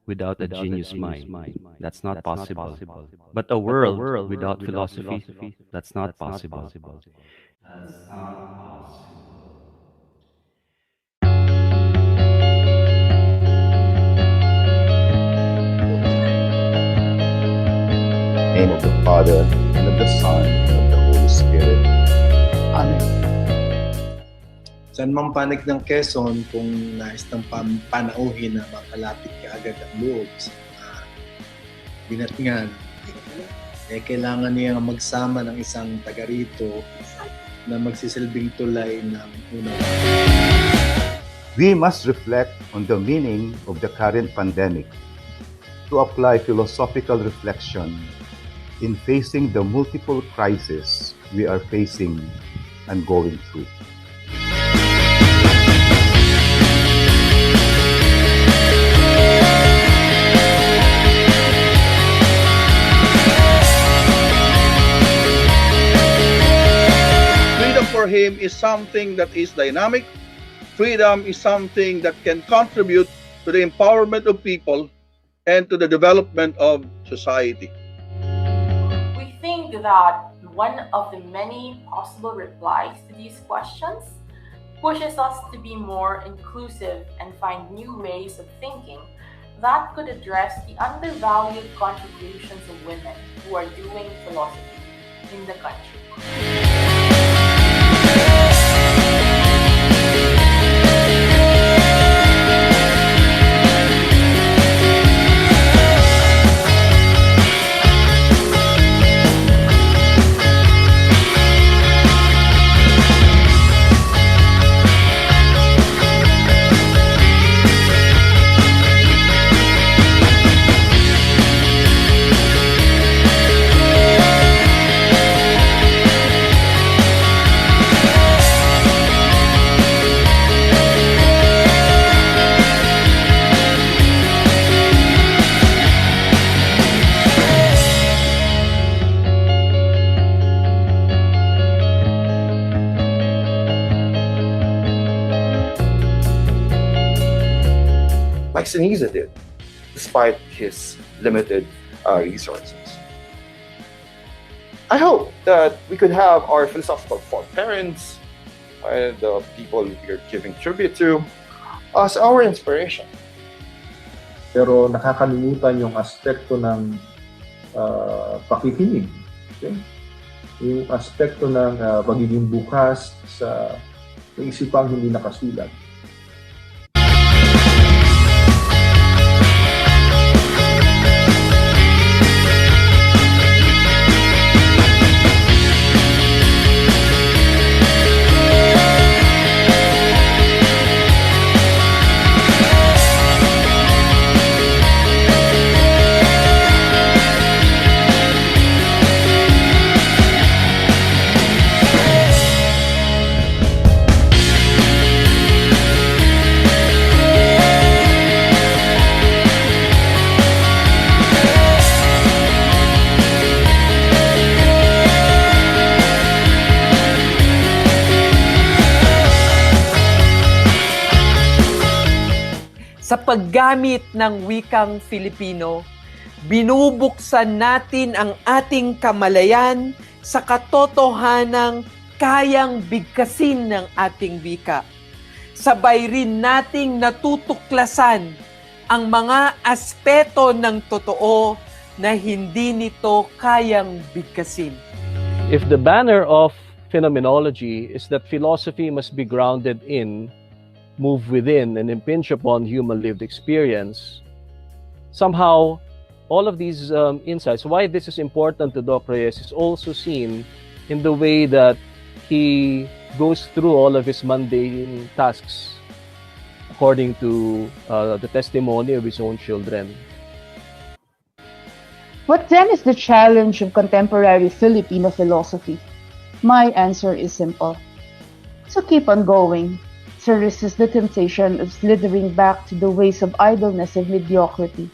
without a genius mind. That's not possible. But a world without philosophy, that's not possible. That's not possible. Name of the Father, and of the Son, and of the Holy Spirit. Amen. Saan mang panig ng Quezon, kung nais ng panauhin na makalapit ka agad ang loob sa mga binatngan, kailangan niya magsama ng isang taga rito na magsisilbing tulay ng unang. We must reflect on the meaning of the current pandemic to apply philosophical reflection in facing the multiple crises we are facing and going through. Freedom for him is something that is dynamic. Freedom is something that can contribute to the empowerment of people and to the development of society. We think that one of the many possible replies to these questions pushes us to be more inclusive and find new ways of thinking that could address the undervalued contributions of women who are doing philosophy in the country. Like Sinisa did, despite his limited resources. I hope that we could have our philosophical parents, the people we're giving tribute to, as our inspiration. Pero nakakalimutan yung aspekto ng pakikinig. Okay? Yung aspekto ng pagiging bukas sa isipang hindi nakasulat. Sa paggamit ng wikang Filipino, binubuksan natin ang ating kamalayan sa katotohanang kayang bigkasin ng ating wika. Sabay rin nating natutuklasan ang mga aspeto ng totoo na hindi nito kayang bigkasin. If the banner of phenomenology is that philosophy must be grounded in, move within, and impinge upon human lived experience, somehow all of these insights, why this is important to Doc Reyes, is also seen in the way that he goes through all of his mundane tasks according to the testimony of his own children. What then is the challenge of contemporary Filipino philosophy? My answer is simple. So keep on going. To resist the temptation of slithering back to the ways of idleness and mediocrity,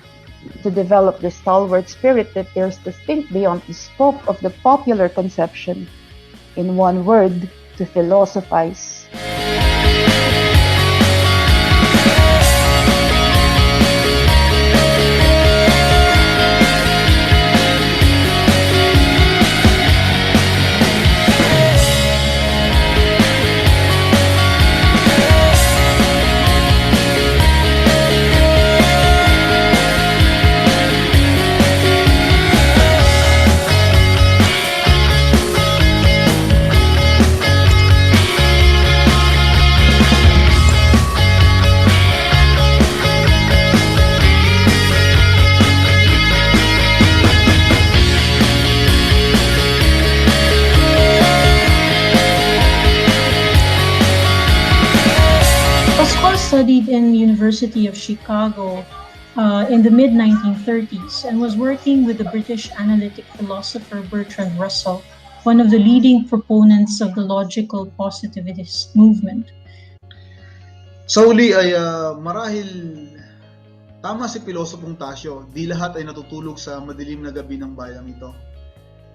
to develop the stalwart spirit that bears distinct beyond the scope of the popular conception. In one word, to philosophize. Pascual studied in University of Chicago in the mid-1930s and was working with the British analytic philosopher Bertrand Russell, one of the leading proponents of the logical positivist movement. Sa uli ay marahil tama si Pilosopong Tasyo, di lahat ay natutulog sa madilim na gabi ng bayang ito.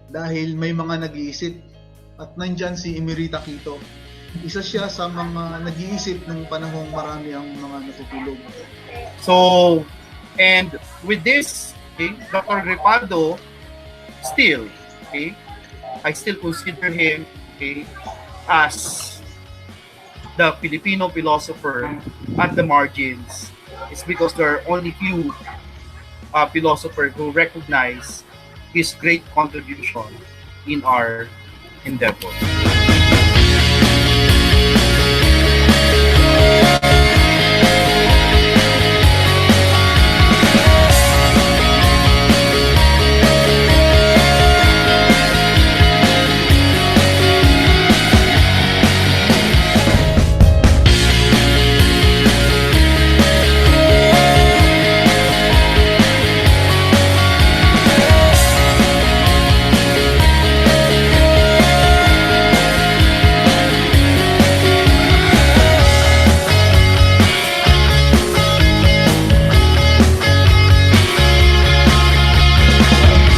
Dahil may mga nag-iisip at nandyan si Emerita Quito. Isa siya sa mga nag-iisip ng panahong marami ang mga natutulog. So, and with this, okay, Dr. Repaldo, still, okay, I still consider him, okay, as the Filipino philosopher at the margins. It's because there are only few philosophers who recognize his great contribution in our endeavor.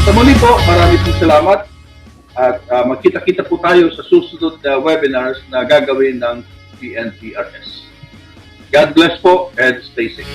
Sa muli po, marami pong salamat at magkita-kita po tayo sa susunod na webinars na gagawin ng PNPRS. God bless po and stay safe.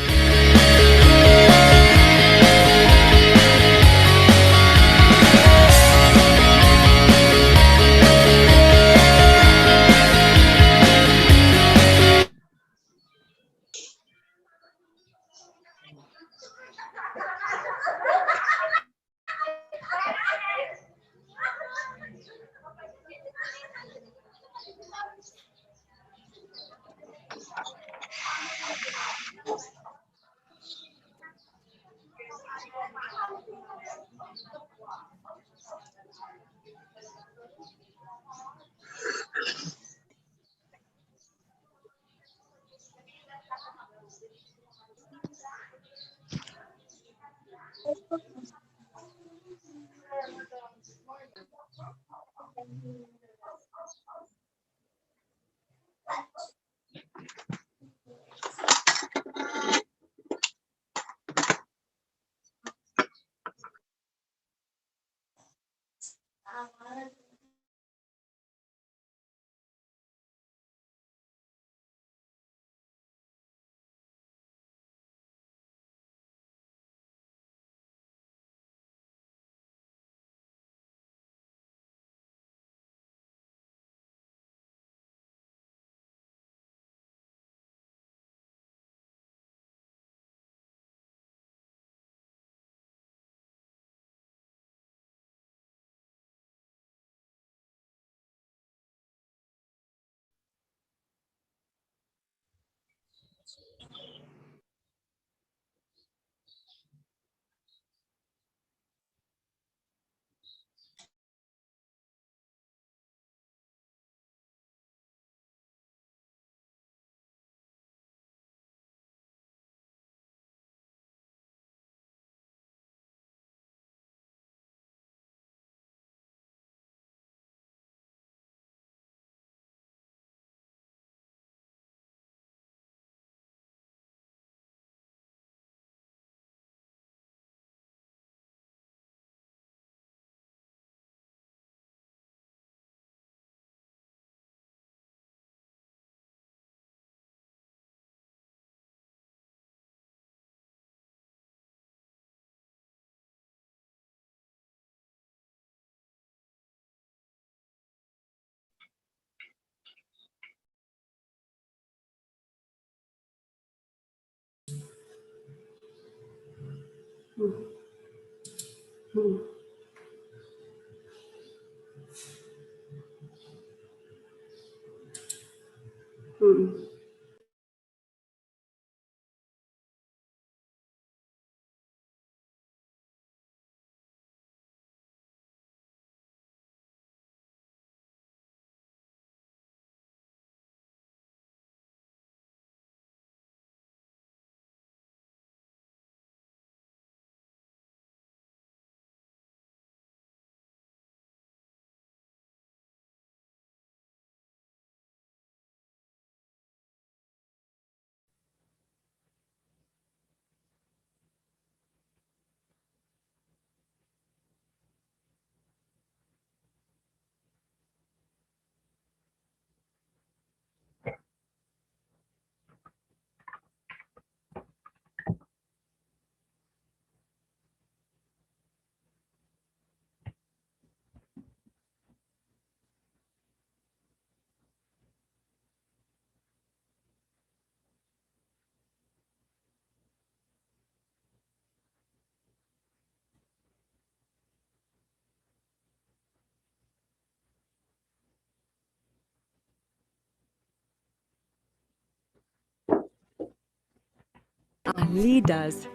Are leaders,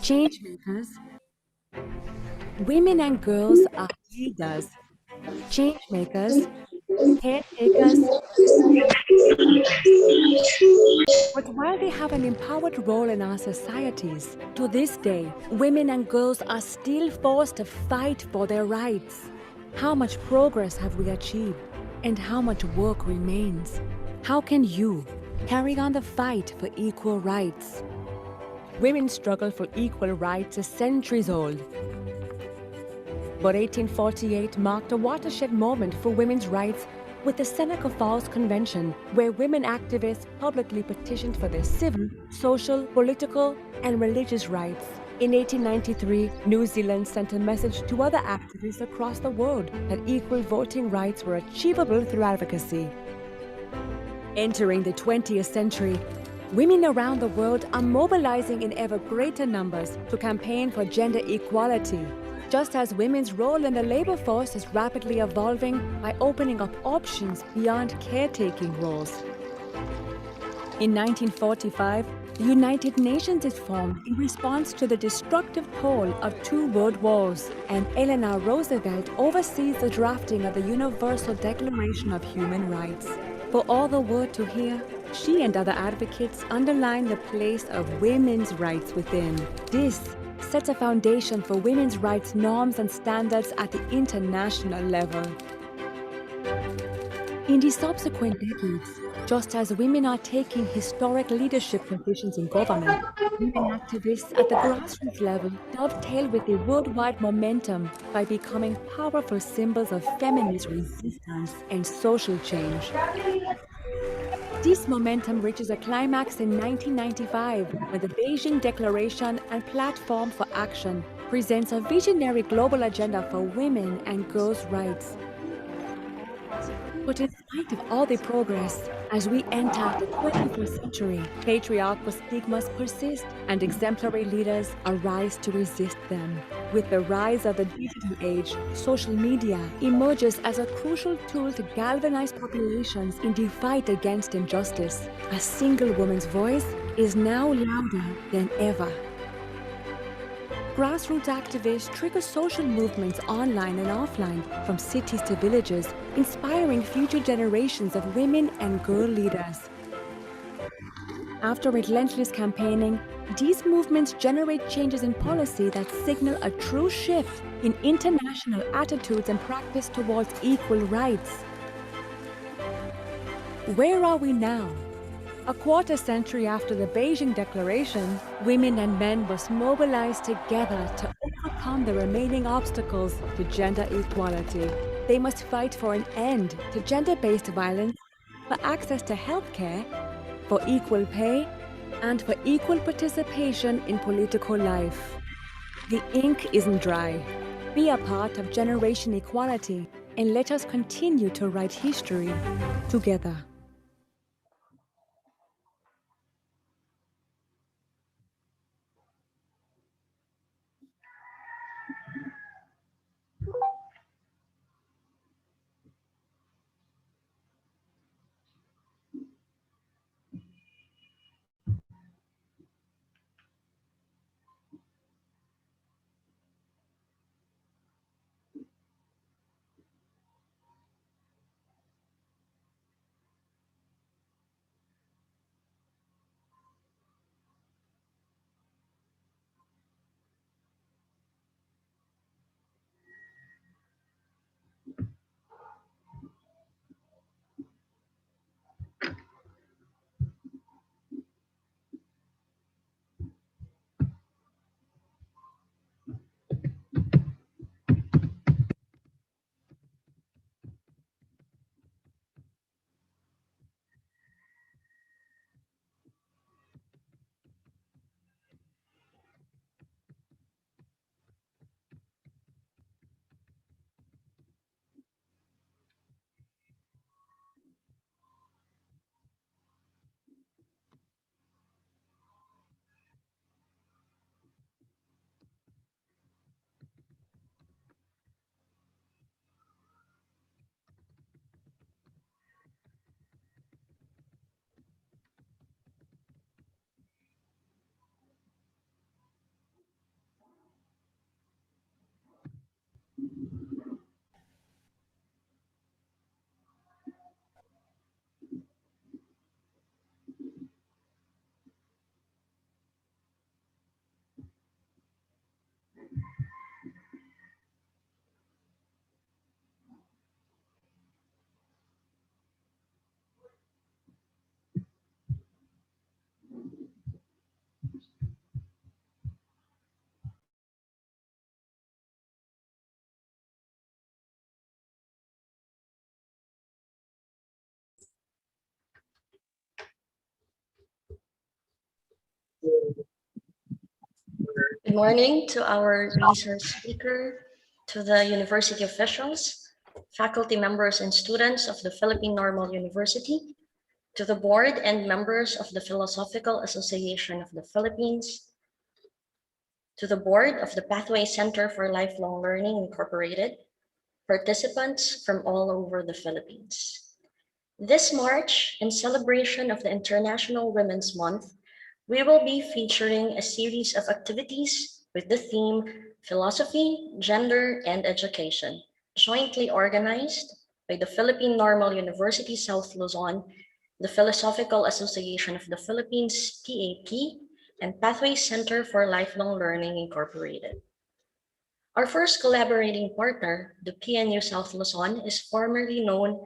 change makers. Women and girls are leaders, change makers, caretakers. But while they have an empowered role in our societies, to this day, women and girls are still forced to fight for their rights. How much progress have we achieved? And how much work remains? How can you carry on the fight for equal rights? Women's struggle for equal rights is centuries old. But 1848 marked a watershed moment for women's rights with the Seneca Falls Convention, where women activists publicly petitioned for their civil, social, political, and religious rights. In 1893, New Zealand sent a message to other activists across the world that equal voting rights were achievable through advocacy. Entering the 20th century, women around the world are mobilizing in ever greater numbers to campaign for gender equality, just as women's role in the labor force is rapidly evolving by opening up options beyond caretaking roles. In 1945, the United Nations is formed in response to the destructive toll of two world wars, and Eleanor Roosevelt oversees the drafting of the Universal Declaration of Human Rights. For all the world to hear, she and other advocates underline the place of women's rights within. This sets a foundation for women's rights norms and standards at the international level. In the subsequent decades, just as women are taking historic leadership positions in government, women activists at the grassroots level dovetail with the worldwide momentum by becoming powerful symbols of feminist resistance and social change. This momentum reaches a climax in 1995 when the Beijing Declaration and Platform for Action presents a visionary global agenda for women and girls' rights. But in spite of all the progress, as we enter the 21st century, patriarchal stigmas persist and exemplary leaders arise to resist them. With the rise of the digital age, social media emerges as a crucial tool to galvanize populations in the fight against injustice. A single woman's voice is now louder than ever. Grassroots activists trigger social movements online and offline, from cities to villages, inspiring future generations of women and girl leaders. After relentless campaigning, these movements generate changes in policy that signal a true shift in international attitudes and practice towards equal rights. Where are we now? A quarter century after the Beijing Declaration, women and men must mobilize together to overcome the remaining obstacles to gender equality. They must fight for an end to gender-based violence, for access to healthcare, for equal pay, and for equal participation in political life. The ink isn't dry. Be a part of generation equality, and let us continue to write history together. Good morning to our research speaker, to the university officials, faculty members and students of the Philippine Normal University, to the board and members of the Philosophical Association of the Philippines, to the board of the Pathway Center for Lifelong Learning Incorporated, participants from all over the Philippines. This March, in celebration of the International Women's Month, we will be featuring a series of activities with the theme Philosophy, Gender, and Education, jointly organized by the Philippine Normal University South Luzon, the Philosophical Association of the Philippines, PAP, and Pathway Center for Lifelong Learning Incorporated. Our first collaborating partner, the PNU South Luzon, is formerly known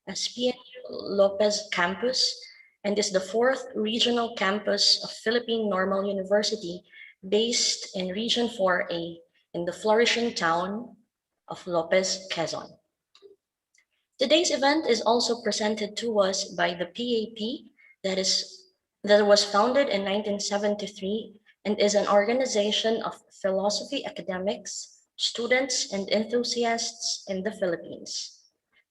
as PNU Lopez Campus and is the fourth regional campus of Philippine Normal University based in Region 4A in the flourishing town of Lopez, Quezon. Today's event is also presented to us by the PAP that was founded in 1973 and is an organization of philosophy academics, students, and enthusiasts in the Philippines.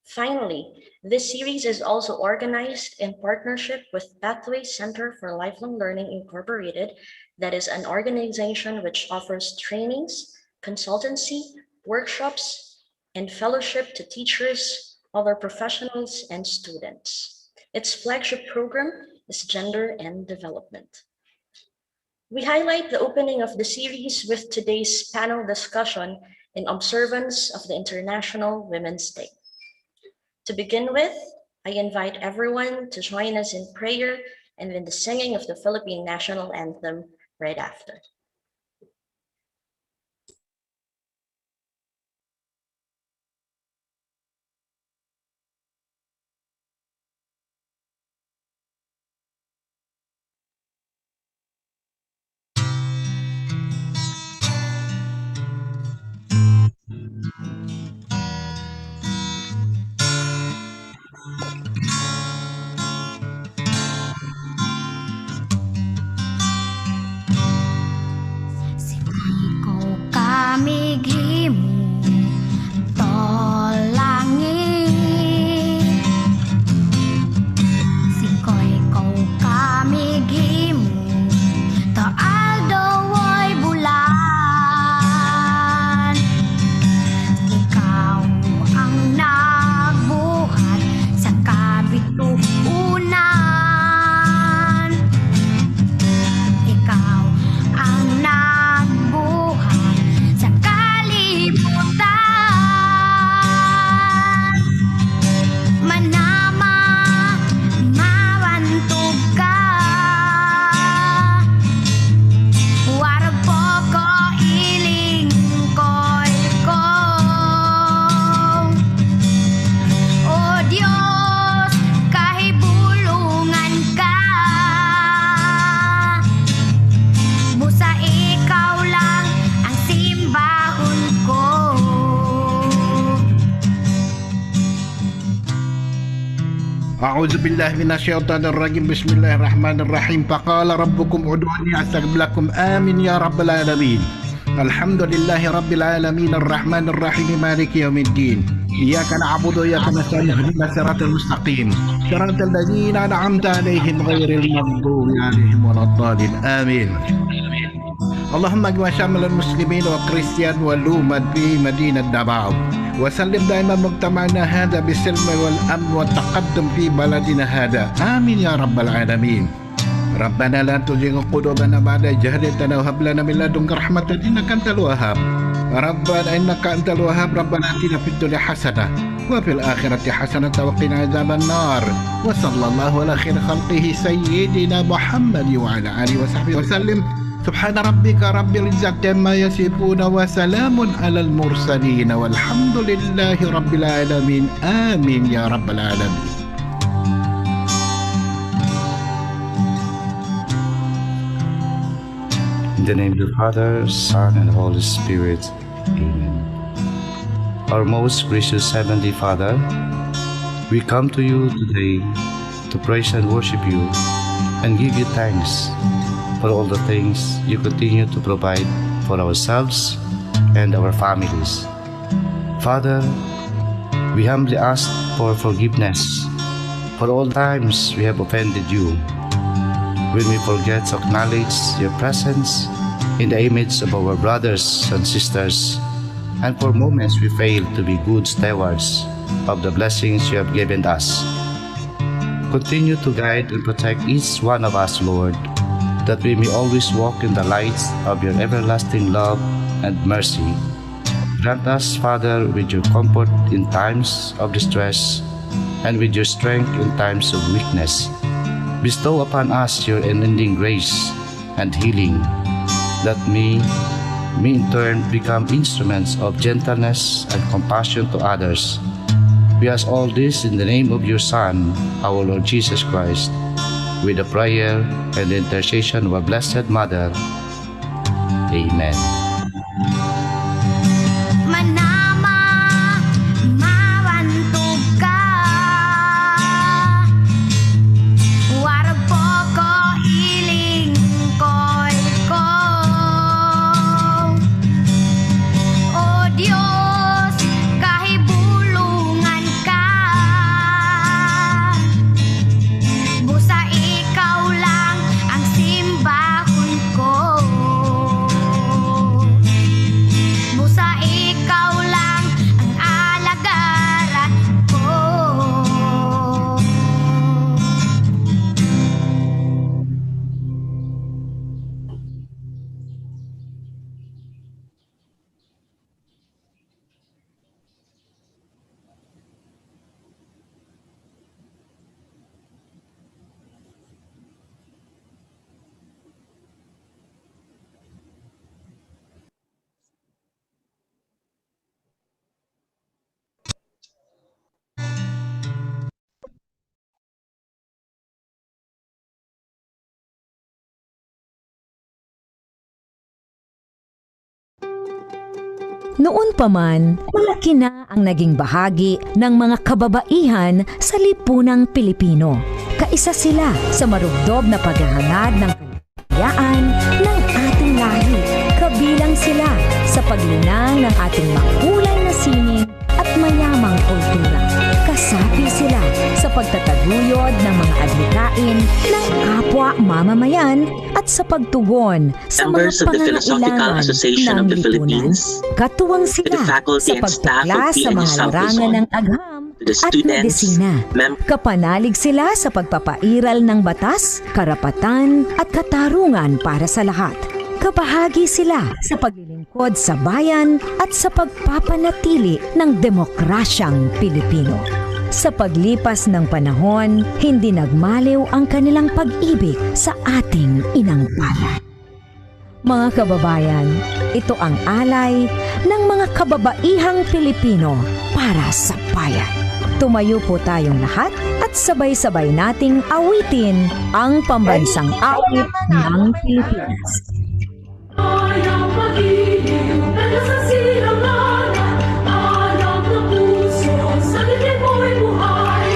Finally, this series is also organized in partnership with Pathway Center for Lifelong Learning Incorporated, that is an organization which offers trainings, consultancy, workshops, and fellowship to teachers, other professionals, and students. Its flagship program is Gender and Development. We highlight the opening of the series with today's panel discussion in observance of the International Women's Day. To begin with, I invite everyone to join us in prayer and in the singing of the Philippine National Anthem right after. أعوذ بالله من الشيطان الرجيم بسم الله الرحمن الرحيم فقال ربكم ادعوني أستجب لكم آمين يا رب العالمين الحمد لله رب العالمين الرحمن الرحيم مالك يوم الدين إياك نعبد وإياك نستعين اهدنا الصراط المستقيم صراط الذين أنعمت عليهم غير المغضوب عليهم ولا الضالين آمين اللهم اجمع شامل المسلمين والكريستيان والأمم في مدينة دباو وسلم دائما مجتمعنا هذا بالسلم والأمن والتقدم في بلدنا هذا آمين يا رب العالمين ربنا لا تزغ قلوبنا بعد إذ هديتنا وهب لنا من لدنك رحمة إنك أنت الوهاب ربنا إنك أنت الوهاب ربنا آتنا في الدنيا حسنة وفي الآخرة حسنة وقنا عذاب النار وصلى الله على خير خلقه سيدنا محمد وعلى آله وصحبه وسلم سبحان ربك رب العزة عما يصفون وسلام على المرسلين والحمد لله رب العالمين آمين يا رب العالمين. In the name of the Father, Son, and Holy Spirit. Amen. Our most gracious Heavenly Father, we come to you today to praise and worship you and give you thanks for all the things you continue to provide for ourselves and our families. Father, we humbly ask for forgiveness for all times we have offended you. When we forget to acknowledge your presence in the image of our brothers and sisters, and for moments we fail to be good stewards of the blessings you have given us. Continue to guide and protect each one of us, Lord, that we may always walk in the light of your everlasting love and mercy. Grant us, Father, with your comfort in times of distress and with your strength in times of weakness. Bestow upon us your unending grace and healing, that we may in turn become instruments of gentleness and compassion to others. We ask all this in the name of your Son, our Lord Jesus Christ, with the prayer and the intercession of our Blessed Mother. Amen. Noon pa man, malaki na ang naging bahagi ng mga kababaihan sa lipunang Pilipino. Kaisa sila sa marugdob na paghahangad ng kalayaan ng ating lahi. Kabilang sila sa paglinang ng ating makulay na sining at mayamang kultura. Kasapi sila sa pagtataguyod ng mga adhikain ng kapwa mamamayan at sa pagtugon sa Members mga of the Philosophical pangangailangan Association ng of the lipunan. Philippines, Katuwang to sila the faculty sa and staff pagtuklas of sa PNU mga South larangan Luzon, ng agham to the at students, medisina. Kapanalig sila sa pagpapairal ng batas, karapatan at katarungan para sa lahat. Kabahagi sila sa paglilingkod sa bayan at sa pagpapanatili ng demokrasyang Pilipino. Sa paglipas ng panahon, hindi nagmaliw ang kanilang pag-ibig sa ating inang bayan. Mga kababayan, ito ang alay ng mga kababaihang Pilipino para sa bayan. Tumayo po tayong lahat at sabay-sabay nating awitin ang pambansang awit ng Pilipinas. Ayang pag-ibig, sa silangan, anak ng puso, sa dibdib mo'y buhay.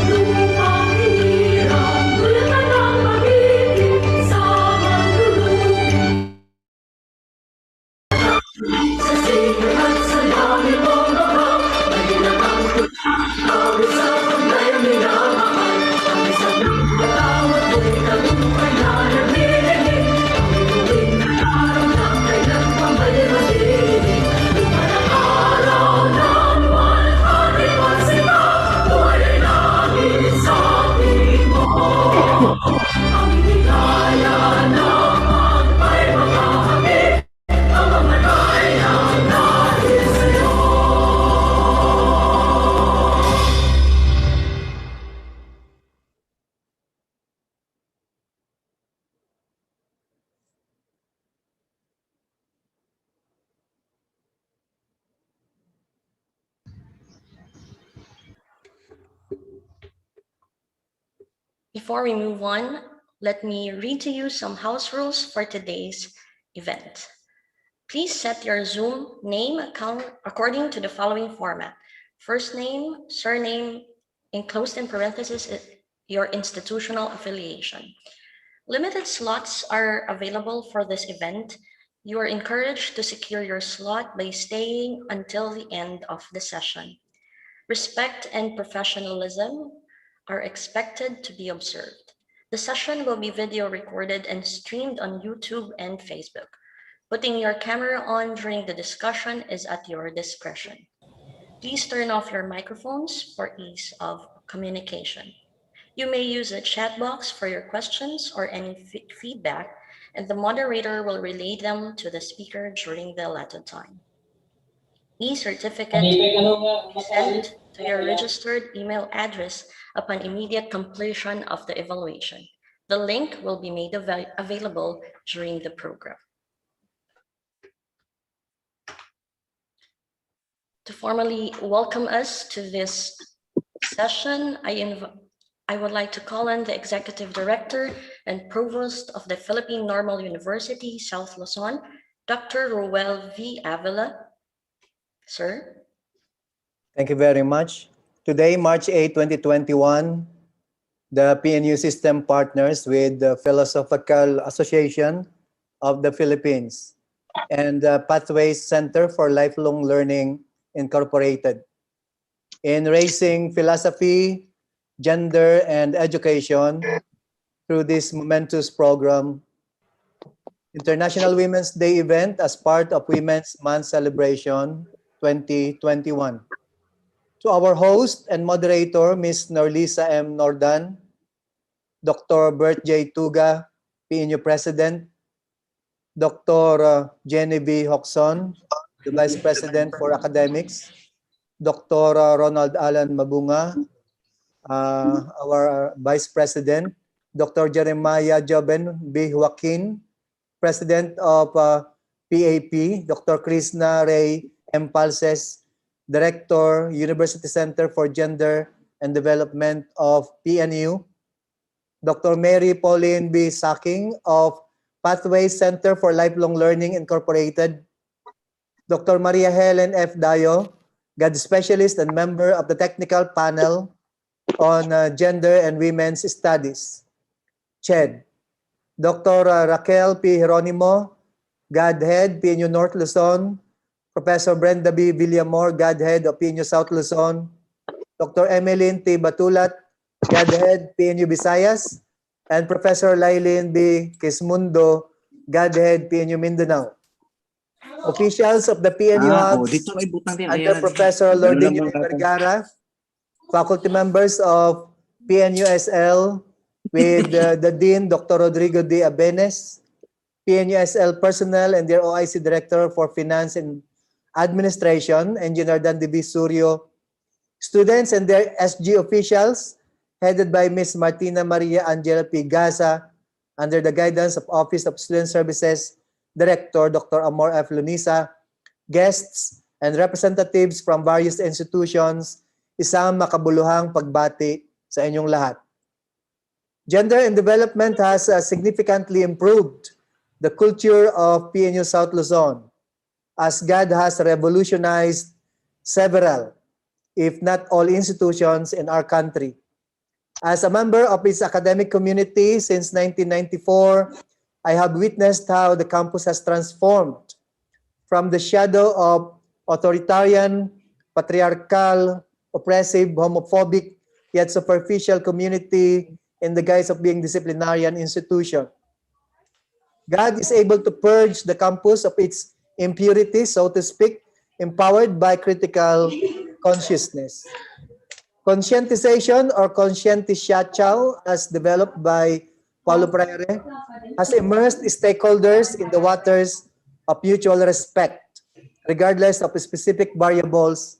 Lupang hinirang, dulatan ng pag-ibig, sa magdulong. Sa singer at sa langit mong bakal, may ginatang awit sa paglayang minamahal. Ang isang patawad mo'y tagumpay na nagdidinig, ang inuwing araw na kailan pa may madidinig. Lumang araw ng malhati pagsika, buhay ay langit sa piling mo. Ang higaya ng magpay makakamit, ang mamatay ng dahil sa'yo. Before we move on, let me read to you some house rules for today's event. Please set your Zoom name account according to the following format. First name, surname, enclosed in parentheses, your institutional affiliation. Limited slots are available for this event. You are encouraged to secure your slot by staying until the end of the session. Respect and professionalism are expected to be observed. The session will be video recorded and streamed on YouTube and Facebook. Putting your camera on during the discussion is at your discretion. Please turn off your microphones for ease of communication. You may use the chat box for your questions or any feedback, and the moderator will relay them to the speaker during the allotted time. E-certificate will be sent to your registered email address upon immediate completion of the evaluation. The link will be made available during the program. To formally welcome us to this session, I would like to call on the Executive Director and Provost of the Philippine Normal University, South Luzon, Dr. Roel V. Avila. Sir. Thank you very much. Today, March 8, 2021, the PNU system partners with the Philosophical Association of the Philippines and the Pathways Center for Lifelong Learning Incorporated in raising philosophy, gender, and education through this momentous program, International Women's Day event as part of Women's Month Celebration 2021. To our host and moderator, Ms. Norlisa M. Nordan, Dr. Bert J. Tuga, PNU President, Dr. Jennie B. Jocson, the Vice President for Academics, Dr. Ronald Alan Mabunga, our Vice President, Dr. Jeremiah Joben B. Joaquin, President of PAP, Dr. Krishna Ray M. Palses, Director, University Center for Gender and Development of PNU, Dr. Mary Pauline B. Saking of Pathways Center for Lifelong Learning Incorporated, Dr. Maria Helen F. Dayo, God Specialist and member of the Technical Panel on Gender and Women's Studies, CHED, Dr. Raquel P. Geronimo, Godhead, PNU North Luzon, Professor Brenda B. Villamor, Godhead of PNU South Luzon, Dr. Emeline T. Batulat, Godhead, PNU Visayas, and Professor Lailin B. Quismundo, Godhead, PNU Mindanao. Officials of the PNU hubs under Professor Lordinio Vergara, faculty members of PNUSL with the Dean, Dr. Rodrigo D. Abenes, PNUSL personnel and their OIC Director for Finance and Administration, Engineer Dandy B. Suryo, students and their SG officials, headed by Ms. Martina Maria Angela P. Gaza, under the guidance of Office of Student Services Director Dr. Amor F. Lunisa, guests, and representatives from various institutions, isang makabuluhang pagbati sa inyong lahat. Gender and development has significantly improved the culture of PNU South Luzon, as God has revolutionized several, if not all, institutions in our country. As a member of its academic community since 1994, I have witnessed how the campus has transformed from the shadow of authoritarian, patriarchal, oppressive, homophobic, yet superficial community in the guise of being disciplinarian institution. God is able to purge the campus of its impurities, so to speak, empowered by critical consciousness. Conscientization or conscientization, as developed by Paulo Freire, has immersed stakeholders in the waters of mutual respect, regardless of specific variables.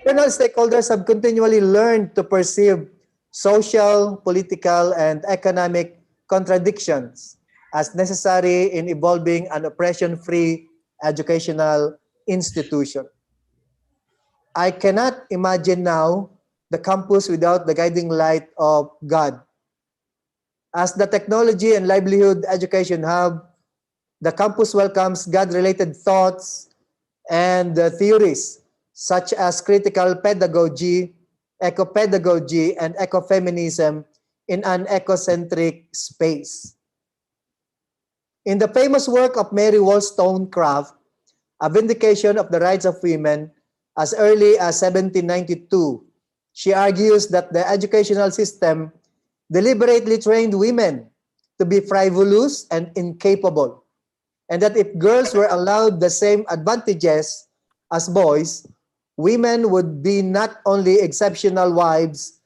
Internal stakeholders have continually learned to perceive social, political, and economic contradictions as necessary in evolving an oppression-free educational institution. I cannot imagine now the campus without the guiding light of God. As the technology and livelihood education hub, the campus welcomes God-related thoughts and theories such as critical pedagogy, eco-pedagogy, and ecofeminism in an ecocentric space. In the famous work of Mary Wollstonecraft, A Vindication of the Rights of Women, as early as 1792, she argues that the educational system deliberately trained women to be frivolous and incapable, and that if girls were allowed the same advantages as boys, women would be not only exceptional wives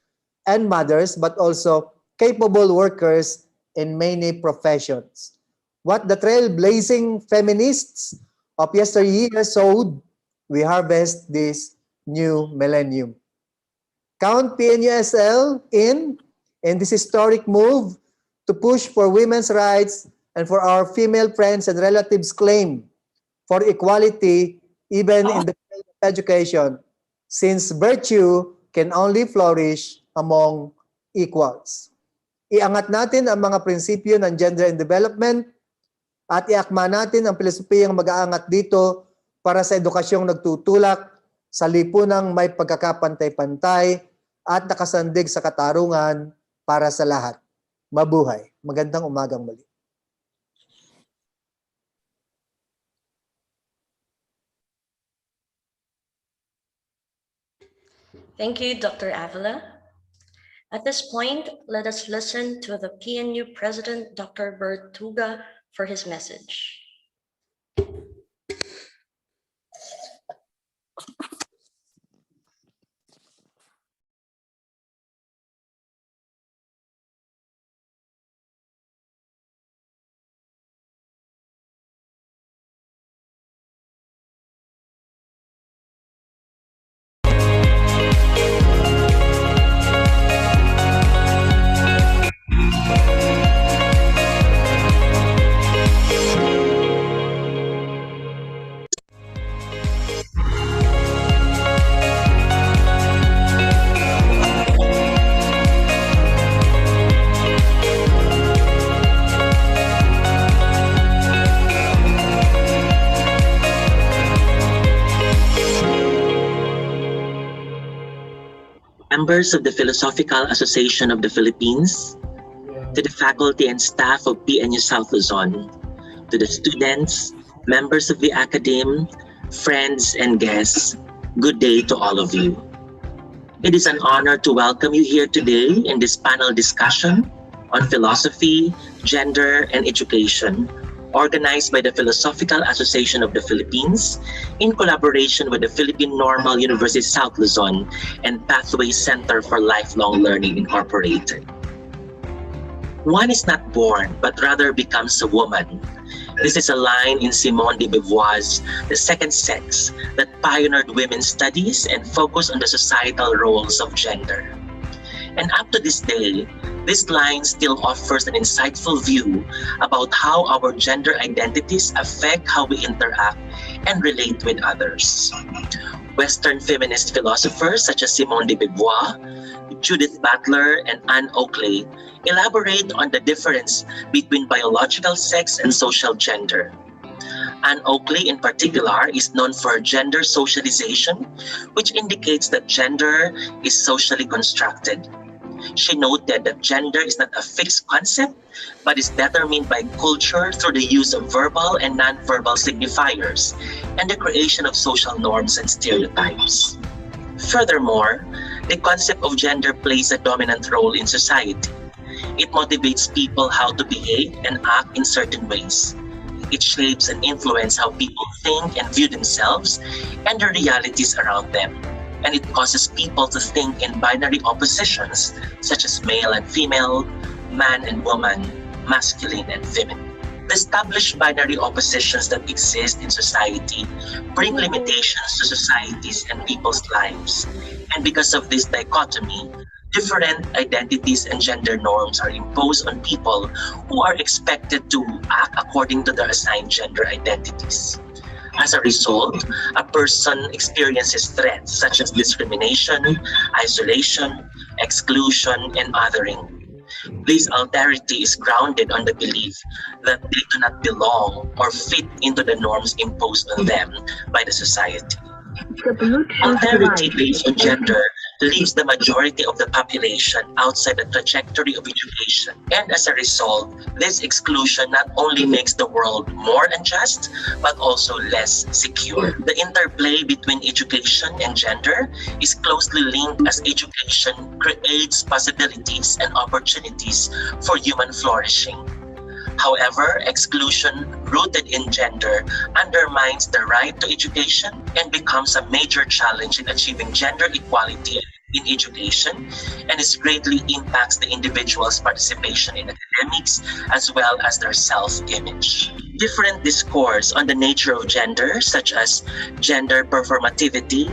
and mothers, but also capable workers in many professions. What the trailblazing feminists of yesteryear sowed, we harvest this new millennium. Count PNUSL in this historic move to push for women's rights and for our female friends and relatives' claim for equality even in the field of education, since virtue can only flourish among equals. Iangat natin ang mga prinsipyo ng gender and development at iakma natin ang pilosopiyang mag-aangat dito para sa edukasyong nagtutulak sa lipunang may pagkakapantay-pantay at nakasandig sa katarungan para sa lahat. Mabuhay. Magandang umagang muli. Thank you, Dr. Avila. At this point, let us listen to the PNU President, Dr. Bert Tuga, for his message. Members of the Philosophical Association of the Philippines, to the faculty and staff of PNU South Luzon, to the students, members of the academe, friends, and guests, good day to all of you. It is an honor to welcome you here today in this panel discussion on philosophy, gender, and education, organized by the Philosophical Association of the Philippines in collaboration with the Philippine Normal University South Luzon and Pathway Center for Lifelong Learning Incorporated. One is not born, but rather becomes a woman. This is a line in Simone de Beauvoir's The Second Sex that pioneered women's studies and focused on the societal roles of gender. And up to this day, this line still offers an insightful view about how our gender identities affect how we interact and relate with others. Western feminist philosophers such as Simone de Beauvoir, Judith Butler, and Anne Oakley elaborate on the difference between biological sex and social gender. Anne Oakley in particular is known for her gender socialization, which indicates that gender is socially constructed. She noted that gender is not a fixed concept, but is determined by culture through the use of verbal and non-verbal signifiers and the creation of social norms and stereotypes. Furthermore, the concept of gender plays a dominant role in society. It motivates people how to behave and act in certain ways. It shapes and influences how people think and view themselves and the realities around them. And it causes people to think in binary oppositions such as male and female, man and woman, masculine and feminine. The established binary oppositions that exist in society bring limitations to societies and people's lives. And because of this dichotomy, different identities and gender norms are imposed on people who are expected to act according to their assigned gender identities. As a result, a person experiences threats such as discrimination, isolation, exclusion, and othering. This alterity is grounded on the belief that they do not belong or fit into the norms imposed on them by the society. Alterity based on gender leaves the majority of the population outside the trajectory of education. And as a result, this exclusion not only makes the world more unjust, but also less secure. The interplay between education and gender is closely linked as education creates possibilities and opportunities for human flourishing. However, exclusion rooted in gender undermines the right to education and becomes a major challenge in achieving gender equality in education, and it greatly impacts the individual's participation in academics as well as their self-image. Different discourse on the nature of gender, such as gender performativity,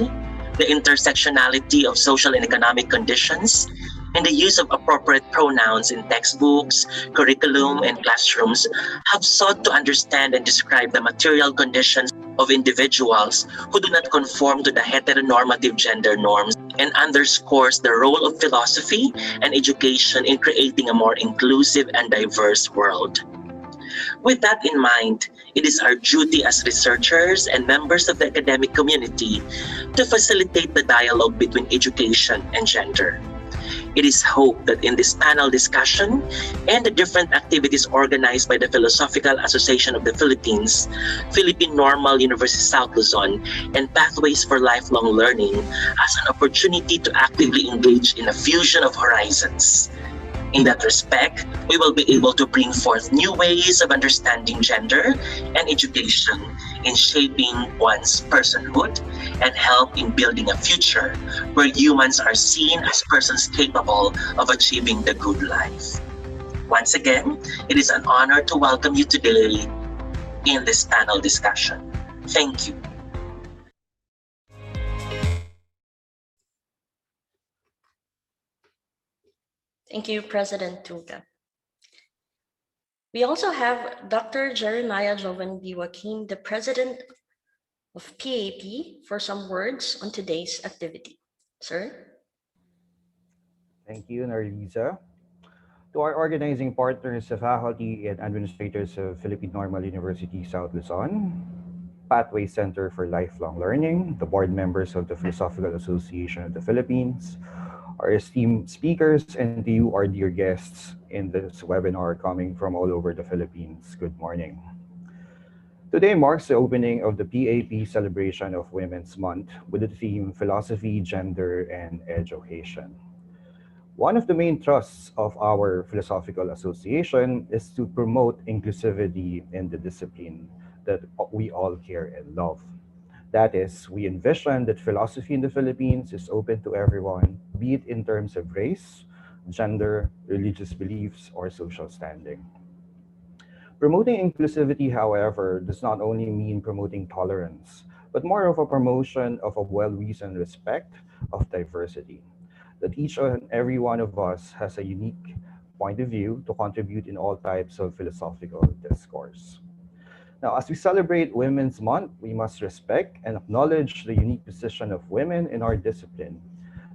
the intersectionality of social and economic conditions, and the use of appropriate pronouns in textbooks, curriculum, and classrooms have sought to understand and describe the material conditions of individuals who do not conform to the heteronormative gender norms and underscores the role of philosophy and education in creating a more inclusive and diverse world. With that in mind, it is our duty as researchers and members of the academic community to facilitate the dialogue between education and gender. It is hoped that in this panel discussion and the different activities organized by the Philosophical Association of the Philippines, Philippine Normal University South Luzon, and Pathways for Lifelong Learning as an opportunity to actively engage in a fusion of horizons. In that respect, we will be able to bring forth new ways of understanding gender and education in shaping one's personhood and help in building a future where humans are seen as persons capable of achieving the good life. Once again, it is an honor to welcome you today in this panel discussion. Thank you. Thank you, President Tuga. We also have Dr. Jeremiah Joven B. Joaquin, the President of PAP, for some words on today's activity. Sir? Thank you, Narlisa. To our organizing partners, the faculty and administrators of Philippine Normal University South Luzon, Pathway Center for Lifelong Learning, the board members of the Philosophical Association of the Philippines, our esteemed speakers, and to you, our dear guests in this webinar coming from all over the Philippines. Good morning. Today marks the opening of the PAP celebration of Women's Month with the theme Philosophy, Gender, and Education. One of the main thrusts of our philosophical association is to promote inclusivity in the discipline that we all care and love. That is, we envision that philosophy in the Philippines is open to everyone, be it in terms of race, gender, religious beliefs, or social standing. Promoting inclusivity, however, does not only mean promoting tolerance, but more of a promotion of a well-reasoned respect of diversity. That each and every one of us has a unique point of view to contribute in all types of philosophical discourse. Now, as we celebrate Women's Month, we must respect and acknowledge the unique position of women in our discipline,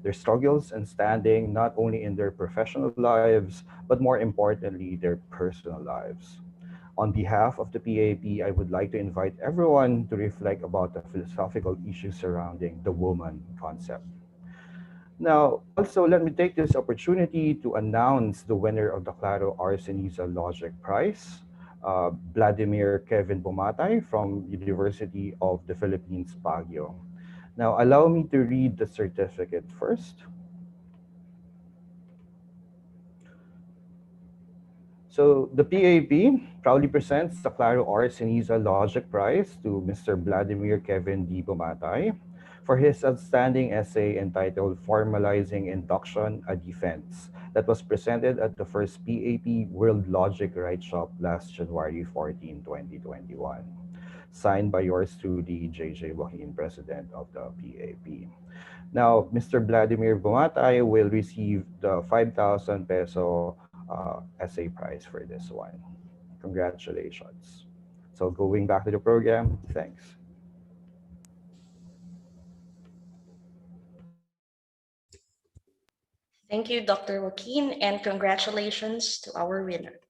their struggles and standing not only in their professional lives, but more importantly, their personal lives. On behalf of the PAP, I would like to invite everyone to reflect about the philosophical issues surrounding the woman concept. Now, also, let me take this opportunity to announce the winner of the Claro Arsenisa Logic Prize, Vladimir Kevin Bumatay from University of the Philippines, Baguio. Now, allow me to read the certificate first. So the PAP proudly presents the Claro Arsenisa Logic Prize to Mr. Vladimir Kevin D. Bumatay for his outstanding essay entitled Formalizing Induction, a Defense, that was presented at the first PAP World Logic Right Shop last January 14, 2021. Signed by yours truly, JJ Joaquin, President of the PAP. Now, Mr. Vladimir Bumatay will receive the 5,000 peso essay prize for this one. Congratulations. So going back to the program, thanks. Thank you, Dr. Joaquin, and congratulations to our winner.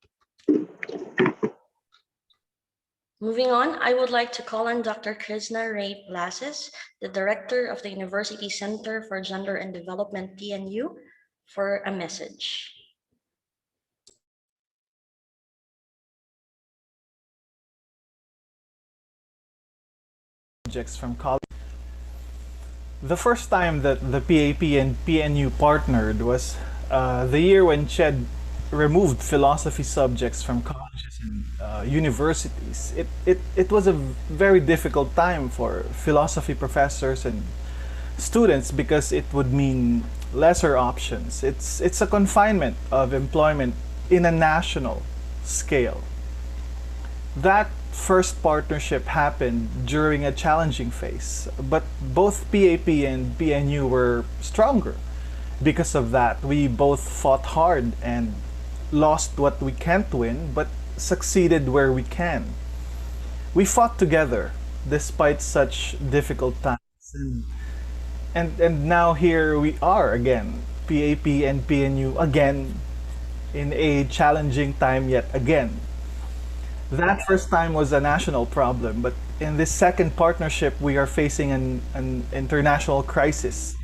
Moving on, I would like to call on Dr. Krishna Ray Blases, the Director of the University Center for Gender and Development, PNU, for a message. Subjects from college. The first time that the PAP and PNU partnered was the year when CHED removed philosophy subjects from colleges and universities. It was a very difficult time for philosophy professors and students because it would mean lesser options. It's a confinement of employment in a national scale. That first partnership happened during a challenging phase, but both PAP and PNU were stronger. Because of that, we both fought hard and lost what we can't win, but succeeded where we can. We fought together despite such difficult times. And now here we are again, PAP and PNU again in a challenging time yet again. That first time was a national problem, but in this second partnership, we are facing an international crisis.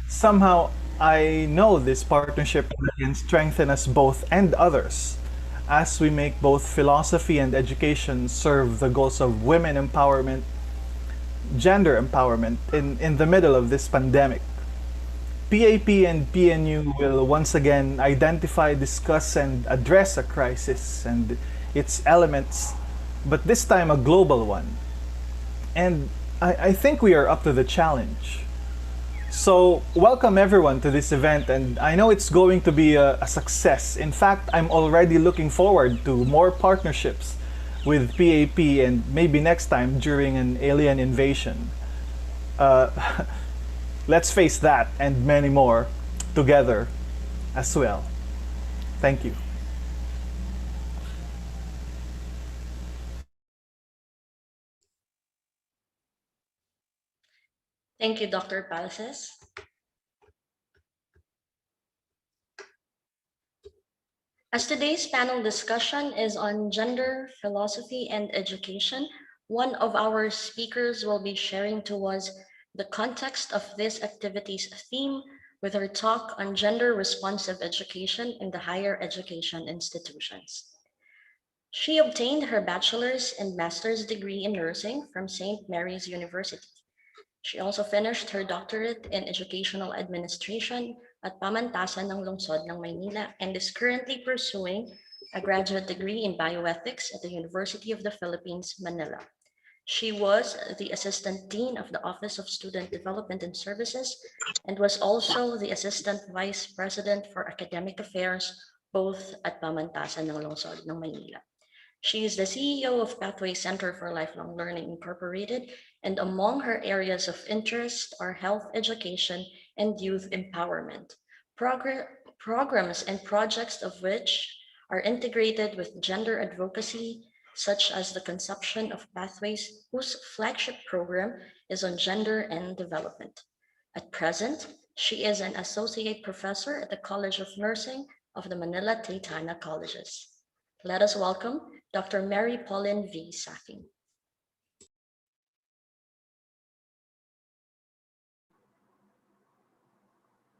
Somehow, I know this partnership can strengthen us both and others as we make both philosophy and education serve the goals of women empowerment, gender empowerment in the middle of this pandemic. PAP and PNU will once again identify, discuss, and address a crisis and its elements, but this time a global one. And I think we are up to the challenge. So, welcome everyone to this event, and I know it's going to be a success. In fact, I'm already looking forward to more partnerships with PAP and maybe next time during an alien invasion. Let's face that and many more together as well. Thank you. Thank you, Dr. Balses. As today's panel discussion is on gender, philosophy, and education, one of our speakers will be sharing to us the context of this activity's theme with her talk on gender-responsive education in the higher education institutions. She obtained her bachelor's and master's degree in nursing from St. Mary's University. She also finished her doctorate in educational administration at Pamantasan ng Lungsod ng Maynila and is currently pursuing a graduate degree in bioethics at the University of the Philippines, Manila. She was the Assistant Dean of the Office of Student Development and Services and was also the Assistant Vice President for Academic Affairs, both at Pamantasan ng Lungsod ng Maynila. She is the CEO of Pathway Center for Lifelong Learning Incorporated, and among her areas of interest are health education and youth empowerment, programs and projects of which are integrated with gender advocacy, such as the conception of Pathways, whose flagship program is on gender and development. At present, she is an associate professor at the College of Nursing of the Manila Taytana Colleges. Let us welcome Dr. Mary Pauline V. Sacking.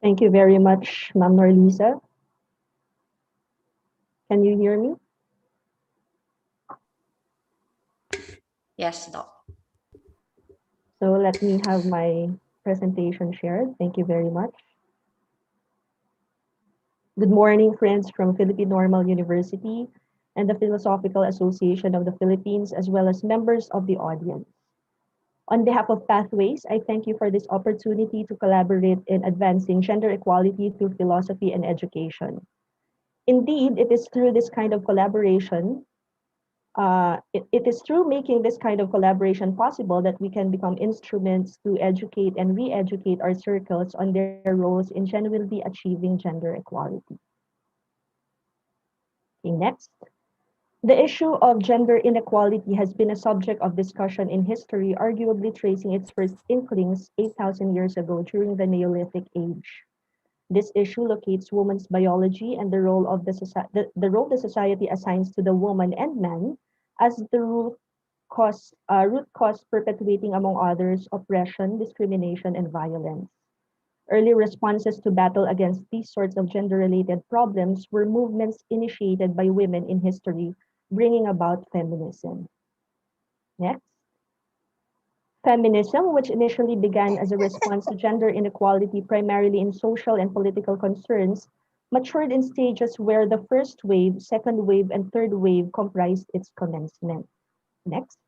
Thank you very much, Ma'am Norlisa. Can you hear me? Yes, Doc. So let me have my presentation shared. Thank you very much. Good morning, friends from Philippine Normal University and the Philosophical Association of the Philippines, as well as members of the audience. On behalf of Pathways, I thank you for this opportunity to collaborate in advancing gender equality through philosophy and education. Indeed, it is through this kind of collaboration, it is through making this kind of collaboration possible that we can become instruments to educate and re-educate our circles on their roles in genuinely achieving gender equality. Okay, next. The issue of gender inequality has been a subject of discussion in history, arguably tracing its first inklings 8,000 years ago during the Neolithic Age. This issue locates woman's biology and the role the society assigns to the woman and man as the root root cause perpetuating, among others, oppression, discrimination, and violence. Early responses to battle against these sorts of gender-related problems were movements initiated by women in history, bringing about feminism. Next. Feminism, which initially began as a response to gender inequality primarily in social and political concerns, matured in stages where the first wave, second wave, and third wave comprised its commencement. Next.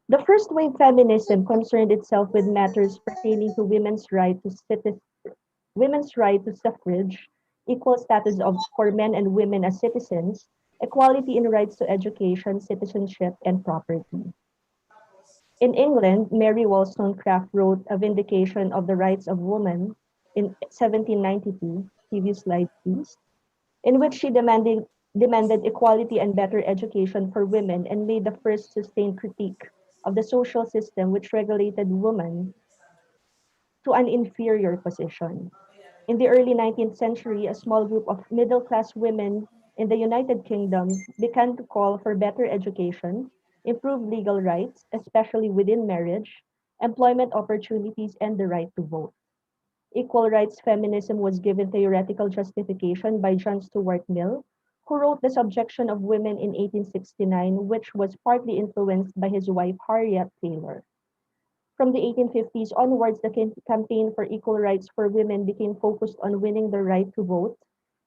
The first wave feminism concerned itself with matters pertaining to women's right to suffrage, equal status for men and women as citizens, equality in rights to education, citizenship, and property. In England, Mary Wollstonecraft wrote A Vindication of the Rights of Woman in 1792, previous slide please, in which she demanded equality and better education for women and made the first sustained critique of the social system which regulated women to an inferior position. In the early 19th century, a small group of middle-class women in the United Kingdom began to call for better education, improved legal rights, especially within marriage, employment opportunities, and the right to vote. Equal rights feminism was given theoretical justification by John Stuart Mill, who wrote The Subjection of Women in 1869, which was partly influenced by his wife Harriet Taylor. From the 1850s onwards, the campaign for equal rights for women became focused on winning the right to vote,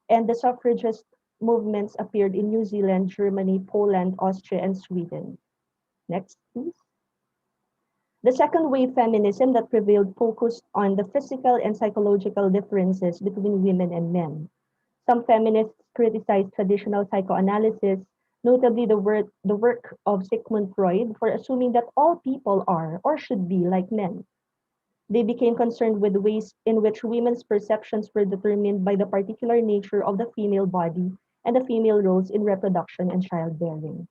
and the suffragist movements appeared in New Zealand, Germany, Poland, Austria, and Sweden. Next, please. The second wave feminism that prevailed focused on the physical and psychological differences between women and men. Some feminists criticized traditional psychoanalysis, notably the work of Sigmund Freud, for assuming that all people are or should be like men. They became concerned with ways in which women's perceptions were determined by the particular nature of the female body and the female roles in reproduction and childbearing.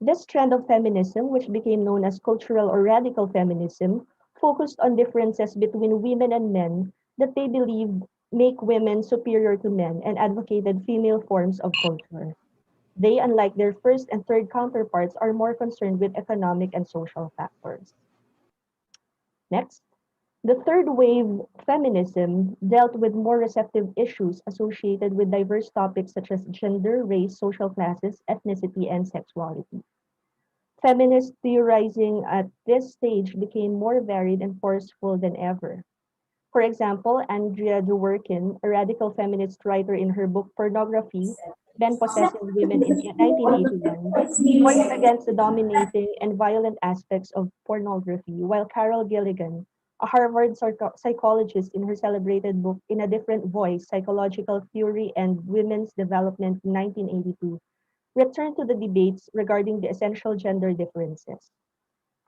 This trend of feminism, which became known as cultural or radical feminism, focused on differences between women and men that they believed make women superior to men and advocated female forms of culture. They, unlike their first and third counterparts, are more concerned with economic and social factors. Next. The third wave feminism dealt with more receptive issues associated with diverse topics such as gender, race, social classes, ethnicity, and sexuality. Feminist theorizing at this stage became more varied and forceful than ever. For example, Andrea Dworkin, a radical feminist writer in her book Pornography, Men Possessing Women in 1981, points against the dominating and violent aspects of pornography, while Carol Gilligan, a Harvard psychologist in her celebrated book In a Different Voice, Psychological Theory and Women's Development in 1982, returned to the debates regarding the essential gender differences.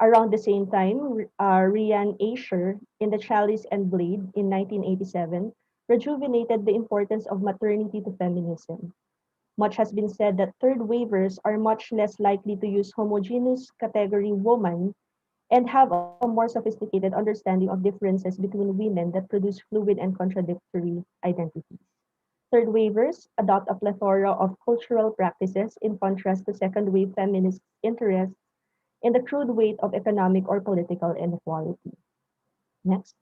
Around the same time, Rian Asher in The Chalice and Blade in 1987 rejuvenated the importance of maternity to feminism. Much has been said that third waivers are much less likely to use homogeneous category woman and have a more sophisticated understanding of differences between women that produce fluid and contradictory identities. Third waivers adopt a plethora of cultural practices in contrast to second wave feminist interests in the crude weight of economic or political inequality. Next,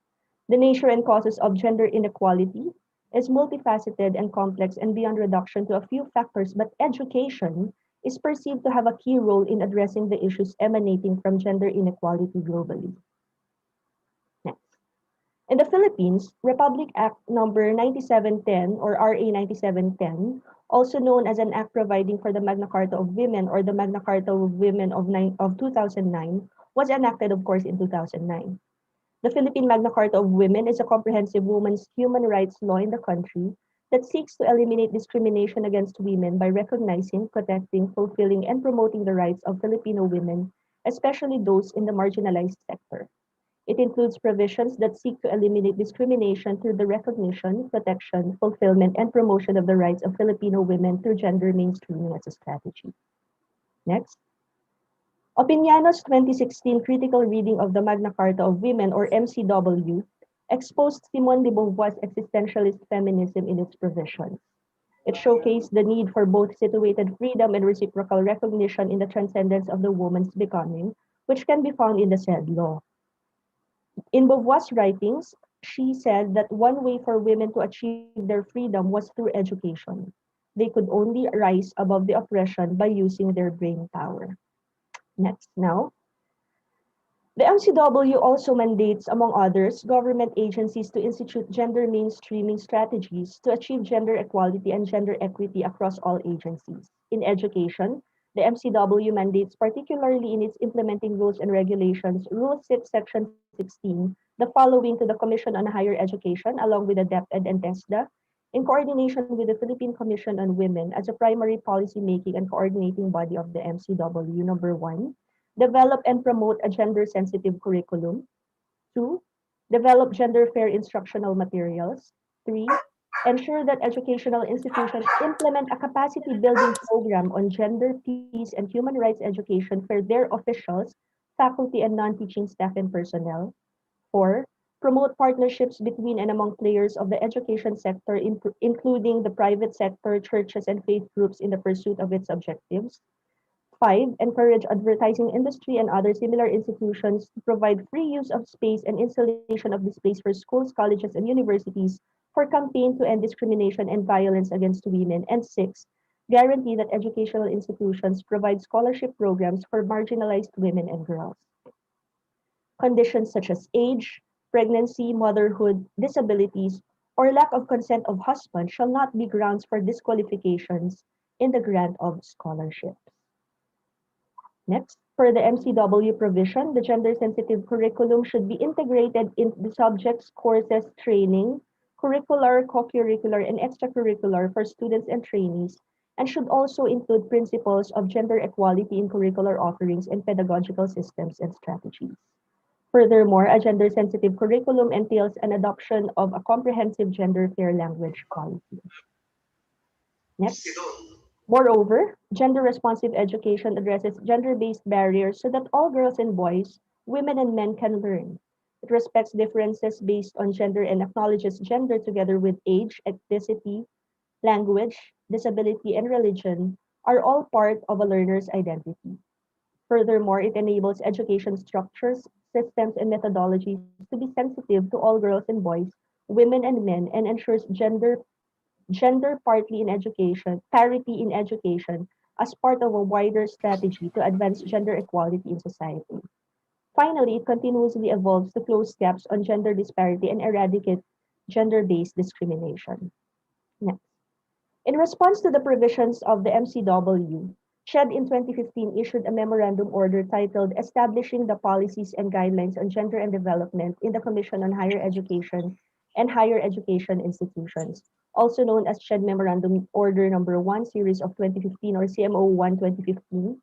the nature and causes of gender inequality is multifaceted and complex and beyond reduction to a few factors, but education is perceived to have a key role in addressing the issues emanating from gender inequality globally. Next. In the Philippines, Republic Act number 9710 or RA 9710, also known as an act providing for the Magna Carta of Women or the Magna Carta of Women of 2009, was enacted, of course, in 2009. The Philippine Magna Carta of Women is a comprehensive women's human rights law in the country that seeks to eliminate discrimination against women by recognizing, protecting, fulfilling, and promoting the rights of Filipino women, especially those in the marginalized sector. It includes provisions that seek to eliminate discrimination through the recognition, protection, fulfillment, and promotion of the rights of Filipino women through gender mainstreaming as a strategy. Next. Opiniano's 2016 critical reading of the Magna Carta of Women, or MCW, exposed Simone de Beauvoir's existentialist feminism in its provisions. It showcased the need for both situated freedom and reciprocal recognition in the transcendence of the woman's becoming, which can be found in the said law. In Beauvoir's writings, she said that one way for women to achieve their freedom was through education. They could only rise above the oppression by using their brain power. Next now. The MCW also mandates, among others, government agencies to institute gender mainstreaming strategies to achieve gender equality and gender equity across all agencies. In education, the MCW mandates, particularly in its implementing rules and regulations, Rule 6, Section 16, the following to the Commission on Higher Education, along with the DepEd and TESDA, in coordination with the Philippine Commission on Women as a primary policy-making and coordinating body of the MCW. Number one, develop and promote a gender-sensitive curriculum. 2. Develop gender-fair instructional materials. 3. Ensure that educational institutions implement a capacity-building program on gender, peace, and human rights education for their officials, faculty, and non-teaching staff and personnel. 4. Promote partnerships between and among players of the education sector, including the private sector, churches, and faith groups in the pursuit of its objectives. 5. Encourage advertising industry and other similar institutions to provide free use of space and installation of displays for schools, colleges, and universities for campaign to end discrimination and violence against women. And 6. Guarantee that educational institutions provide scholarship programs for marginalized women and girls. Conditions such as age, pregnancy, motherhood, disabilities, or lack of consent of husband shall not be grounds for disqualifications in the grant of scholarships. Next, for the MCW provision, the gender-sensitive curriculum should be integrated in the subjects, courses, training, curricular, co-curricular, and extracurricular for students and trainees, and should also include principles of gender equality in curricular offerings and pedagogical systems and strategies. Furthermore, a gender-sensitive curriculum entails an adoption of a comprehensive gender-fair language policy. Next. Moreover, gender-responsive education addresses gender-based barriers so that all girls and boys, women and men can learn. It respects differences based on gender and acknowledges gender together with age, ethnicity, language, disability, and religion are all part of a learner's identity. Furthermore, it enables education structures, systems, and methodologies to be sensitive to all girls and boys, women and men, and ensures gender parity in education as part of a wider strategy to advance gender equality in society. Finally, it continuously evolves to close gaps on gender disparity and eradicate gender-based discrimination. Next. In response to the provisions of the MCW, SHED in 2015 issued a memorandum order titled Establishing the Policies and Guidelines on Gender and Development in the Commission on Higher Education and Higher Education Institutions, also known as SHED Memorandum Order Number 1, Series of 2015 or CMO 1 2015,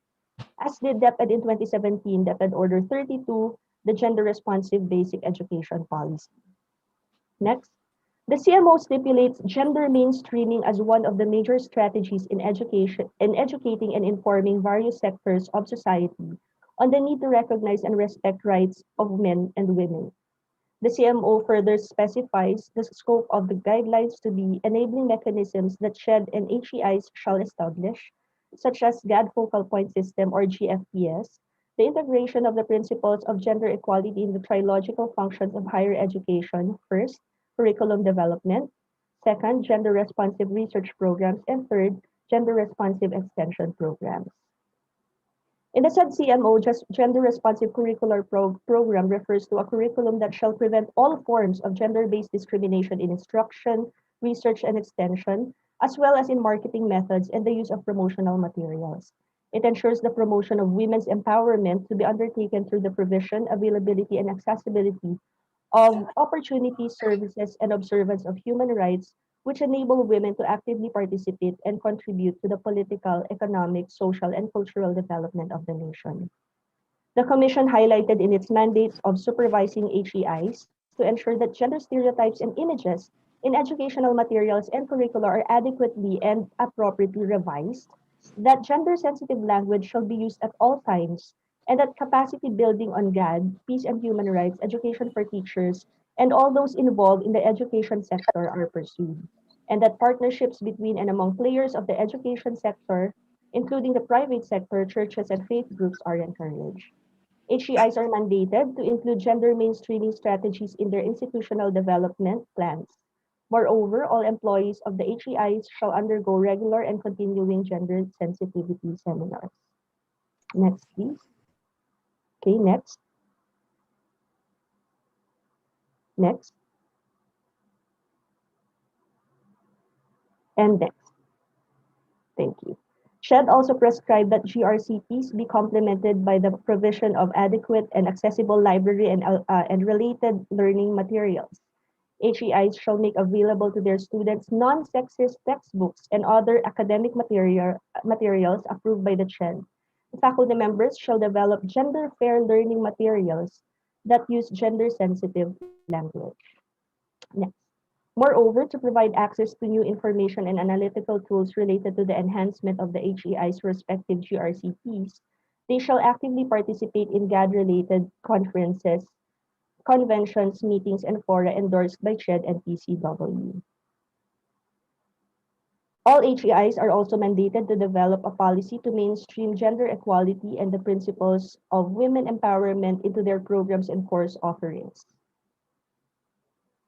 as did DepEd in 2017, DepEd Order 32, the Gender Responsive Basic Education Policy. Next, the CMO stipulates gender mainstreaming as one of the major strategies in education, in educating and informing various sectors of society on the need to recognize and respect rights of men and women. The CMO further specifies the scope of the guidelines to be enabling mechanisms that SHED and HEIs shall establish, such as GAD Focal Point System or GFPS, the integration of the principles of gender equality in the trilogical functions of higher education, first, curriculum development, second, gender-responsive research programs, and third, gender-responsive extension programs. In the said CMO, just gender-responsive curricular program refers to a curriculum that shall prevent all forms of gender-based discrimination in instruction, research, and extension, as well as in marketing methods and the use of promotional materials. It ensures the promotion of women's empowerment to be undertaken through the provision, availability, and accessibility of opportunities, services, and observance of human rights, which enable women to actively participate and contribute to the political, economic, social, and cultural development of the nation. The Commission highlighted in its mandates of supervising HEIs to ensure that gender stereotypes and images in educational materials and curricula are adequately and appropriately revised, that gender-sensitive language shall be used at all times, and that capacity building on GAD, peace and human rights, education for teachers, and all those involved in the education sector are pursued. and that partnerships between and among players of the education sector, including the private sector, churches, and faith groups, are encouraged. HEIs are mandated to include gender mainstreaming strategies in their institutional development plans. Moreover, all employees of the HEIs shall undergo regular and continuing gender sensitivity seminars. Next, please. Okay, next. Next. And next. Thank you. SHED also prescribed that GRCPs be complemented by the provision of adequate and accessible library and related learning materials. HEIs shall make available to their students non-sexist textbooks and other academic materials approved by the SHED. The faculty members shall develop gender-fair learning materials that use gender-sensitive language. Next. Moreover, to provide access to new information and analytical tools related to the enhancement of the HEI's respective GRCPs, they shall actively participate in GAD-related conferences, conventions, meetings, and fora endorsed by CHED and PCW. All HEIs are also mandated to develop a policy to mainstream gender equality and the principles of women empowerment into their programs and course offerings.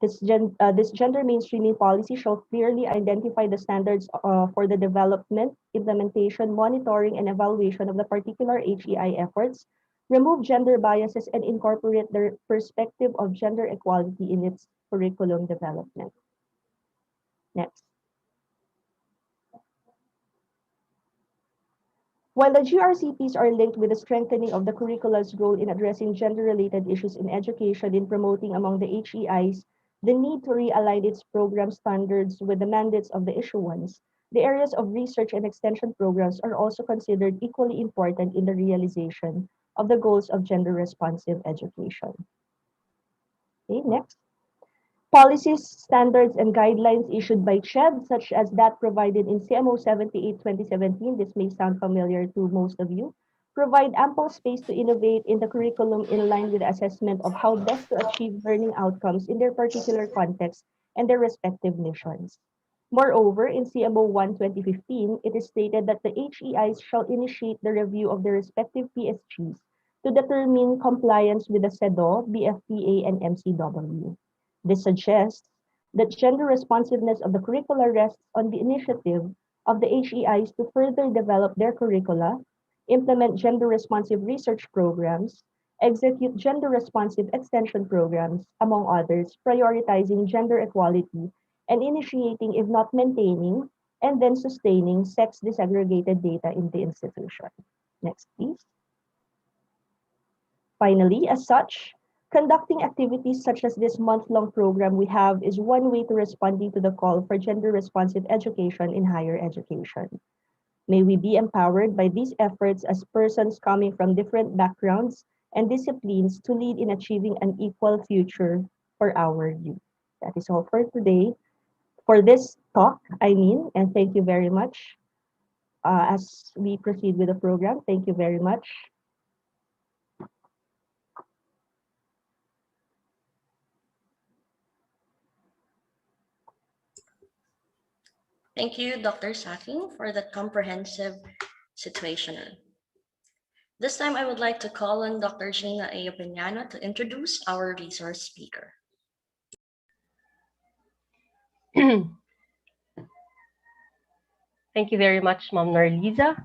This gender mainstreaming policy shall clearly identify the standards for the development, implementation, monitoring, and evaluation of the particular HEI efforts, remove gender biases, and incorporate the perspective of gender equality in its curriculum development. Next. While the GRCPs are linked with the strengthening of the curricula's role in addressing gender-related issues in education in promoting among the HEIs the need to realign its program standards with the mandates of the issuance, the areas of research and extension programs are also considered equally important in the realization of the goals of gender-responsive education. Okay, next. Policies, standards, and guidelines issued by CHED, such as that provided in CMO 78-2017, this may sound familiar to most of you, provide ample space to innovate in the curriculum in line with the assessment of how best to achieve learning outcomes in their particular context and their respective missions. Moreover, in CMO 1-2015, it is stated that the HEIs shall initiate the review of their respective PSGs to determine compliance with the CEDAW, BFPA, and MCW. This suggests that gender responsiveness of the curricula rests on the initiative of the HEIs to further develop their curricula, implement gender-responsive research programs, execute gender-responsive extension programs, among others, prioritizing gender equality, and initiating, if not maintaining, and then sustaining sex disaggregated data in the institution. Next, please. Finally, as such, conducting activities such as this month-long program we have is one way to responding to the call for gender-responsive education in higher education. May we be empowered by these efforts as persons coming from different backgrounds and disciplines to lead in achieving an equal future for our youth. That is all for today. For this talk, and thank you very much. As we proceed with the program, thank you very much. Thank you, Dr. Safin, for that comprehensive situational. This time, I would like to call on Dr. Gina A. Opeñano to introduce our resource speaker. Thank you very much, Ma'am Narliza.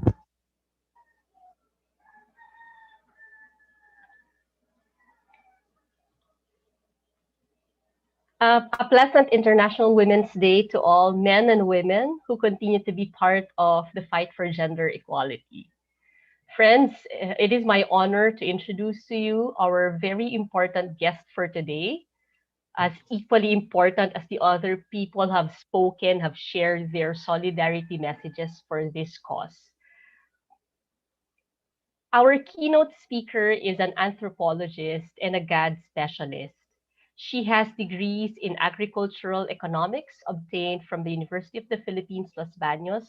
A pleasant International Women's Day to all men and women who continue to be part of the fight for gender equality. Friends, it is my honor to introduce to you our very important guest for today. As equally important as the other people have spoken, have shared their solidarity messages for this cause. Our keynote speaker is an anthropologist and a GAD specialist. She has degrees in agricultural economics obtained from the University of the Philippines, Los Baños,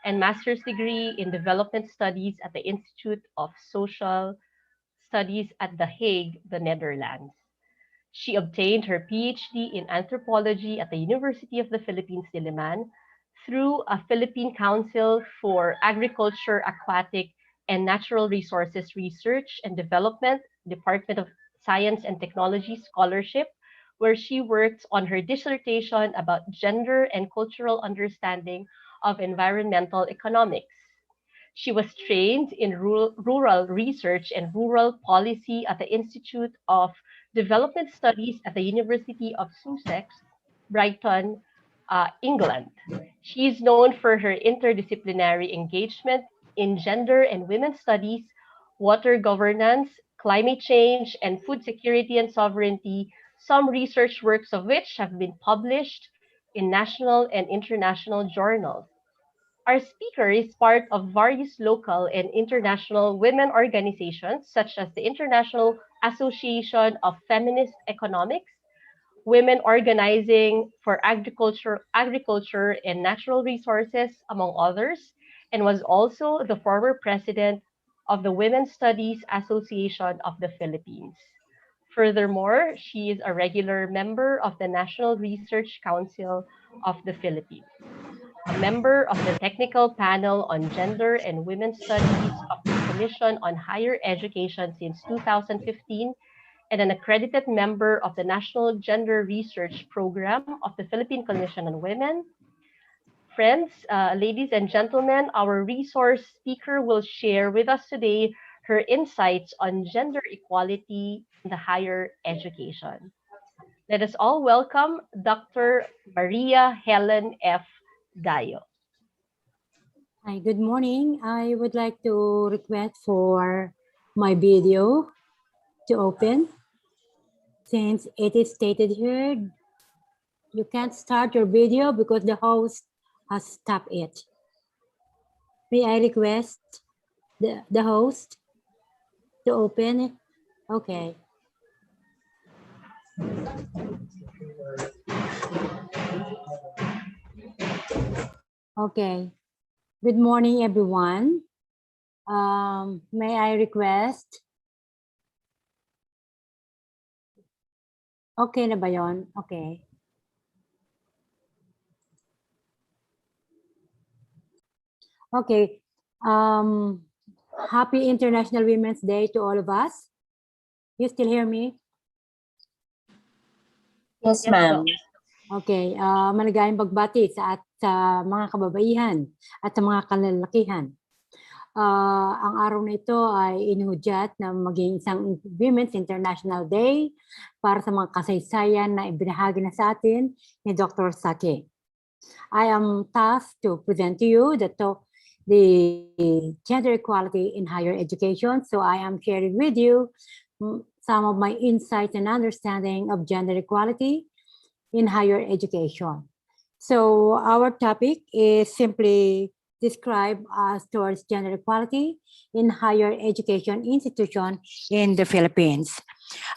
and master's degree in development studies at the Institute of Social Studies at The Hague, the Netherlands. She obtained her PhD in anthropology at the University of the Philippines, Diliman, through a Philippine Council for Agriculture, Aquatic, and Natural Resources Research and Development, Department of Science and Technology Scholarship, where she worked on her dissertation about gender and cultural understanding of environmental economics. She was trained in rural research and rural policy at the Institute of Development Studies at the University of Sussex, Brighton, England. She is known for her interdisciplinary engagement in gender and women's studies, water governance, climate change, and food security and sovereignty, some research works of which have been published in national and international journals. Our speaker is part of various local and international women organizations, such as the International Association of Feminist Economics, Women Organizing for Agriculture and Natural Resources, among others, and was also the former president of the Women's Studies Association of the Philippines. Furthermore, she is a regular member of the National Research Council of the Philippines, a member of the Technical Panel on Gender and Women's Studies of the Commission on Higher Education since 2015, and an accredited member of the National Gender Research Program of the Philippine Commission on Women. Friends, ladies and gentlemen, our resource speaker will share with us today her insights on gender equality in the higher education. Let us all welcome Dr. Maria Helen F. Dayo. Hi, good morning. I would like to request for my video to open. Since it is stated here, you can't start your video because the host has stopped it. May I request the host to open it? Okay. Okay. Good morning, everyone. May I request? Okay na ba yun? Okay. Okay. Happy International Women's Day to all of us. You still hear me? Yes, ma'am. Okay. Maligayang pagbati sa mga kababaihan at sa mga kalalakihan. Ang araw na ito ay inuudyat na maging isang Women's International Day para sa mga kasaysayan na ibinahagi na sa atin ni Dr. Sake. I am tasked to present to you the gender equality in higher education. So I am sharing with you some of my insights and understanding of gender equality in higher education. So our topic is simply described as towards gender equality in higher education institution in the Philippines.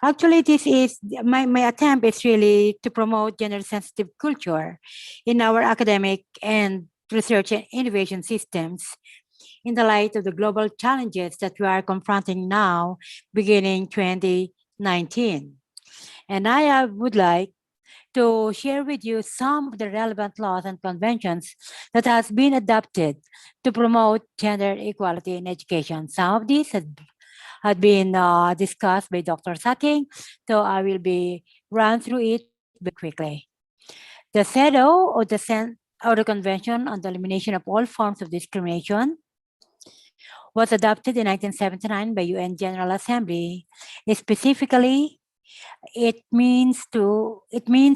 Actually, this is my attempt is really to promote gender sensitive culture in our academic and research and innovation systems in the light of the global challenges that we are confronting now, beginning 2019. And I would like to share with you some of the relevant laws and conventions that has been adopted to promote gender equality in education. Some of these had been discussed by Dr. Sake, so I will be run through it very quickly. The CEDAW, or the Convention on the Elimination of All Forms of Discrimination, was adopted in 1979 by UN General Assembly. Specifically, it means to be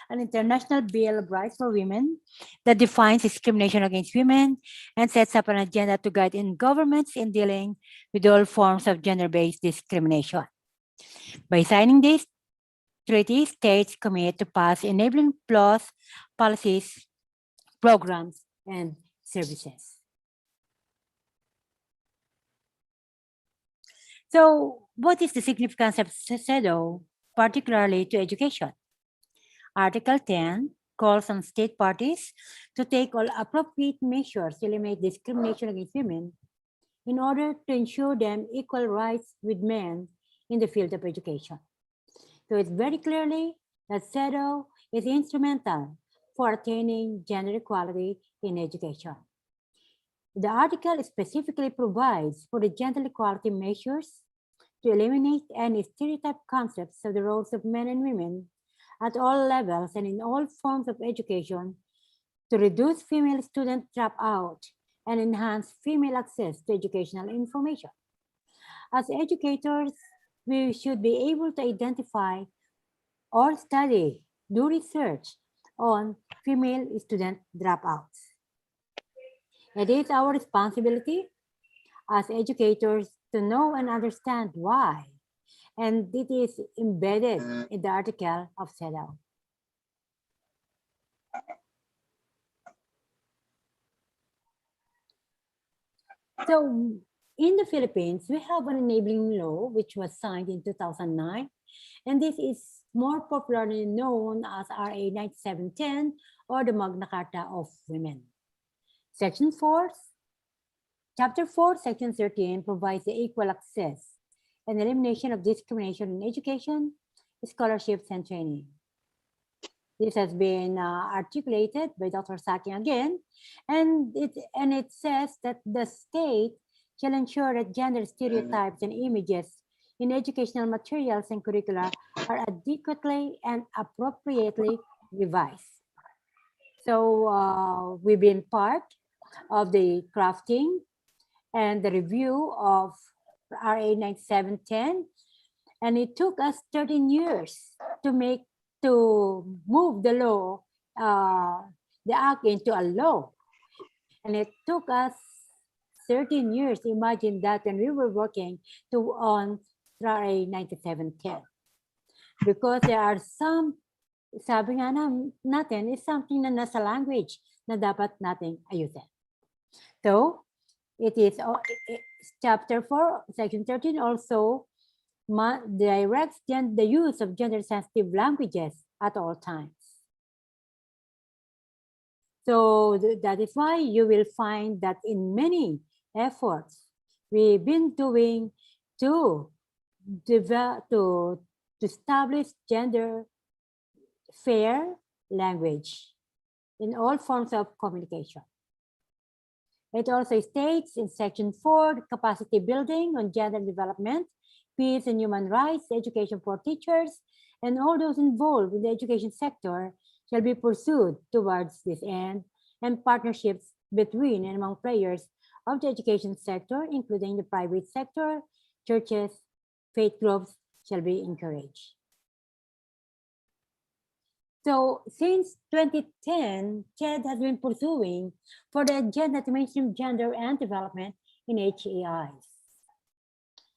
an international bill of rights for women that defines discrimination against women and sets up an agenda to guide in governments in dealing with all forms of gender-based discrimination. By signing this treaty, states commit to pass enabling laws, policies, programs, and services. So what is the significance of CEDAW, particularly to education? Article 10 calls on state parties to take all appropriate measures to eliminate discrimination against women in order to ensure them equal rights with men in the field of education. So it's very clearly that CEDAW is instrumental for attaining gender equality in education. The article specifically provides for the gender equality measures to eliminate any stereotype concepts of the roles of men and women at all levels and in all forms of education, to reduce female student dropout and enhance female access to educational information. As educators, we should be able to identify or study, do research on female student dropouts. It is our responsibility as educators to know and understand why, and it is embedded in the article of CEDAW. So in the Philippines, we have an enabling law which was signed in 2009, and this is more popularly known as RA 9710 or the Magna Carta of Women. Section 4, Chapter 4, Section 13 provides the equal access and elimination of discrimination in education, scholarships, and training. This has been articulated by Dr. Saki again, and it says that the state shall ensure that gender stereotypes and images in educational materials and curricula are adequately and appropriately revised. So we've been part of the crafting and the review of RA 9710, and it took us 13 years to move the law, the act into a law, and it took us 13 years. Imagine that when we were working on RA 9710, because there are some, sabi nga natin, is something na nasa language na dapat nating ayusin. So it is Chapter 4, Section 13 also directs the use of gender-sensitive languages at all times. So that is why you will find that in many efforts we've been doing to establish gender fair language in all forms of communication. It also states in Section 4, capacity building on gender development, peace and human rights, education for teachers, and all those involved in the education sector shall be pursued towards this end, and partnerships between and among players of the education sector, including the private sector, churches, faith groups, shall be encouraged. So since 2010, CHED has been pursuing for the agenda to mainstream gender and development in HAIs.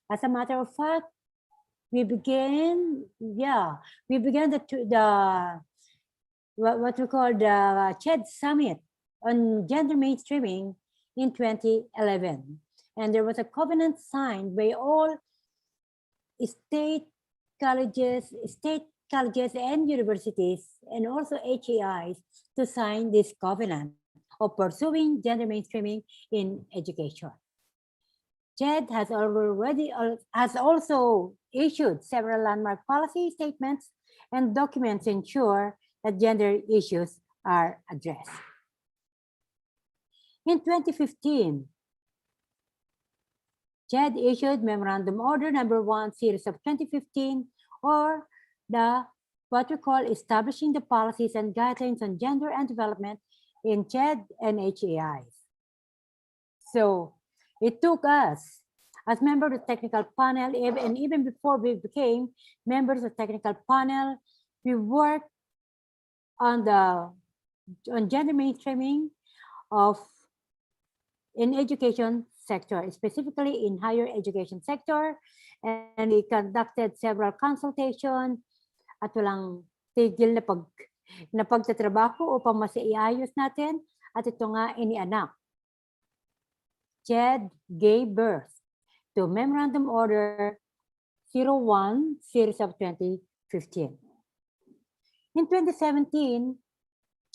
As a matter of fact, we began what we call the CHED Summit on gender mainstreaming in 2011. And there was a covenant signed by all state colleges and universities, and also HAIs, to sign this covenant of pursuing gender mainstreaming in education. CHED has also issued several landmark policy statements and documents to ensure that gender issues are addressed. In 2015, CHED issued Memorandum Order Number 1, Series of 2015, or what we call establishing the policies and guidelines on gender and development in CHED and HAIs. So it took us, as members of the technical panel, and even before we became members of the technical panel, we worked on gender mainstreaming in education sector, specifically in higher education sector, and we conducted several consultations at walang tigil na pagtatrabaho upang masiayos natin, at ito nga inianak. CHED gave birth to Memorandum Order 01, Series of 2015. In 2017,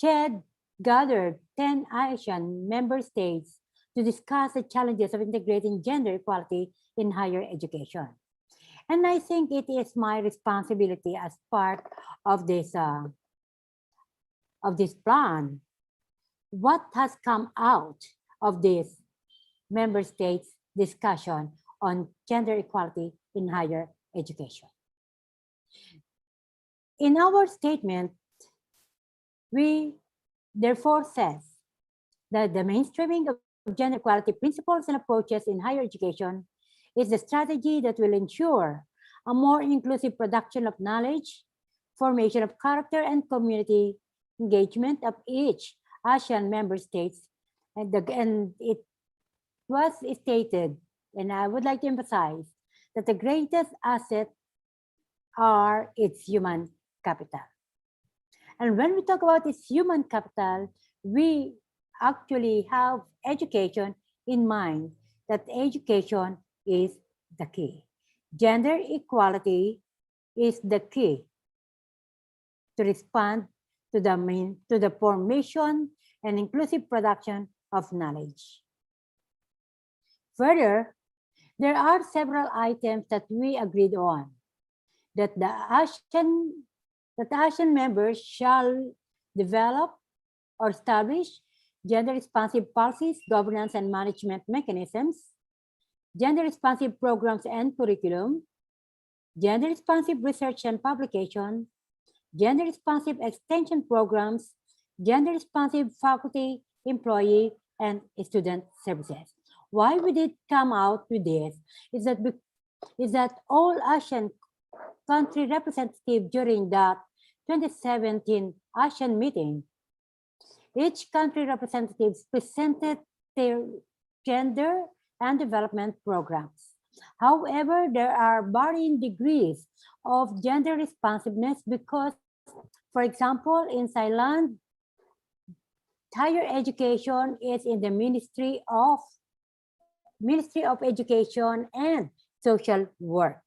CHED gathered 10 Asian member states to discuss the challenges of integrating gender equality in higher education. And I think it is my responsibility as part of this plan. What has come out of this member states discussion on gender equality in higher education? In our statement, we therefore says that the mainstreaming of gender equality principles and approaches in higher education is the strategy that will ensure a more inclusive production of knowledge, formation of character, and community engagement of each ASEAN member states. And it was stated, and I would like to emphasize, that the greatest asset are its human capital. And when we talk about this human capital, we actually have education in mind, that education is the key. Gender equality is the key to respond to the formation and inclusive production of knowledge. Further, there are several items that we agreed on, that the ASEAN members shall develop or establish gender-responsive policies, governance, and management mechanisms, gender-responsive programs and curriculum, gender-responsive research and publication, gender-responsive extension programs, gender-responsive faculty, employee, and student services. Why we did come out with this is that all ASEAN country representative during the 2017 ASEAN meeting, each country representatives presented their gender and development programs. However, there are varying degrees of gender responsiveness because, for example, in Thailand, higher education is in the Ministry of Education and Social Work.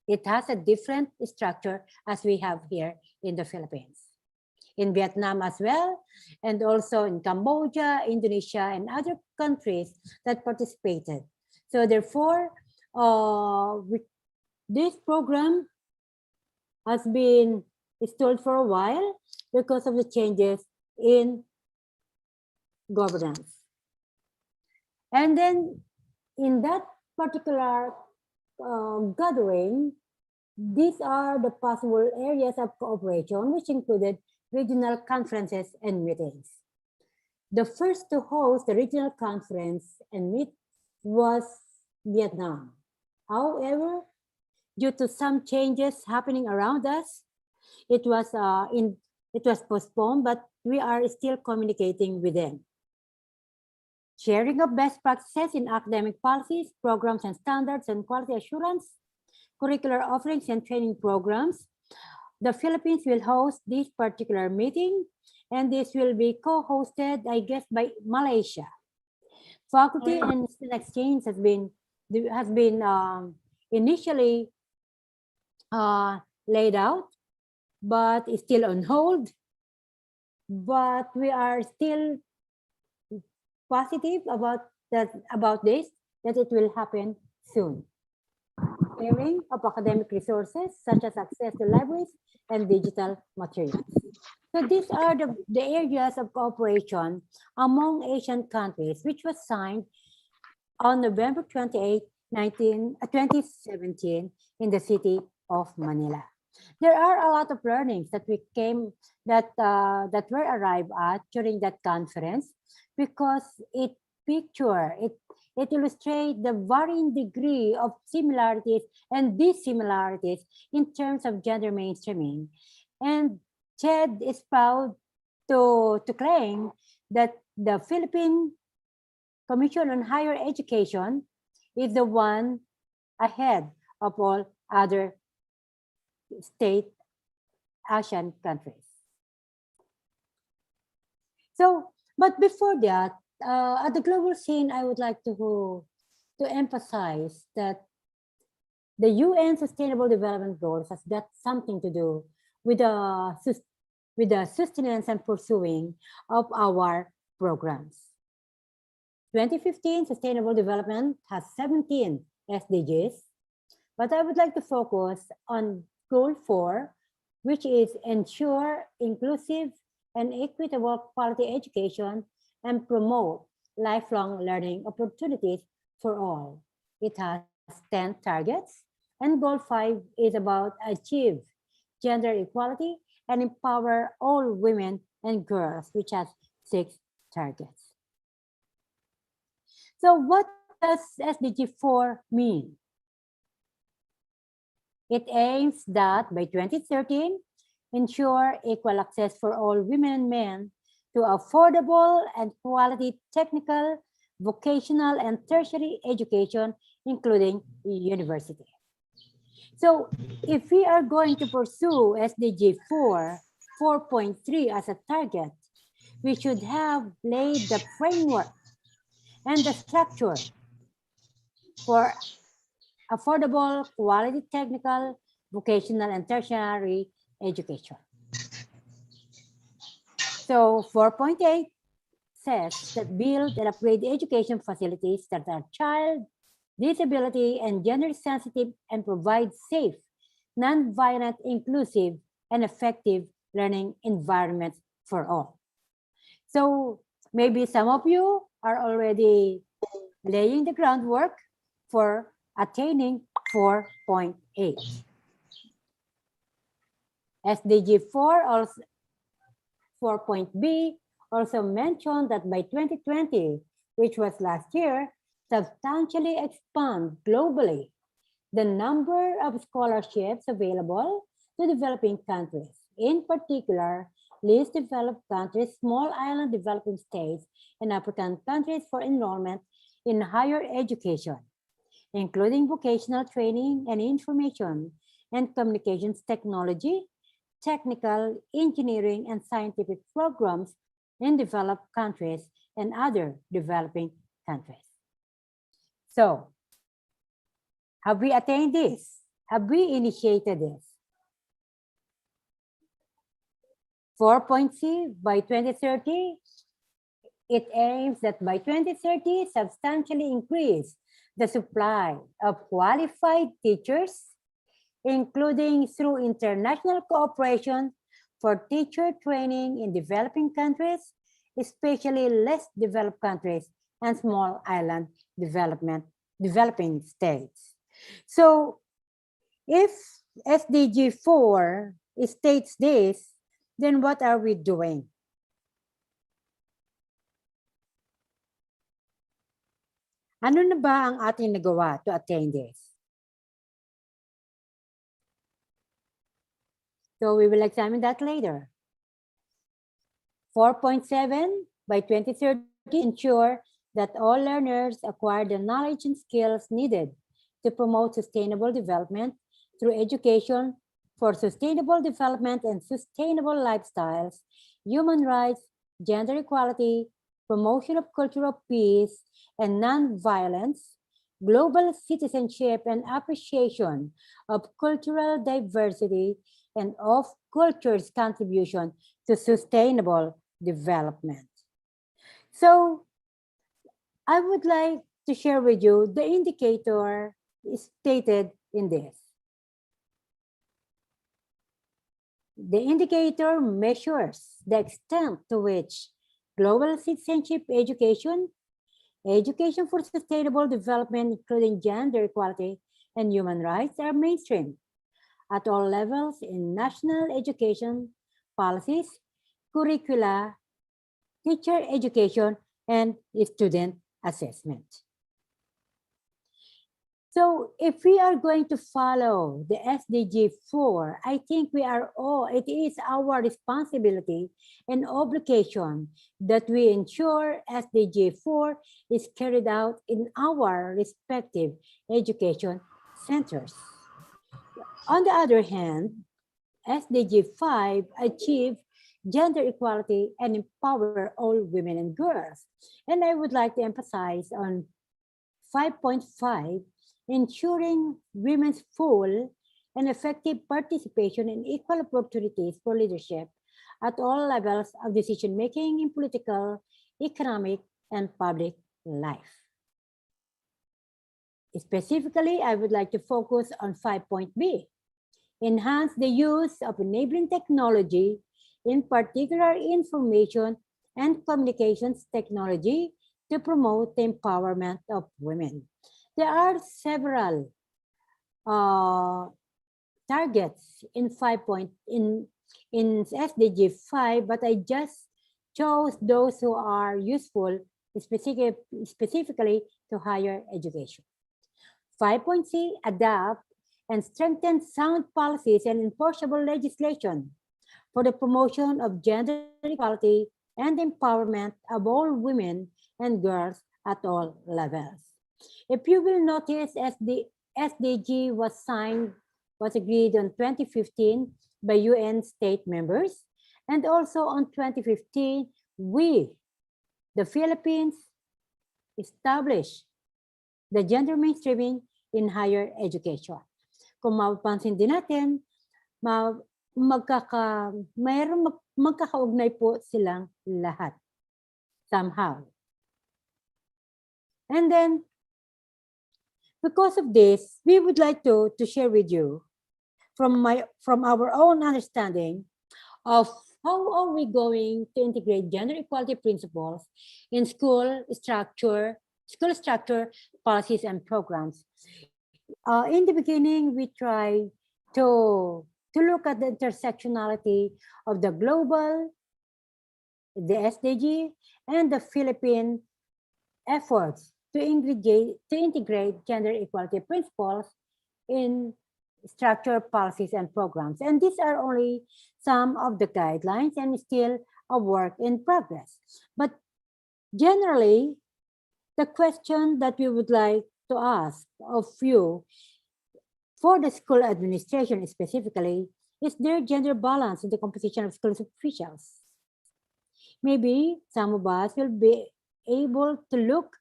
It has a different structure as we have here in the Philippines. In Vietnam as well, and also in Cambodia, Indonesia, and other countries that participated. So therefore, this program has been stalled for a while because of the changes in governance. And then in that particular gathering, these are the possible areas of cooperation, which included regional conferences and meetings. The first to host the regional conference and meet was Vietnam. However, due to some changes happening around us, it was postponed, but we are still communicating with them. Sharing of best practices in academic policies, programs and standards, and quality assurance, curricular offerings and training programs. The Philippines will host this particular meeting, and this will be co-hosted, I guess, by Malaysia. Faculty and student exchange has been initially laid out, but is still on hold. But we are still positive about this, that it will happen soon. Sharing of academic resources such as access to libraries and digital materials. So these are the areas of cooperation among Asian countries, which was signed on November 28, 2017 in the city of Manila. There are a lot of learnings that were arrived at during that conference, because it illustrates the varying degree of similarities and dissimilarities in terms of gender mainstreaming. And CHED is proud to claim that the Philippine Commission on Higher Education is the one ahead of all other state ASEAN countries. So, but before that, at the global scene, I would like to emphasize that the UN Sustainable Development Goals has got something to do with the sustenance and pursuing of our programs. 2015 Sustainable Development has 17 SDGs, But I would like to focus on goal 4, which is ensure inclusive and equitable quality education and promote lifelong learning opportunities for all. It has 10 targets, and goal 5 is about achieve gender equality and empower all women and girls, which has 6 targets. So what does SDG 4 mean? It aims that by 2013, ensure equal access for all women and men to affordable and quality technical, vocational, and tertiary education, including university. So if we are going to pursue SDG 4.3 as a target, we should have laid the framework and the structure for affordable, quality technical, vocational, and tertiary education. So 4.8 says that build and upgrade education facilities that are child, disability, and gender sensitive and provide safe, non-violent, inclusive, and effective learning environments for all. So maybe some of you are already laying the groundwork for attaining 4.8. SDG 4 also 4.b also mentioned that by 2020, which was last year, substantially expand globally the number of scholarships available to developing countries, in particular, least developed countries, small island developing states, and African countries for enrollment in higher education, including vocational training and information and communications technology, technical, engineering, and scientific programs in developed countries and other developing countries. So, have we attained this? Have we initiated this? 4.c by 2030, it aims that by 2030, substantially increase the supply of qualified teachers, including through international cooperation for teacher training in developing countries, especially less developed countries and small island developing states. So if SDG 4 states this, then what are we doing? Ano na ba ang ating nagawa to attain this? So we will examine that later. 4.7 by 2030, ensure that all learners acquire the knowledge and skills needed to promote sustainable development through education for sustainable development and sustainable lifestyles, human rights, gender equality, promotion of cultural peace and non-violence, global citizenship and appreciation of cultural diversity and of culture's contribution to sustainable development. So I would like to share with you the indicator stated in this. The indicator measures the extent to which global citizenship education, education for sustainable development, including gender equality and human rights, are mainstreamed at all levels in national education policies, curricula, teacher education, and student assessment. So if we are going to follow the SDG 4, I think it is our responsibility and obligation that we ensure SDG 4 is carried out in our respective education centers. On the other hand, SDG 5 achieve gender equality and empower all women and girls. And I would like to emphasize on 5.5, ensuring women's full and effective participation in equal opportunities for leadership at all levels of decision-making in political, economic, and public life. Specifically, I would like to focus on 5.B. Enhance the use of enabling technology, in particular information and communications technology, to promote the empowerment of women. There are several targets in in SDG 5, but I just chose those who are useful specifically to higher education. 5.C, adopt and strengthen sound policies and enforceable legislation for the promotion of gender equality and empowerment of all women and girls at all levels. If you will notice, as the SDG was agreed on 2015 by UN state members, and also on 2015, we, the Philippines, established the gender mainstreaming in higher education. Kung mapapansin din natin, magkakaugnay po silang lahat somehow. And then, because of this, we would like to share with you from our own understanding of how are we going to integrate gender equality principles in school structure, policies, and programs. In the beginning, we try to look at the intersectionality of the global, the SDG, and the Philippine efforts to integrate gender equality principles in structure, policies, and programs. And these are only some of the guidelines and still a work in progress. But generally, the question that we would like to ask of you for the school administration specifically, is there gender balance in the composition of school officials? Maybe some of us will be able to look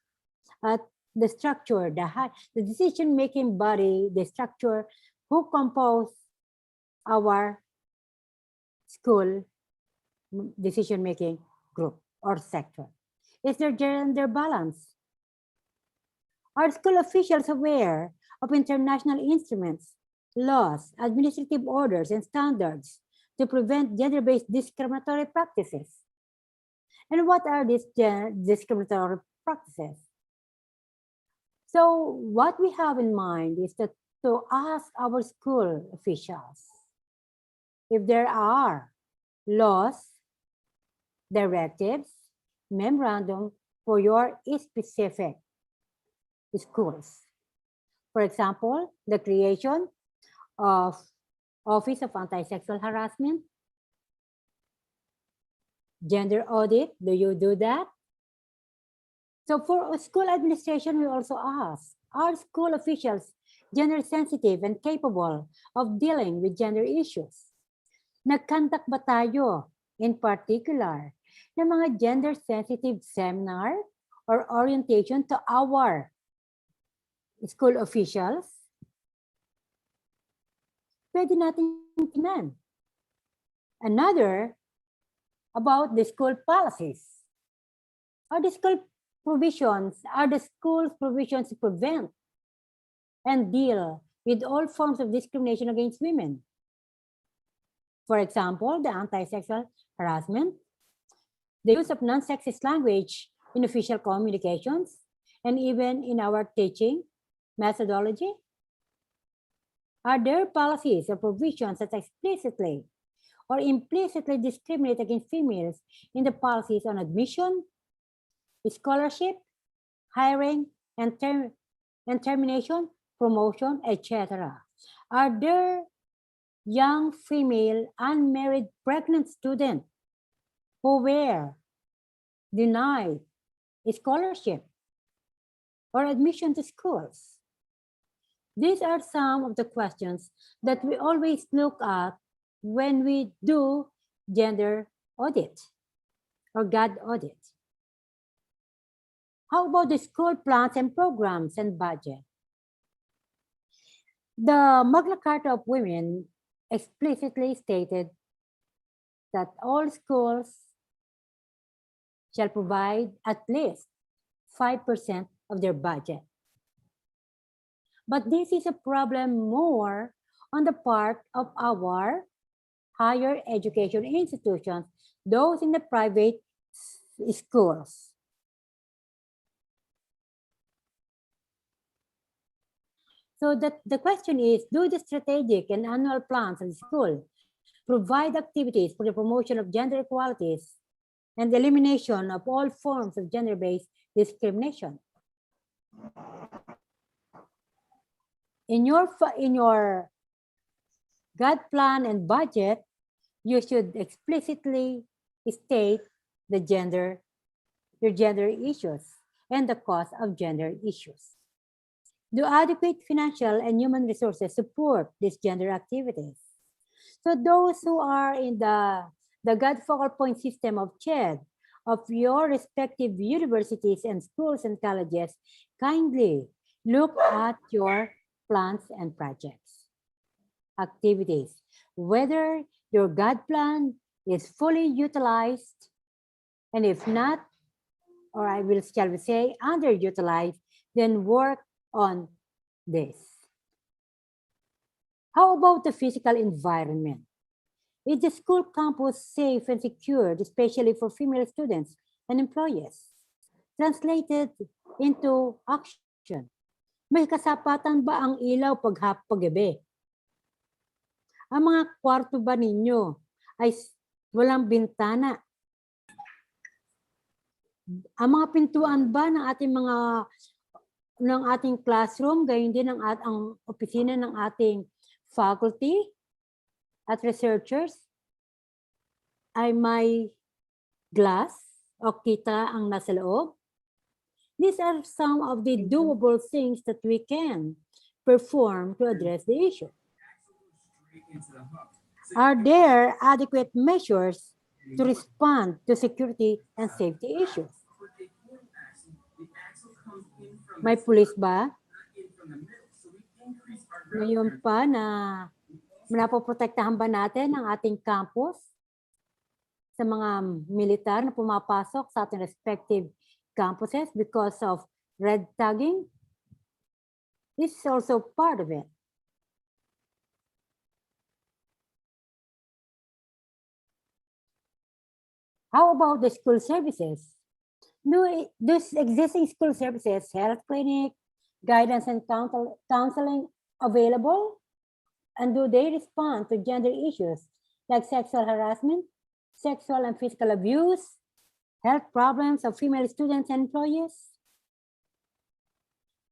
at the structure, the decision-making body, the structure, who compose our school decision-making group or sector. Is there gender balance? Are school officials aware of international instruments, laws, administrative orders, and standards to prevent gender-based discriminatory practices? And what are these discriminatory practices? So what we have in mind is that to ask our school officials if there are laws, directives, memorandum for your specific schools. For example, the creation of Office of Anti-Sexual Harassment, gender audit, do you do that? So for school administration, we also ask, are school officials gender sensitive and capable of dealing with gender issues? Nagkandak ba tayo, in particular, ng mga gender sensitive seminar or orientation to our school officials? Pwede natin tingnan. Another, about the school policies. Are the school's provisions to prevent and deal with all forms of discrimination against women? For example, the anti-sexual harassment, the use of non-sexist language in official communications, and even in our teaching methodology. Are there policies or provisions that explicitly or implicitly discriminate against females in the policies on admission, scholarship, hiring, and termination, promotion, etc.? Are there young female unmarried pregnant students who were denied scholarship or admission to schools? These are some of the questions that we always look at when we do gender audit or GAD audit. How about the school plans and programs and budget? The Magna Carta of Women explicitly stated that all schools shall provide at least 5% of their budget But this is a problem more on the part of our higher education institutions, those in the private schools. So the question is, do the strategic and annual plans of the school provide activities for the promotion of gender equalities and the elimination of all forms of gender-based discrimination? In your God plan and budget, you should explicitly state your gender issues and the cause of gender issues. Do adequate financial and human resources support these gender activities? So those who are in the God focal point system of CHED, of your respective universities and schools and colleges, kindly look at your plans and projects, activities, whether your God plan is fully utilized, and if not, or shall we say, underutilized, then work on this. How about the physical environment? Is the school campus safe and secured, especially for female students and employees? Translated into action. May kasapatan ba ang ilaw paggabi? Ang mga kwarto ba ninyo ay walang bintana? Ang mga pintuan ba ng ating classroom, gayon din ang opisina ng ating faculty at researchers ay may glass o kita ang nasa loob? These are some of the doable things that we can perform to address the issue. Are there adequate measures to respond to security and safety issues? May pulis ba? Ngayon pa na napoprotektahan ba natin ang ating campus sa mga militar na pumapasok sa ating respective campuses because of red tagging? This is also part of it. How about the school services? Do these existing school services, health clinic, guidance and counseling available? And do they respond to gender issues like sexual harassment, sexual and physical abuse, health problems of female students and employees?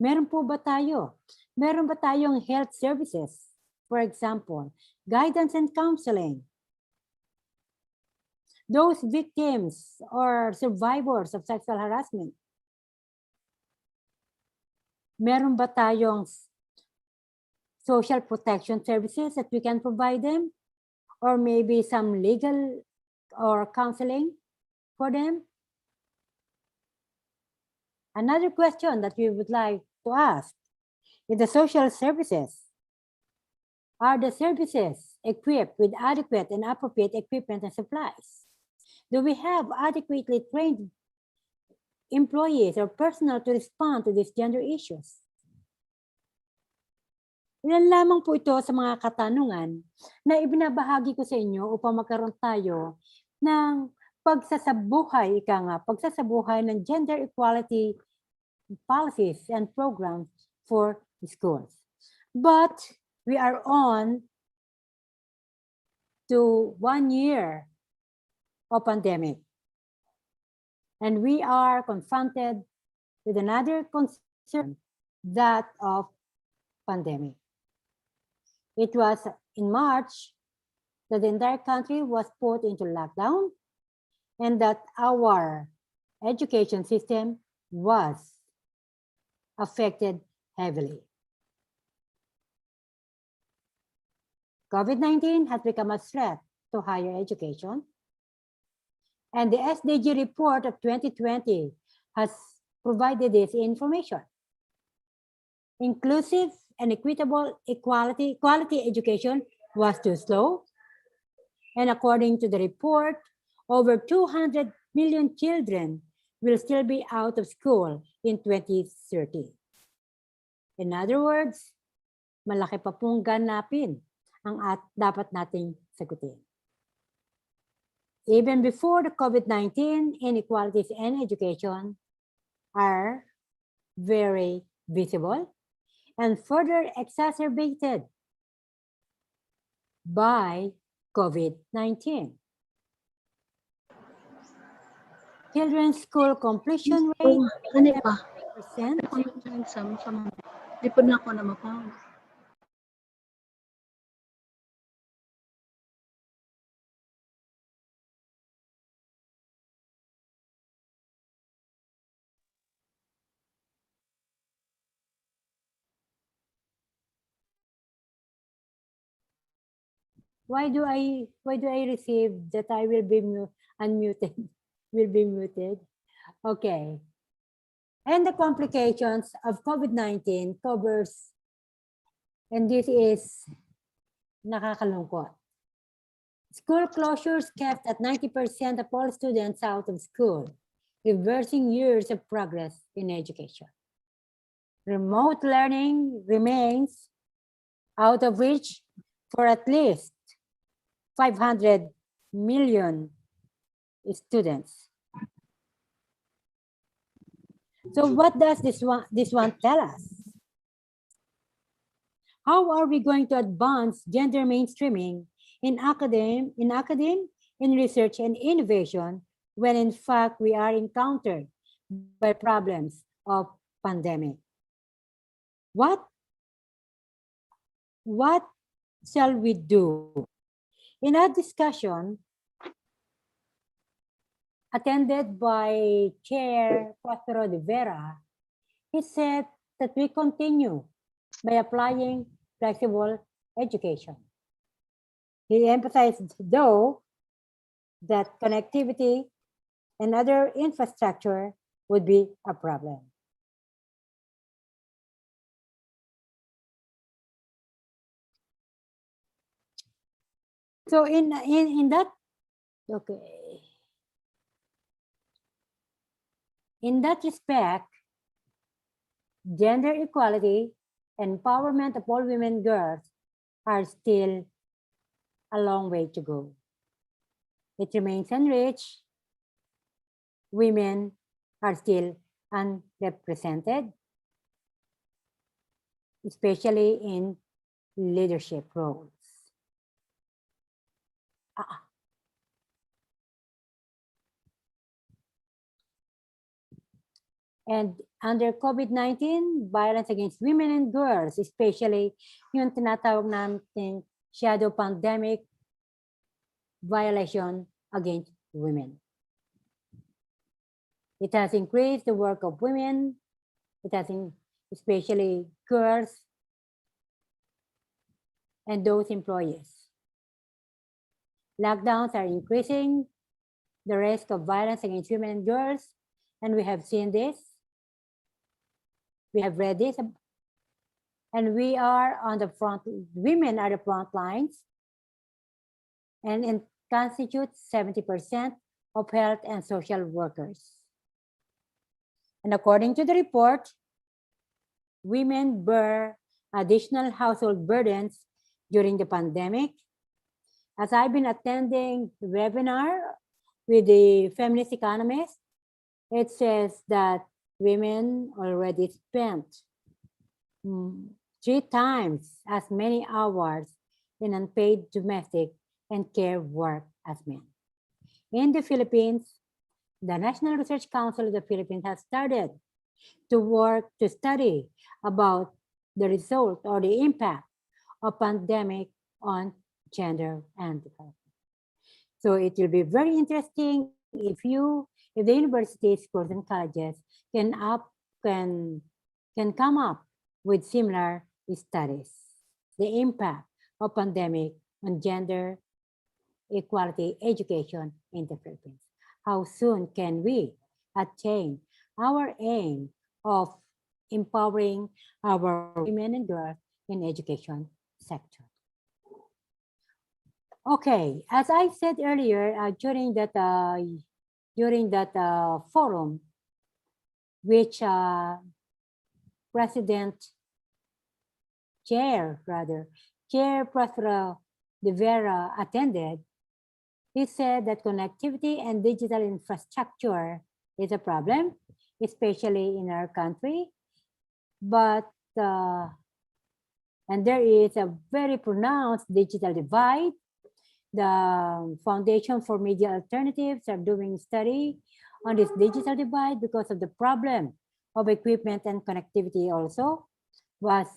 Meron po ba tayo? Meron ba tayong health services? For example, guidance and counseling. Those victims or survivors of sexual harassment. Meron ba tayong social protection services that we can provide them? Or maybe some legal or counseling for them? Another question that we would like to ask is the social services. Are the services equipped with adequate and appropriate equipment and supplies? Do we have adequately trained employees or personnel to respond to these gender issues? Ilan lamang po ito sa mga katanungan na ibinabahagi ko sa inyo upang magkaroon tayo ng pagsasabuhay ng gender equality policies and programs for the schools. But we are on to 1 year of pandemic. And we are confronted with another concern, that of pandemic. It was in March that the entire country was put into lockdown and that our education system was affected heavily. COVID-19 has become a threat to higher education. And the SDG report of 2020 has provided this information. Inclusive and equitable quality education was too slow. And according to the report, over 200 million children will still be out of school in 2030. In other words, malaki pa pong ganapin ang dapat nating sagutin. Even before the COVID-19, inequalities in education are very visible and further exacerbated by COVID-19. Children's school completion rate Ano pa? 7%. Di po na ako na mapawag. Why do I receive that I will be unmuted? Will be muted. Okay. And the complications of COVID-19 covers, and this is nakakalungkot. School closures kept at 90% of all students out of school, reversing years of progress in education. Remote learning remains out of reach for at least 500 million students. So what does this one tell us? How are we going to advance gender mainstreaming in academia, in research and innovation, when in fact we are encountered by problems of pandemic? What shall we do? In a discussion attended by Chair Prospero de Vera, he said that we continue by applying flexible education. He emphasized, though, that connectivity and other infrastructure would be a problem. So in that, okay. In that respect, gender equality, empowerment of all women and girls are still a long way to go. It remains unreached. Women are still unrepresented, especially in leadership roles. And under COVID-19, violence against women and girls, especially yung tinatawag natin shadow pandemic violation against women. It has increased the work of women. It has, especially girls and those employees. Lockdowns are increasing the risk of violence against women and girls, and we have seen this. We have read this, and we are on the front. Women are the front lines, and constitute 70% of health and social workers. And according to the report, women bear additional household burdens during the pandemic. As I've been attending the webinar with the feminist economist, it says that women already spent 3 times as many hours in unpaid domestic and care work as men. In the Philippines, the National Research Council of the Philippines has started to study about the result or the impact of pandemic on gender and development. So it will be very interesting if the universities, schools, and colleges can come up with similar studies. The impact of pandemic on gender equality education in the Philippines. How soon can we attain our aim of empowering our women and girls in education sector? Okay, as I said earlier, during that forum, which President Chair Prospero de Vera attended, he said that connectivity and digital infrastructure is a problem, especially in our country. But, and there is a very pronounced digital divide. The Foundation for Media Alternatives are doing study on this digital divide because of the problem of equipment and connectivity also was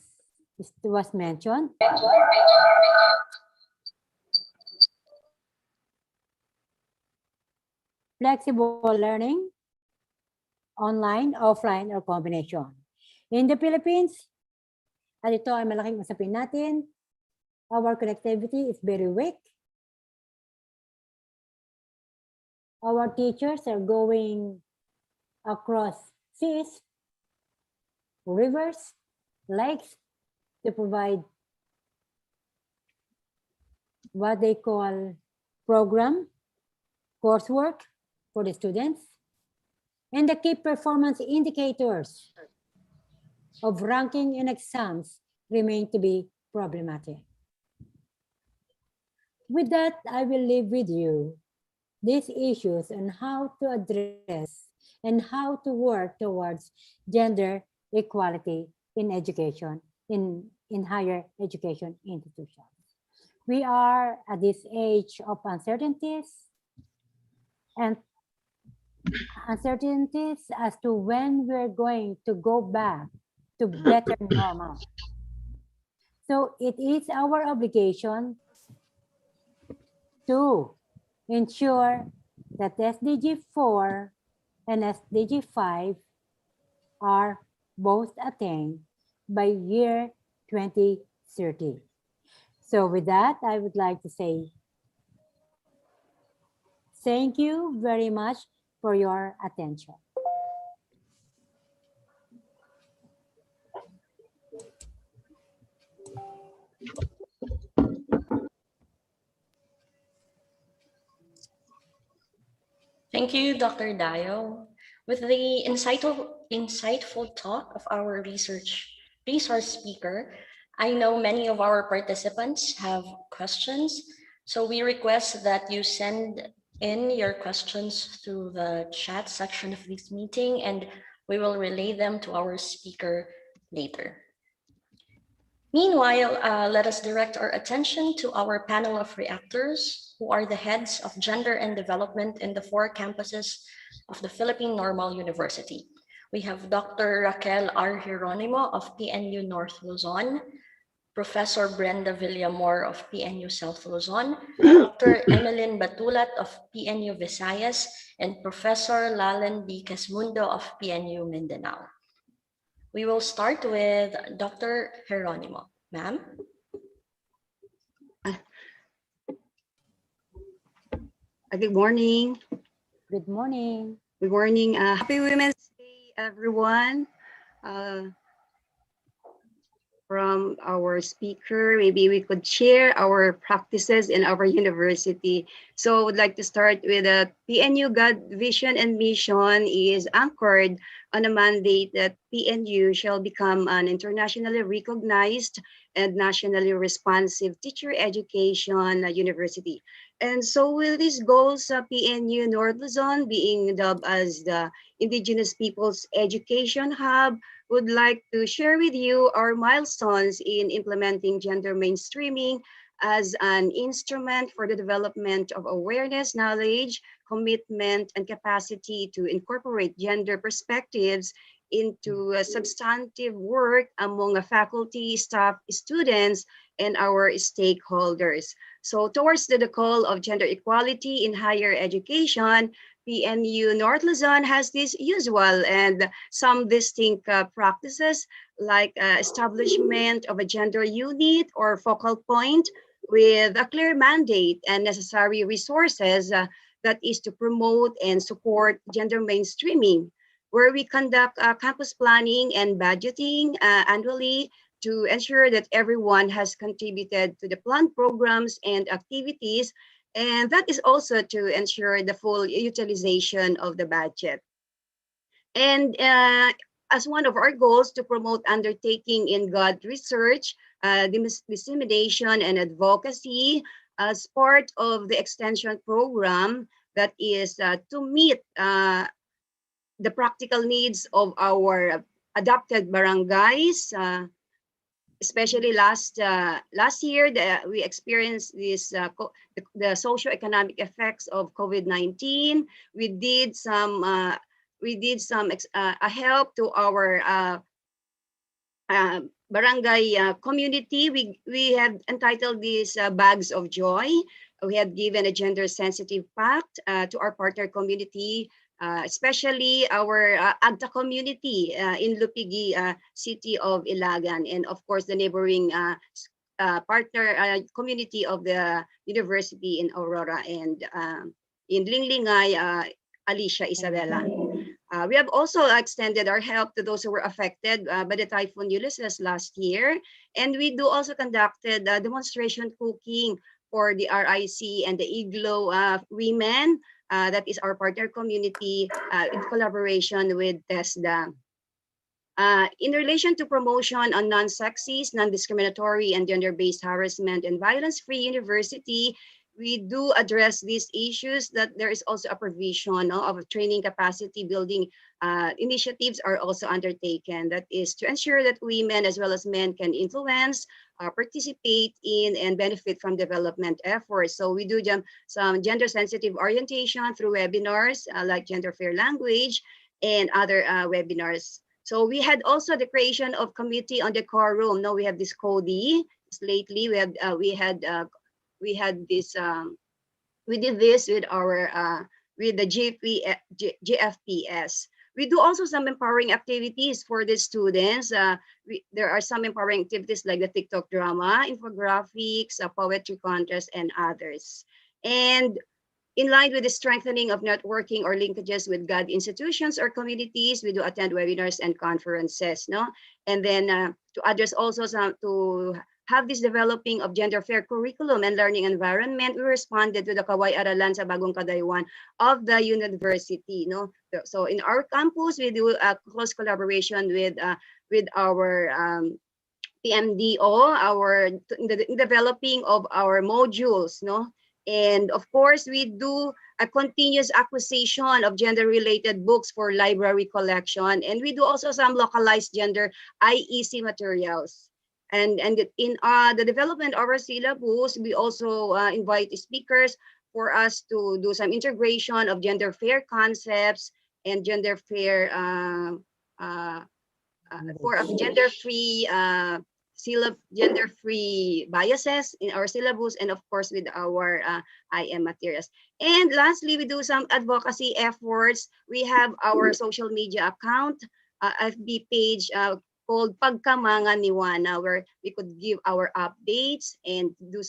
mentioned. Flexible learning, online, offline, or combination. In the Philippines, at ito ay malaking usapin natin, our connectivity is very weak. Our teachers are going across seas, rivers, lakes to provide what they call program, coursework for the students, and the key performance indicators of ranking in exams remain to be problematic. With that, I will leave with you these issues on how to address and how to work towards gender equality in education, in higher education institutions. We are at this age of uncertainties and uncertainties as to when we're going to go back to better normal. So it is our obligation to ensure that SDG 4 and SDG 5 are both attained by year 2030. So with that, I would like to say thank you very much for your attention. Thank you, Dr. Dayo. With the insightful talk of our resource speaker, I know many of our participants have questions, so we request that you send in your questions through the chat section of this meeting, and we will relay them to our speaker later. Meanwhile, let us direct our attention to our panel of reactors, who are the heads of gender and development in the 4 campuses of the Philippine Normal University. We have Dr. Raquel R. Geronimo of PNU North Luzon, Professor Brenda Villamor of PNU South Luzon, Dr. Emeline Batulat of PNU Visayas, and Professor Lalen D. Casmundo of PNU Mindanao. We will start with Dr. Geronimo. Ma'am? Good morning. Good morning. Good morning. Happy Women's Day, everyone. From our speaker, maybe we could share our practices in our university. So I would like to start with a PNU God vision and mission is anchored on a mandate that PNU shall become an internationally recognized and nationally responsive teacher education university. And so with these goals, PNU North Luzon being dubbed as the Indigenous Peoples Education Hub, would like to share with you our milestones in implementing gender mainstreaming as an instrument for the development of awareness, knowledge, commitment, and capacity to incorporate gender perspectives into substantive work among faculty, staff, students, and our stakeholders. So towards the call of gender equality in higher education, PNU North Luzon has this usual and some distinct practices like establishment of a gender unit or focal point with a clear mandate and necessary resources that is to promote and support gender mainstreaming, where we conduct campus planning and budgeting annually to ensure that everyone has contributed to the planned programs and activities. And that is also to ensure the full utilization of the budget. And as one of our goals to promote undertaking in God research, dissemination, and advocacy as part of the extension program that is to meet the practical needs of our adopted barangays, especially last year, we experienced the socioeconomic effects of COVID-19. We did some help to our barangay community. We have entitled these Bags of Joy. We have given a gender-sensitive pack to our partner community, especially our Agta community in Lupigi city of Ilagan, and of course the neighboring partner community of the university in Aurora and in Linglingay, Alicia Isabela. We have also extended our help to those who were affected by the Typhoon Ulysses last year, and we do also conducted demonstration cooking for the RIC and the Iglo women. That is our partner community in collaboration with TESDA. In relation to promotion on non-sexist, non-discriminatory, and gender-based harassment and violence-free university, we do address these issues, that there is also a provision of training capacity building initiatives are also undertaken. That is to ensure that women as well as men can influence, participate in, and benefit from development efforts. So we do some gender-sensitive orientation through webinars like Gender Fair Language and other webinars. So we had also the creation of Committee on Decorum. Now we have this CODI. Lately we did this with our with the GFPS. We do also some empowering activities for the students. There are some empowering activities like the TikTok drama, infographics, poetry contest, and others. And in line with the strengthening of networking or linkages with God institutions or communities, we do attend webinars and conferences, no? And then to address also to have this developing of gender fair curriculum and learning environment, we responded to the Kaway Aralan sa Bagong Kadayuan of the university, no? So in our campus, we do a close collaboration with our PMDO, in developing of our modules, no? And of course, we do a continuous acquisition of gender-related books for library collection, and we do also some localized gender IEC materials. And in the development of our syllabus, we also invite speakers for us to do some integration of gender fair concepts and gender fair gender-free gender-free biases in our syllabus, and of course with our IM materials. And lastly, we do some advocacy efforts. We have our social media account, FB page called Pagkamanga ni Juana, where we could give our updates and give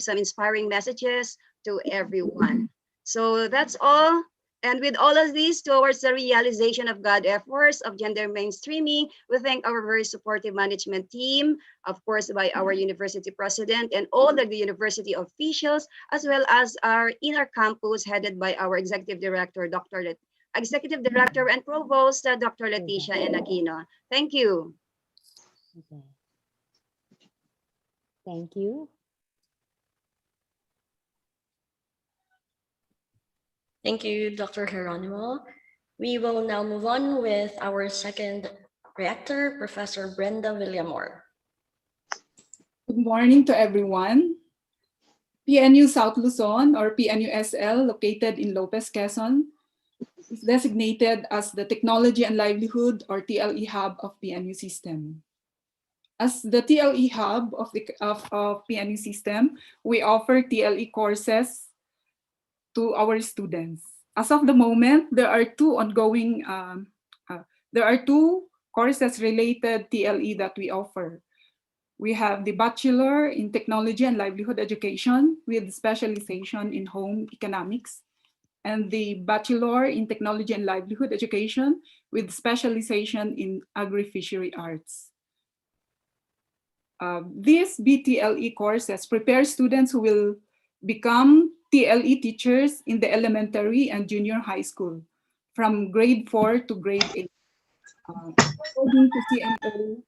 some inspiring messages to everyone. So that's all. And with all of these towards the realization of God efforts of gender mainstreaming, we thank our very supportive management team, of course, by our university president and all of the university officials, as well as our inner campus headed by our executive director, Executive Director and Provost, Dr. Leticia and Aquino. Thank you. Okay. Thank you. Thank you, Dr. Geronimo. We will now move on with our second reactor, Professor Brenda Villamor. Good morning to everyone. PNU South Luzon, or PNUSL, located in Lopez, Quezon, is designated as the Technology and Livelihood, or TLE hub of PNU system. As the TLE hub of PNU system, we offer TLE courses to our students. As of the moment, there are two ongoing, courses related TLE that we offer. We have the Bachelor in Technology and Livelihood Education with specialization in home economics, and the Bachelor in Technology and Livelihood Education with specialization in agri-fishery arts. These BTLE courses prepare students who will become TLE teachers in the elementary and junior high school from grade 4 to grade 8. according to CMO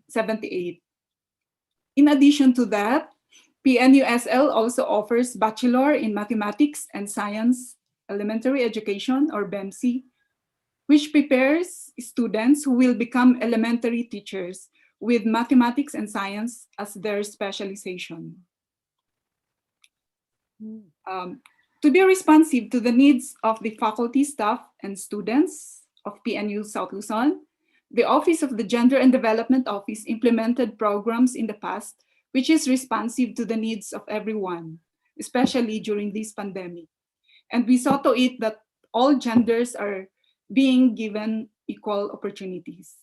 78. In addition to that, PNUSL also offers Bachelor in Mathematics and Science Elementary Education, or BEMC, which prepares students who will become elementary teachers with mathematics and science as their specialization. To be responsive to the needs of the faculty, staff, and students of PNU South Luzon, the Office of the Gender and Development Office implemented programs in the past which is responsive to the needs of everyone, especially during this pandemic. And we saw to it that all genders are being given equal opportunities.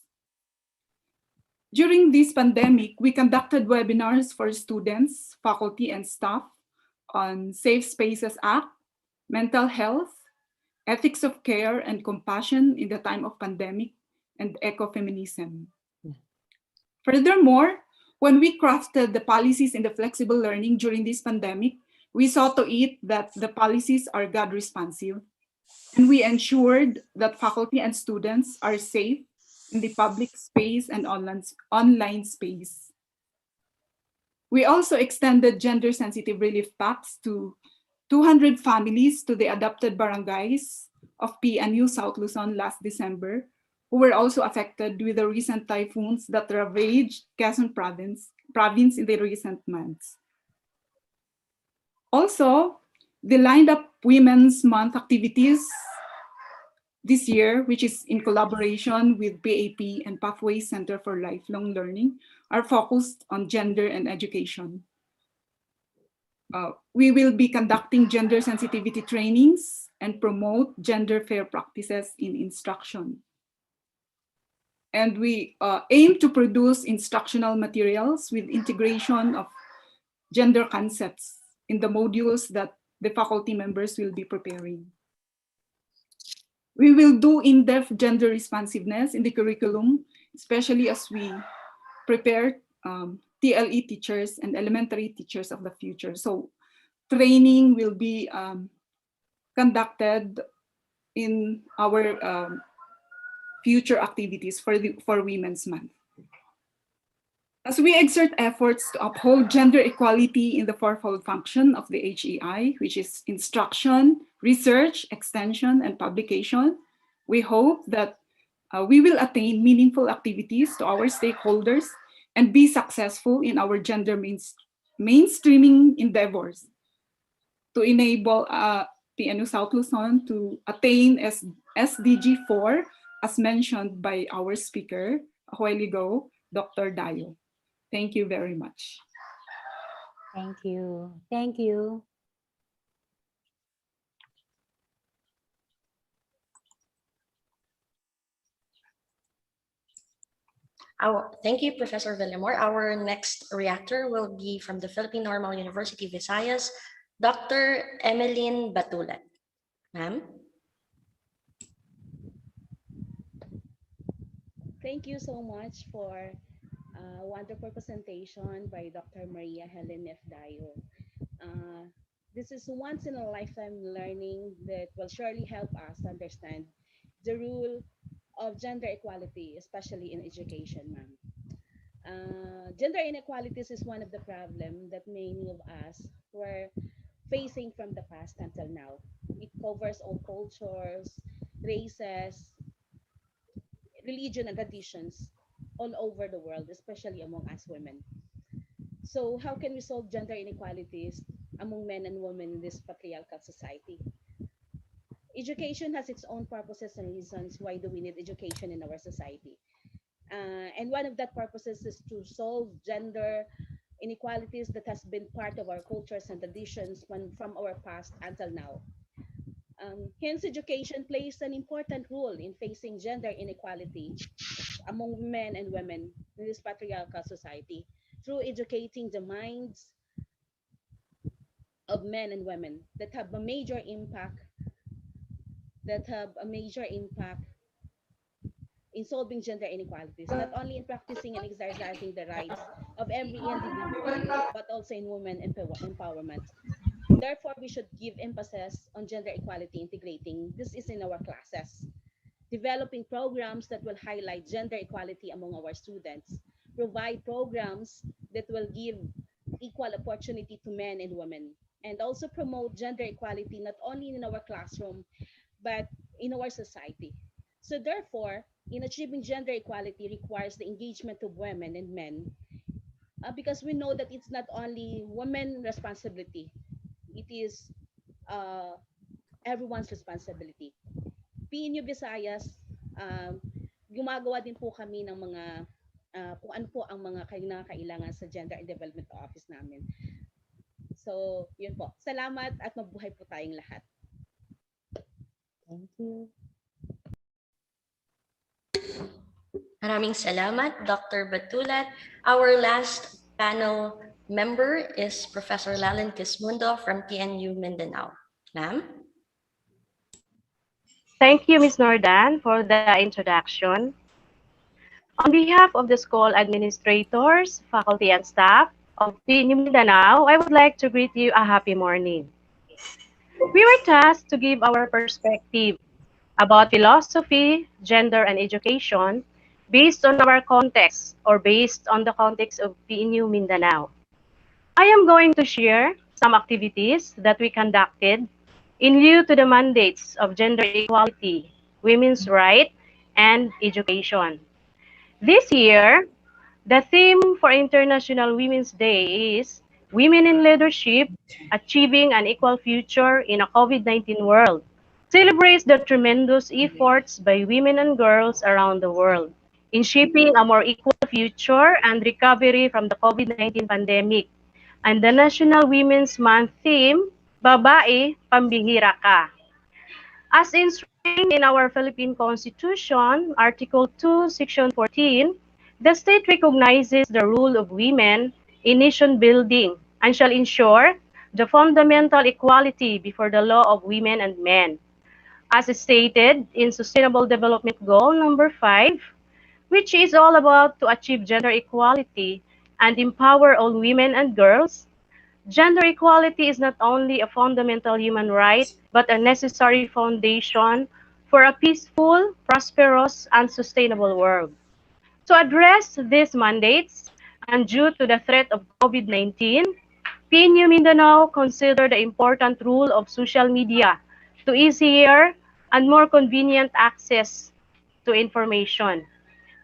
During this pandemic, we conducted webinars for students, faculty, and staff on Safe Spaces Act, mental health, ethics of care and compassion in the time of pandemic, and ecofeminism. Furthermore, when we crafted the policies in the flexible learning during this pandemic, we saw to it that the policies are God responsive, and we ensured that faculty and students are safe in the public space and online space. We also extended gender-sensitive relief packs to 200 families to the adopted barangays of PNU South Luzon last December, who were also affected with the recent typhoons that ravaged Quezon province in the recent months. Also, the lined up Women's Month activities this year, which is in collaboration with PAP and Pathways Center for Lifelong Learning, are focused on gender and education. We will be conducting gender sensitivity trainings and promote gender fair practices in instruction. And we aim to produce instructional materials with integration of gender concepts in the modules that the faculty members will be preparing. We will do in-depth gender responsiveness in the curriculum, especially as we prepare TLE teachers and elementary teachers of the future. So training will be conducted in our future activities for Women's Month. As we exert efforts to uphold gender equality in the fourfold function of the HEI, which is instruction, research, extension, and publication, we hope that we will attain meaningful activities to our stakeholders and be successful in our gender mainstreaming endeavors to enable PNU South Luzon to attain SDG 4, as mentioned by our speaker a while ago, Dr. Dayo. Thank you very much. Thank you. Thank you. Thank you, Professor Villamor. Our next reactor will be from the Philippine Normal University, Visayas, Dr. Emeline Batulat. Ma'am? Thank you so much for a wonderful presentation by Dr. Maria Helen F. Dayo. This is once in a lifetime learning that will surely help us understand the role of gender equality, especially in education, ma'am. Gender inequalities is one of the problems that many of us were facing from the past until now. It covers all cultures, races, religion, and traditions all over the world, especially among us women. So how can we solve gender inequalities among men and women in this patriarchal society? Education has its own purposes and reasons why do we need education in our society. And one of that purposes is to solve gender inequalities that has been part of our cultures and traditions from our past until now. Hence, education plays an important role in facing gender inequality among men and women in this patriarchal society through educating the minds of men and women that have a major impact in solving gender inequalities, not only in practicing and exercising the rights of every individual, but also in women empowerment. Therefore, we should give emphasis on gender equality integrating. This is in our classes. developing programs that will highlight gender equality among our students, provide programs that will give equal opportunity to men and women, and also promote gender equality not only in our classroom, but in our society. So therefore, in achieving gender equality requires the engagement of women and men, because we know that it's not only women responsibility, it is uh, everyone's responsibility. PNU Visayas, gumagawa din po kami ng mga kung ano po ang mga kailangan sa Gender and Development Office namin. So, yun po. Salamat at mabuhay po tayong lahat. Thank you. Maraming salamat, Dr. Batulat. Our last panel member is Professor Lalin Kismundo from PNU Mindanao. Ma'am? Thank you, Ms. Nordan, for the introduction. On behalf of the school administrators, faculty, and staff of PNU Mindanao, I would like to greet you a happy morning. We were tasked to give our perspective about philosophy, gender, and education based on our context or based on the context of PNU Mindanao. I am going to share some activities that we conducted in lieu to the mandates of gender equality, women's rights, and education. This year, the theme for International Women's Day is Women in Leadership, Achieving an Equal Future in a COVID-19 World. Celebrates the tremendous efforts by women and girls around the world in shaping a more equal future and recovery from the COVID-19 pandemic. And the National Women's Month theme, Babae, Pambihira Ka. As enshrined in our Philippine Constitution, Article 2, Section 14, the state recognizes the role of women in nation building and shall ensure the fundamental equality before the law of women and men. As stated in Sustainable Development Goal number 5, which is all about to achieve gender equality and empower all women and girls, gender equality is not only a fundamental human right, but a necessary foundation for a peaceful, prosperous, and sustainable world. To address these mandates, and due to the threat of COVID-19, PNU Mindanao considered the important role of social media to easier and more convenient access to information.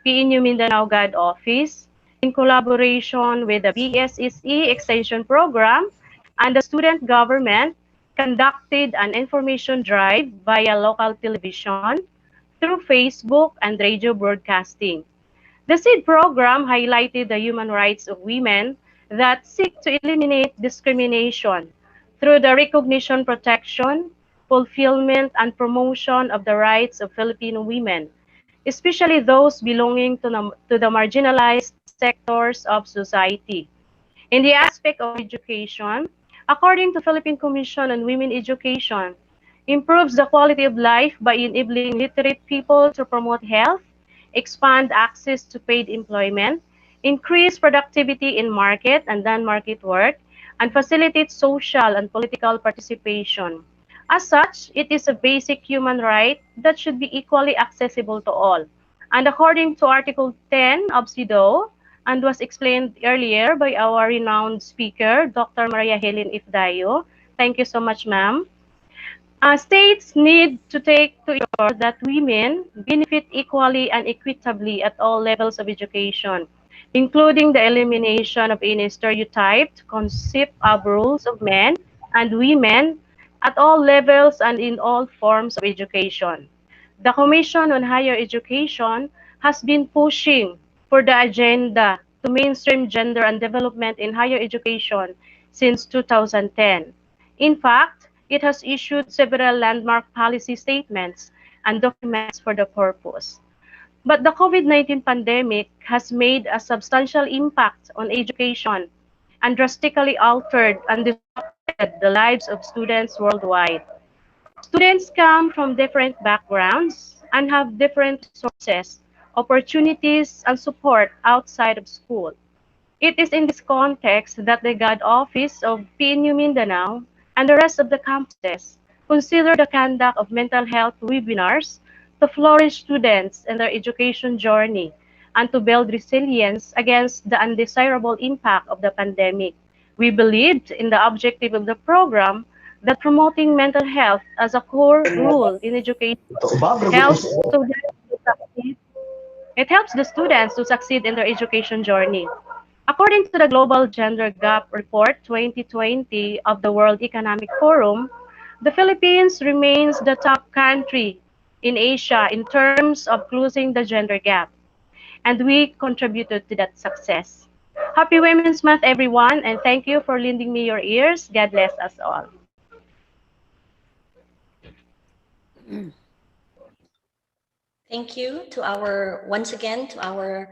PNU Mindanao GAD Office, in collaboration with the BSSE Extension Program and the student government, conducted an information drive via local television, through Facebook and radio broadcasting. The SEED program highlighted the human rights of women that seek to eliminate discrimination through the recognition, protection, fulfillment, and promotion of the rights of Filipino women, especially those belonging to the marginalized sectors of society. In the aspect of education, according to Philippine Commission on Women Education, improves the quality of life by enabling literate people to promote health, expand access to paid employment, increase productivity in market and non-market work, and facilitate social and political participation. As such, it is a basic human right that should be equally accessible to all. And according to Article 10 of CEDAW, and was explained earlier by our renowned speaker, Dr. Maria Helen F. Dayo. Thank you so much, ma'am. States need to take to ensure that women benefit equally and equitably at all levels of education, including the elimination of any stereotyped concept of roles of men and women at all levels and in all forms of education. The Commission on Higher Education has been pushing for the agenda to mainstream gender and development in higher education since 2010. In fact, it has issued several landmark policy statements and documents for the purpose. But the COVID-19 pandemic has made a substantial impact on education and drastically altered and disrupted the lives of students worldwide. Students come from different backgrounds and have different resources, opportunities, and support outside of school. It is in this context that the GAD Office of PNU Mindanao and the rest of the campuses consider the conduct of mental health webinars to flourish students in their education journey and to build resilience against the undesirable impact of the pandemic. We believed in the objective of the program that promoting mental health as a core rule in education helps students to succeed. It helps the students to succeed in their education journey. According to the Global Gender Gap Report 2020 of the World Economic Forum, the Philippines remains the top country in Asia in terms of closing the gender gap, and we contributed to that success. Happy Women's Month, everyone, and thank you for lending me your ears. God bless us all. Thank you once again to our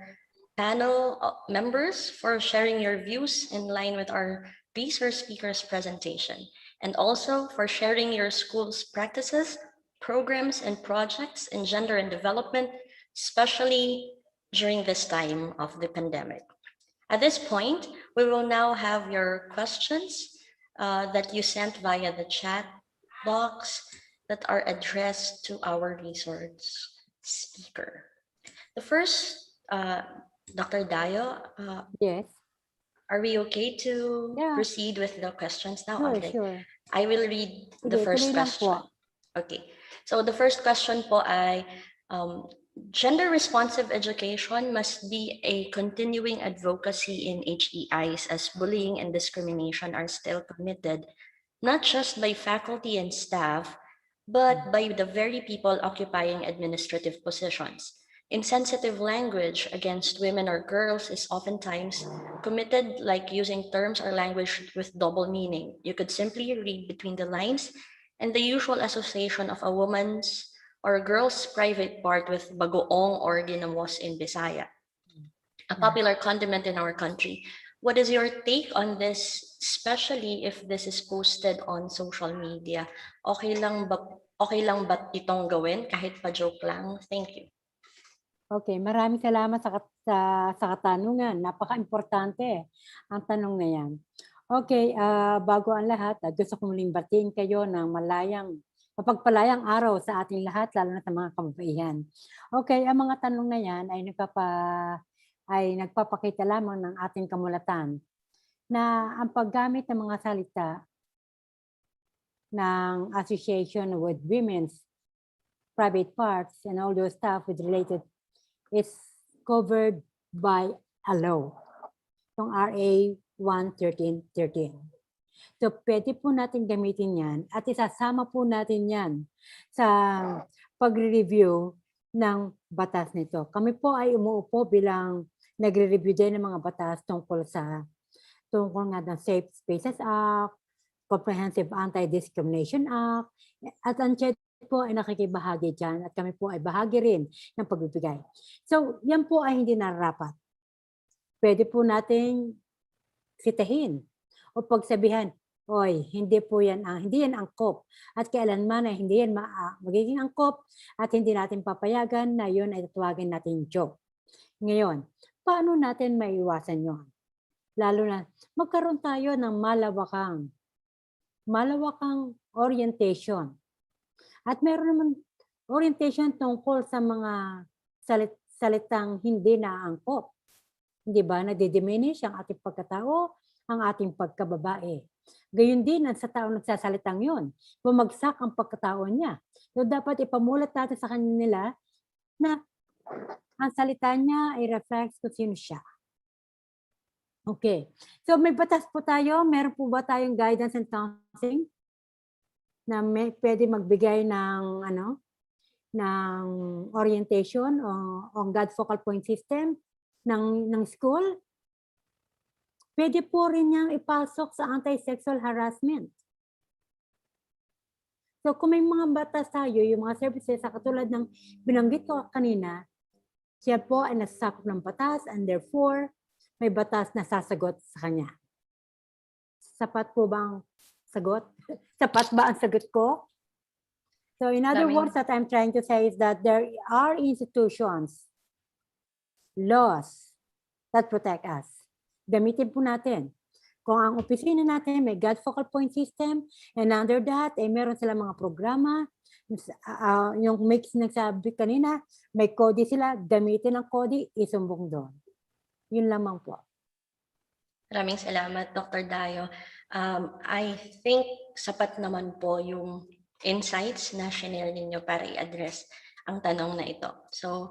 panel members for sharing your views in line with our resource speaker's presentation, and also for sharing your school's practices, programs, and projects in gender and development, especially during this time of the pandemic. At this point, we will now have your questions that you sent via the chat box that are addressed to our resource speaker. The first, Dr. Dayo. Yes. Are we okay to proceed with the questions now? Sure, Okay. sure. I will read the Sige, first tuloy lang question. po. Okay. So the first question po ay, gender responsive education must be a continuing advocacy in HEIs as bullying and discrimination are still committed, not just by faculty and staff, but by the very people occupying administrative positions. Insensitive language against women or girls is oftentimes committed, like using terms or language with double meaning. You could simply read between the lines, and the usual association of a woman's or a girl's private part with bagoong or ginamos in Bisaya, a popular condiment in our country. What is your take on this, especially if this is posted on social media? Okay lang ba itong gawin kahit pa joke lang? Thank you. Okay, maraming salamat sa katanungan. Napaka-importante ang tanong na yan. Okay, bago ang lahat, gusto ko muling batiin kayo ng mapagpalayang araw sa ating lahat, lalo na sa mga kababaihan. Okay, ang mga tanong na yan ay nagpapakita lamang ng ating kamulatan na ang paggamit ng mga salita ng association with women's private parts and all those stuff with related is covered by a law, yung RA 11313. So pwede po natin gamitin yan at isasama po natin yan sa pagre-review ng batas nito. Kami po ay umuupo bilang nagre-review din ng mga batas tungkol nga ng Safe Spaces Act, Comprehensive Anti-Discrimination Act, at ang CHED po ay nakikibahagi dyan at kami po ay bahagi rin ng pagbibigay. So, yan po ay hindi nararapat. Pwede po nating sitahin o pagsabihan, oy, hindi yan angkop. At kailanman ay hindi yan magiging angkop at hindi natin papayagan na yun ay tatawagin natin joke. Ngayon, paano natin maiwasan yun? Lalo na, magkaroon tayo ng malawakang orientation. At meron naman orientation tungkol sa mga salitang hindi naangkop. Hindi ba? Nadi-diminish ang ating pagkatao, ang ating pagkababae. Gayun din sa taong nagsasalitang yun. Bumagsak ang pagkatao niya. So dapat ipamulat natin sa kanila na ang salita niya ay reflects kung sino siya. Okay. So may batas po tayo. Meron po ba tayong guidance and counseling na pwede magbigay ng ng orientation o God focal point system ng school? Pwede po rin niyang ipasok sa anti-sexual harassment. So kung may mga batas tayo, yung mga services sa katulad ng binanggit ko kanina, siya po ay nasasakop ng batas and therefore may batas na sasagot sa kanya. Sapat po bang sagot? Sapat ba ang sagot ko? So in other words, what I'm trying to say is that there are institutions, laws that protect us. Gamitin po natin. Kung ang opisina natin may God focal point system and under that, meron silang mga programa Yung mix nagsabi kanina, may CODI sila, gamitin ang CODI, isumbong doon. Yun lamang po. Maraming salamat, Dr. Dayo. I think sapat naman po yung insights na share ninyo para i-address ang tanong na ito. So,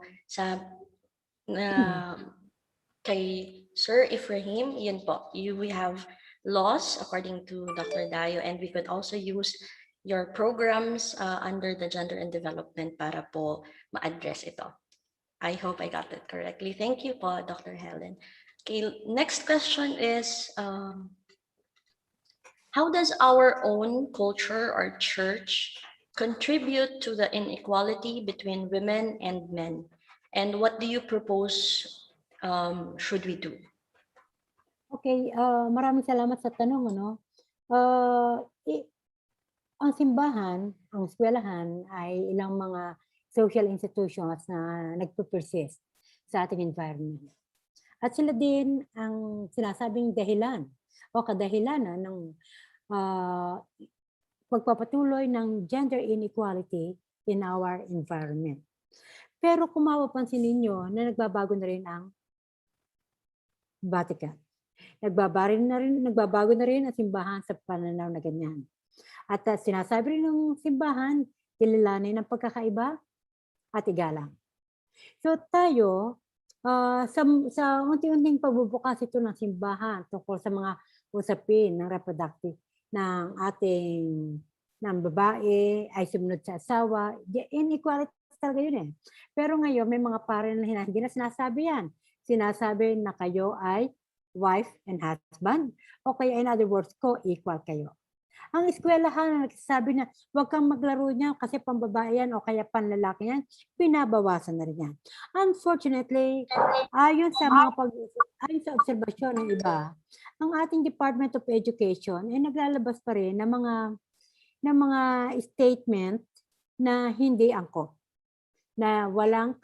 kay Sir Ibrahim, yun po, we have laws according to Dr. Dayo, and we could also use your programs under the Gender and Development para po ma-address ito. I hope I got it correctly. Thank you po, Dr. Helen. Okay, next question is, how does our own culture or church contribute to the inequality between women and men? And what do you propose should we do? Okay, maraming salamat sa tanong. Ang simbahan, ang eskwelahan ay ilang mga social institutions na nagpo-persist sa ating environment. At sila din ang sinasabing dahilan o kadahilanan ng pagpapatuloy ng gender inequality in our environment. Pero kung mapapansin ninyo na nagbabago na rin ang Vatican. Nagbabago na rin ang simbahan sa pananaw na ganyan. At sinasabi rin ng simbahan, kilalanin ang pagkakaiba at igalang. So tayo, sa unti-unting pagbubukas ito ng simbahan tungkol sa mga usapin ng reproductive ng ating ng babae ay sumunod sa asawa, inequality talaga yun eh. Pero ngayon may mga pare na hindi na sinasabi yan. Sinasabi na kayo ay wife and husband o kaya in other words, co-equal kayo. Ang eskwelahan nagsasabi na huwag kang maglaro niya kasi pambabae yan o kaya panlalaki yan, pinabawasan na rin yan. Unfortunately, ayon sa obserbasyon ng iba, ang ating Department of Education ay naglalabas pa rin ng mga statement na hindi angkop. Na walang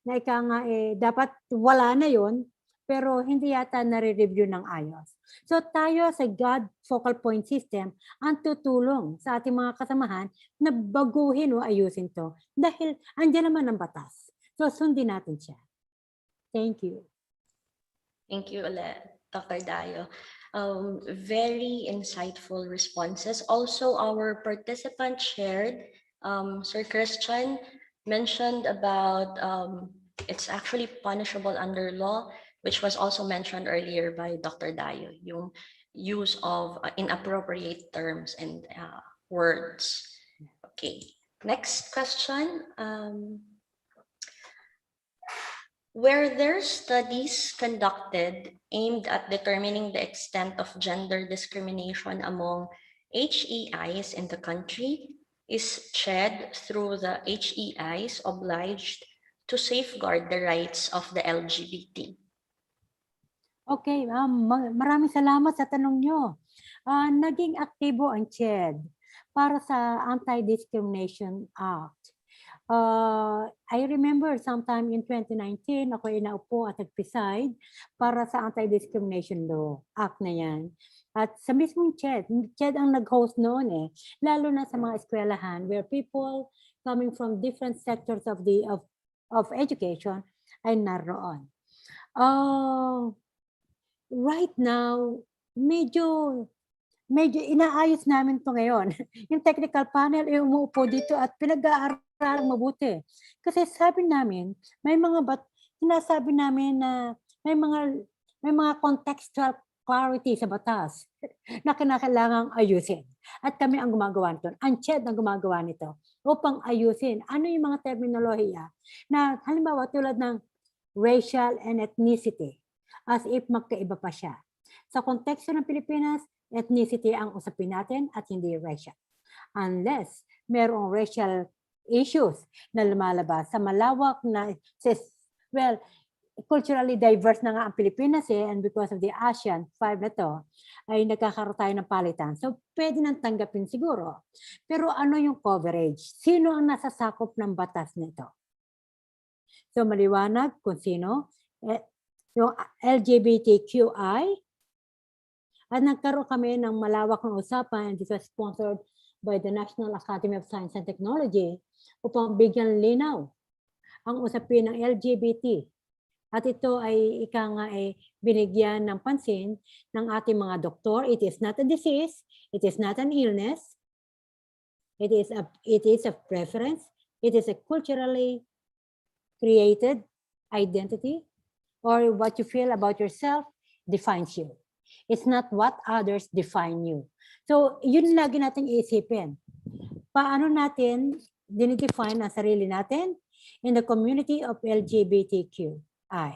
na ika nga dapat wala na yon pero hindi yata nare-review ng ayos. So tayo sa God Focal Point System ang tutulong sa ating mga kasamahan na baguhin o ayusin to dahil andyan naman ang batas. So sundin natin siya. Thank you. Thank you ulit, Dr. Dayo. Very insightful responses. Also, our participant shared, Sir Christian mentioned about it's actually punishable under law, which was also mentioned earlier by Dr. Dayo, yung use of inappropriate terms and words. Okay, next question. Were there studies conducted aimed at determining the extent of gender discrimination among HEIs in the country? Is CHED through the HEIs obliged to safeguard the rights of the LGBT? Okay, maraming salamat sa tanong nyo. Naging aktibo ang CHED para sa Anti-Discrimination Act. I remember sometime in 2019, ako inaupo at nag-preside para sa Anti-Discrimination Law Act na yan. At sa mismong CHED ang nag-host noon lalo na sa mga eskwelahan where people coming from different sectors of education ay naroon. Right now, medyo inaayos namin to ngayon. Yung technical panel ay umuupo dito at pinag-aaral mabuti. Kasi sabi namin, sinasabi namin na may mga contextual clarity sa batas na kinakailangang ayusin. At kami ang gumagawa nito. Ang CHED ang gumagawa nito upang ayusin. Ano yung mga terminolohiya na halimbawa tulad ng racial and ethnicity as if magkaiba pa siya. Sa konteksto ng Pilipinas, ethnicity ang usapin natin at hindi racial. Unless merong racial issues na lumalabas sa malawak na, culturally diverse na nga ang Pilipinas and because of the ASEAN 5 na to, ay nagkakaroon tayo ng palitan. So, pwede nang tanggapin siguro. Pero ano yung coverage? Sino ang nasasakop ng batas nito? So, maliwanag kung sino. Yung LGBTQI. At nagkaroon kami ng malawak ng usapan and this was sponsored by the National Academy of Science and Technology upang bigyan linaw ang usapin ng LGBT. At ito ay binigyan ng pansin ng ating mga doktor. It is not a disease, it is not an illness, it is a preference, it is a culturally created identity, or what you feel about yourself defines you. It's not what others define you. So, yun lagi nating iisipin. Paano natin dinidefine ang sarili natin in the community of LGBTQI?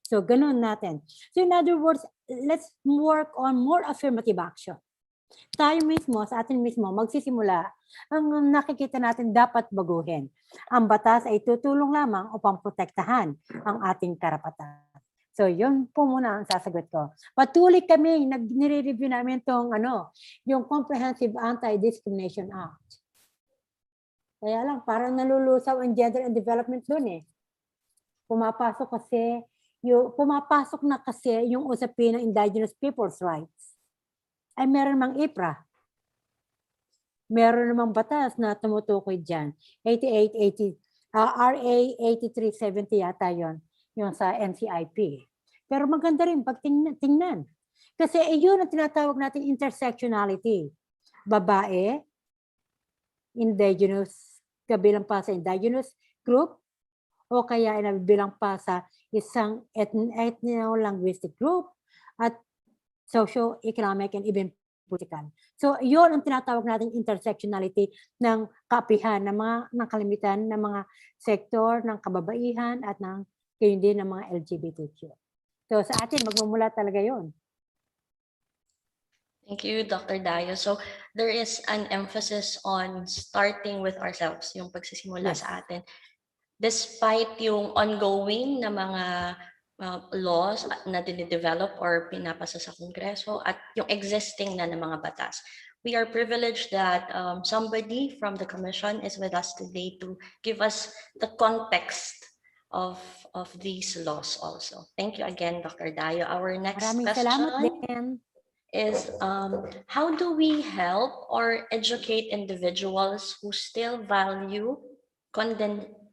So, ganun natin. So, in other words, let's work on more affirmative action. Tayo mismo, sa atin mismo, magsisimula, ang nakikita natin dapat baguhin. Ang batas ay tutulong lamang upang protektahan ang ating karapatan. So, yun po muna ang sasagot ko. Patuloy kami, nire-review namin itong yung Comprehensive Anti-Discrimination Act. Kaya lang, parang nalulusaw ang gender and development doon eh. Pumapasok na kasi yung usapin ng indigenous people's rights. Ay meron namang IPRA. Meron namang batas na tumutukoy dyan. RA 8370 yata yon, yung sa NCIP. Pero maganda rin pag tingnan. Kasi yun ang tinatawag natin intersectionality. Babae, indigenous, kabilang pa sa indigenous group, o kaya ay nabibilang pa sa isang ethno-linguistic group at socio-economic and even political. So, yun ang tinatawag natin intersectionality ng kaapihan, ng kalimitan ng mga sektor, ng kababaihan at ng gayon din ng mga LGBTQ. So, sa atin, magmumula talaga yun. Thank you, Dr. Dayo. So, there is an emphasis on starting with ourselves, yung pagsisimula sa atin. Despite yung ongoing na mga laws na dinidevelop or pinapasa sa Kongreso at yung existing na ng mga batas. We are privileged that somebody from the Commission is with us today to give us the context of these laws also. Thank you again, Dr. Dayo. Our next question is how do we help or educate individuals who still value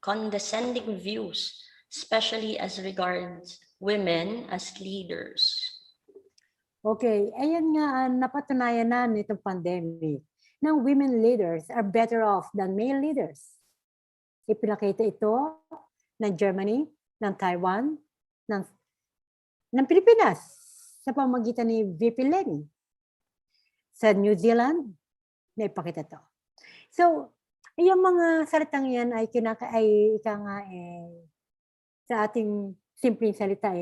condescending views, especially as regards women as leaders? Okay, ayan nga, napatunayan na nitong pandemic ng women leaders are better off than male leaders. Ipinakita ito ng Germany, ng Taiwan, ng Pilipinas sa pamamagitan ni VP Lenny. Sa New Zealand, naipakita ito. So, yung mga salitang yan ay sa ating simpleng salita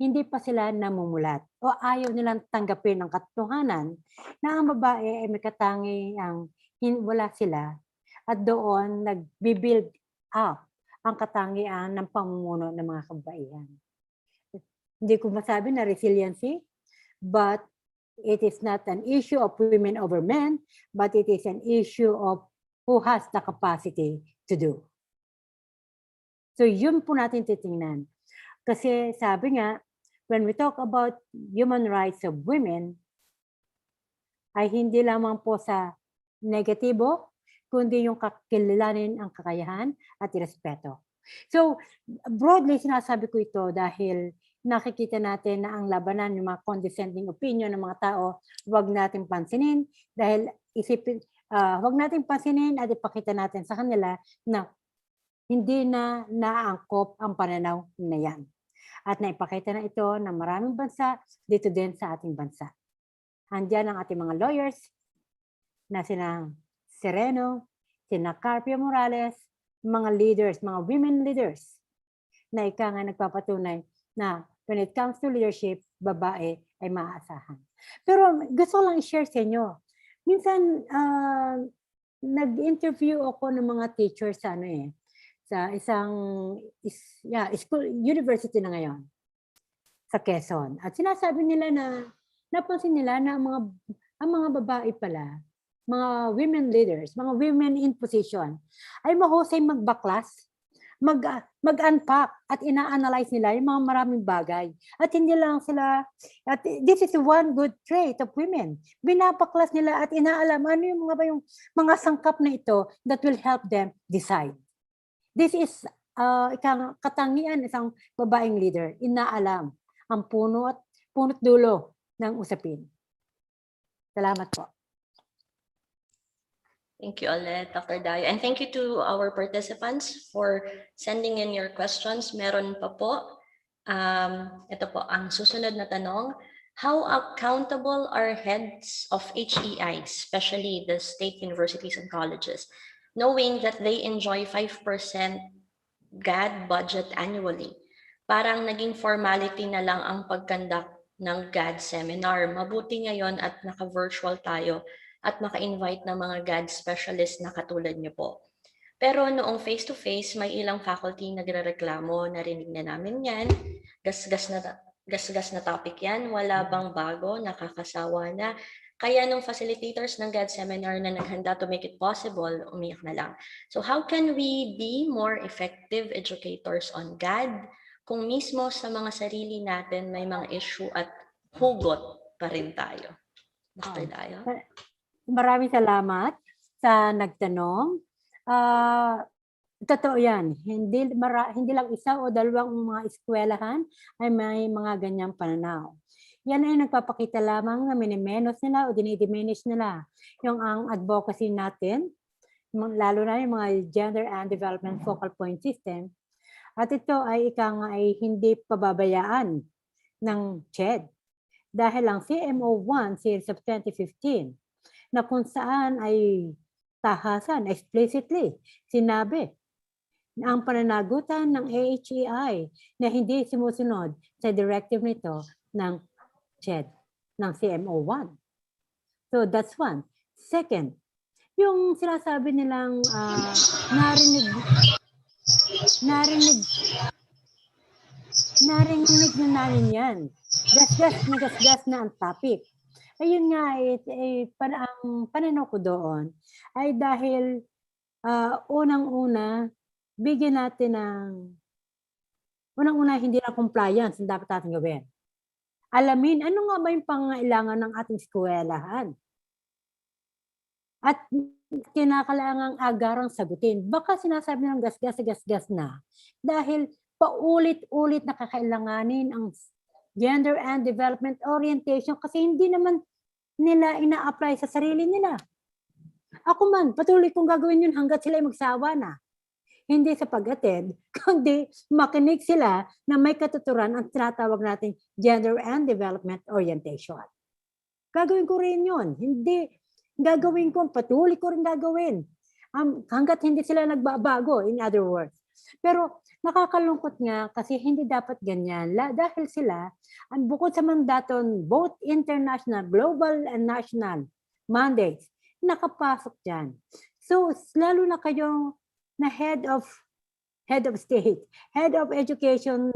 hindi pa sila namumulat o ayaw nilang tanggapin ang katotohanan na ang babae ay may katangiang wala sila at doon nag-build up ang katangian ng pamumuno ng mga kababaihan. Hindi ko masabi na resiliency, but it is not an issue of women over men, but it is an issue of who has the capacity to do. So yun po natin titingnan. Kasi sabi nga, when we talk about human rights of women, ay hindi lamang po sa negatibo, kundi yung kakilalanin ang kakayahan at irespeto. So, broadly, sinasabi ko ito dahil nakikita natin na ang labanan ng mga condescending opinion ng mga tao, huwag natin pansinin dahil huwag natin pansinin at ipakita natin sa kanila na hindi na naaangkop ang pananaw na yan. At naipakita na ito ng maraming bansa dito din sa ating bansa. Andiyan ang ating mga lawyers na sina Sereno, sina Carpio Morales, mga leaders, mga women leaders na ika nga nagpapatunay na when it comes to leadership, babae ay maaasahan. Pero gusto ko lang i-share sa inyo. Minsan, nag-interview ako ng mga teachers sa sa isang school, university na ngayon sa Quezon. At sinasabi nila na napansin nila na ang mga babae pala, mga women leaders, mga women in position, ay mahusay magbaklas, mag-unpack at ina-analyze nila yung mga maraming bagay. At hindi lang sila, at this is one good trait of women. Binapaklas nila at inaalam ano yung mga sangkap na ito that will help them decide. This is katangian isang babaeng leader, inaalam ang punot dulo ng usapin. Salamat po. Thank you ulit, Dr. Dayo. And thank you to our participants for sending in your questions. Meron pa po. Ito po, ang susunod na tanong. How accountable are heads of HEI, especially the state universities and colleges, knowing that they enjoy 5% GAD budget annually? Parang naging formality na lang ang pag-conduct ng GAD seminar. Mabuti ngayon at naka-virtual tayo at maka-invite ng mga GAD specialist na katulad niyo po. Pero noong face-to-face, may ilang faculty nagrereklamo, narinig na namin yan, gasgas na topic yan, wala bang bago, nakakasawa na. Kaya nung facilitators ng GAD seminar na naghanda to make it possible, umiyak na lang. So how can we be more effective educators on GAD kung mismo sa mga sarili natin may mga issue at hugot pa rin tayo? Dr. Dayo? Maraming salamat sa nagtanong. Totoo yan. Hindi lang isa o dalawang mga eskwelahan ay may mga ganyang pananaw. Yan ay nagpapakita lamang na minimenos nila o dinidiminish nila yung ang advocacy natin, lalo na yung mga gender and development focal point system. At ito ay ay hindi pababayaan ng CHED. Dahil ang CMO1 series of 2015 na kung saan ay tahasan, explicitly, sinabi na ang pananagutan ng AHEI na hindi sumusunod sa directive nito ng CHED, ng CMO1. So that's one. Second, yung sinasabi nilang narinig na namin yan. Gasgas na ang topic. Ayun nga, ang pananaw ko doon ay dahil unang-una, bigyan natin hindi na compliance ang dapat natin gawin. Alamin, ano nga ba yung pangailangan ng ating eskwelahan? At kinakailangang agarang sagutin. Baka sinasabi ng gasgas na dahil paulit-ulit na kakailanganin ang gender and development orientation kasi hindi naman nila ina-apply sa sarili nila. Ako man, patuloy kong gagawin yun hanggat sila magsawa na. Hindi sa pag-attend, kundi makinig sila na may katuturan ang tinatawag nating gender and development orientation. Gagawin ko rin yun. Hindi, gagawin ko, patuloy ko rin gagawin. Hanggat hindi sila nagbabago, in other words. Pero nakakalungkot nga kasi hindi dapat ganyan dahil sila ang bukod sa mandaton both international, global and national mandates nakapasok dyan. So lalo na kayo na head of state, head of education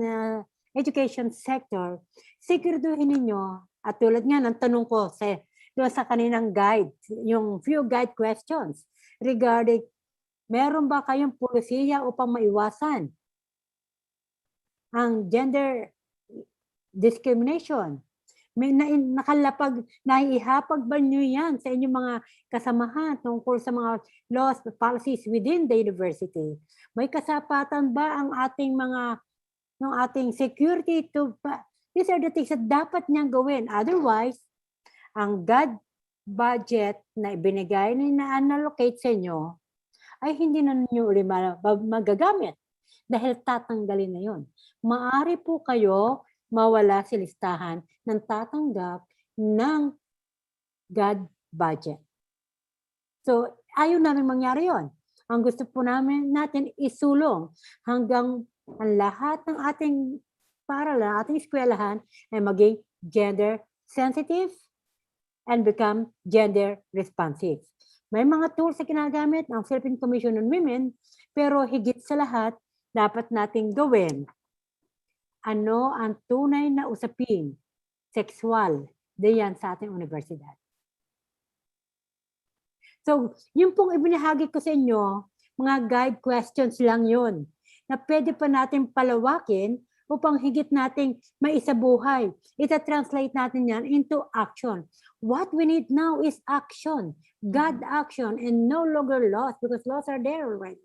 sector, siguraduhin ninyo at tulad nga ng tanong ko sa kaninang guide, yung few guide questions regarding meron ba kayong pulisiya upang maiwasan ang gender discrimination? May naihapag ba nyo yan sa inyong mga kasamahan tungkol sa mga laws, policies within the university? May kasapatan ba ang ating security to... These are the things that dapat niyang gawin. Otherwise, ang GAD budget na ibinigay na unallocate sa inyo ay hindi na ninyo ulit magagamit dahil tatanggalin na yun. Maaari po kayo mawala sa listahan ng tatanggap ng GAD budget. So, ayaw namin mangyari yon. Ang gusto po natin isulong hanggang ang lahat ng ating paaralan, ating eskwelahan ay maging gender sensitive and become gender responsive. May mga tools na ginagamit ng Philippine Commission on Women, pero higit sa lahat, dapat nating gawin ano ang tunay na usapin, sexual, diyan sa ating universidad. So, yung pong ibinahagi ko sa inyo, mga guide questions lang yun. na pwede pa natin palawakin upang higit nating maisabuhay. Ita-translate natin yan into action. What we need now is action. God action and no longer laws because laws are there already.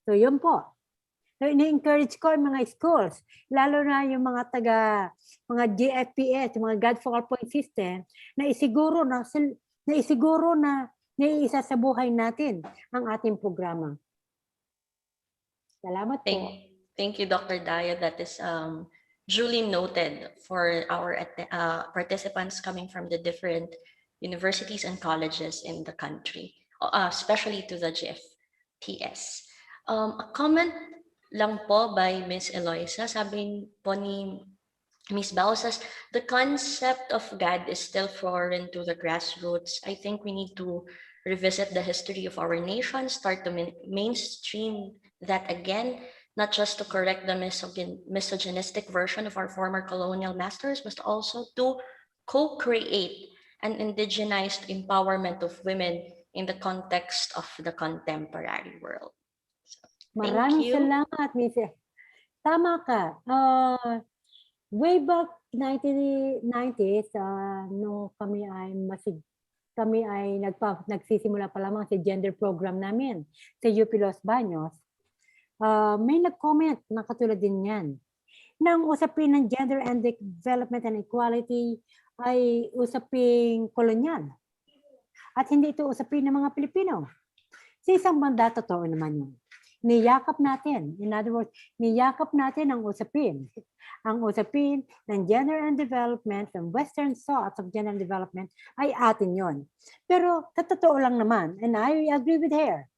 So yun po. So ini-encourage ko yung mga schools, lalo na yung mga mga GFPS, yung mga God Focal Point System, na isiguro na naiisa sa buhay natin ang ating programa. Salamat po. Thank you, Dr. Dayo. That is duly noted for our participants coming from the different universities and colleges in the country, especially to the GFPS. A comment lang po by Ms. Eloisa, sabi po ni Ms. Bausas, the concept of God is still foreign to the grassroots. I think we need to revisit the history of our nation, start to mainstream that again, not just to correct the misogynistic version of our former colonial masters, but also to co-create an indigenized empowerment of women in the context of the contemporary world. Maraming salamat, Miss. Tama ka. Way back 1990s, nung kami ay nagsisimula pa lamang sa gender program namin sa UP Los Baños, may nag-comment na katulad din yan. Nang usapin ng gender and development and equality ay usaping kolonyal. At hindi ito usapin ng mga Pilipino. Sa isang banda, totoo naman yun. Niyakap natin. In other words, niyakap natin ang usapin. Ang usapin ng gender and development, ng Western thoughts of gender and development ay atin yon. Pero totoo lang naman, and I agree with her,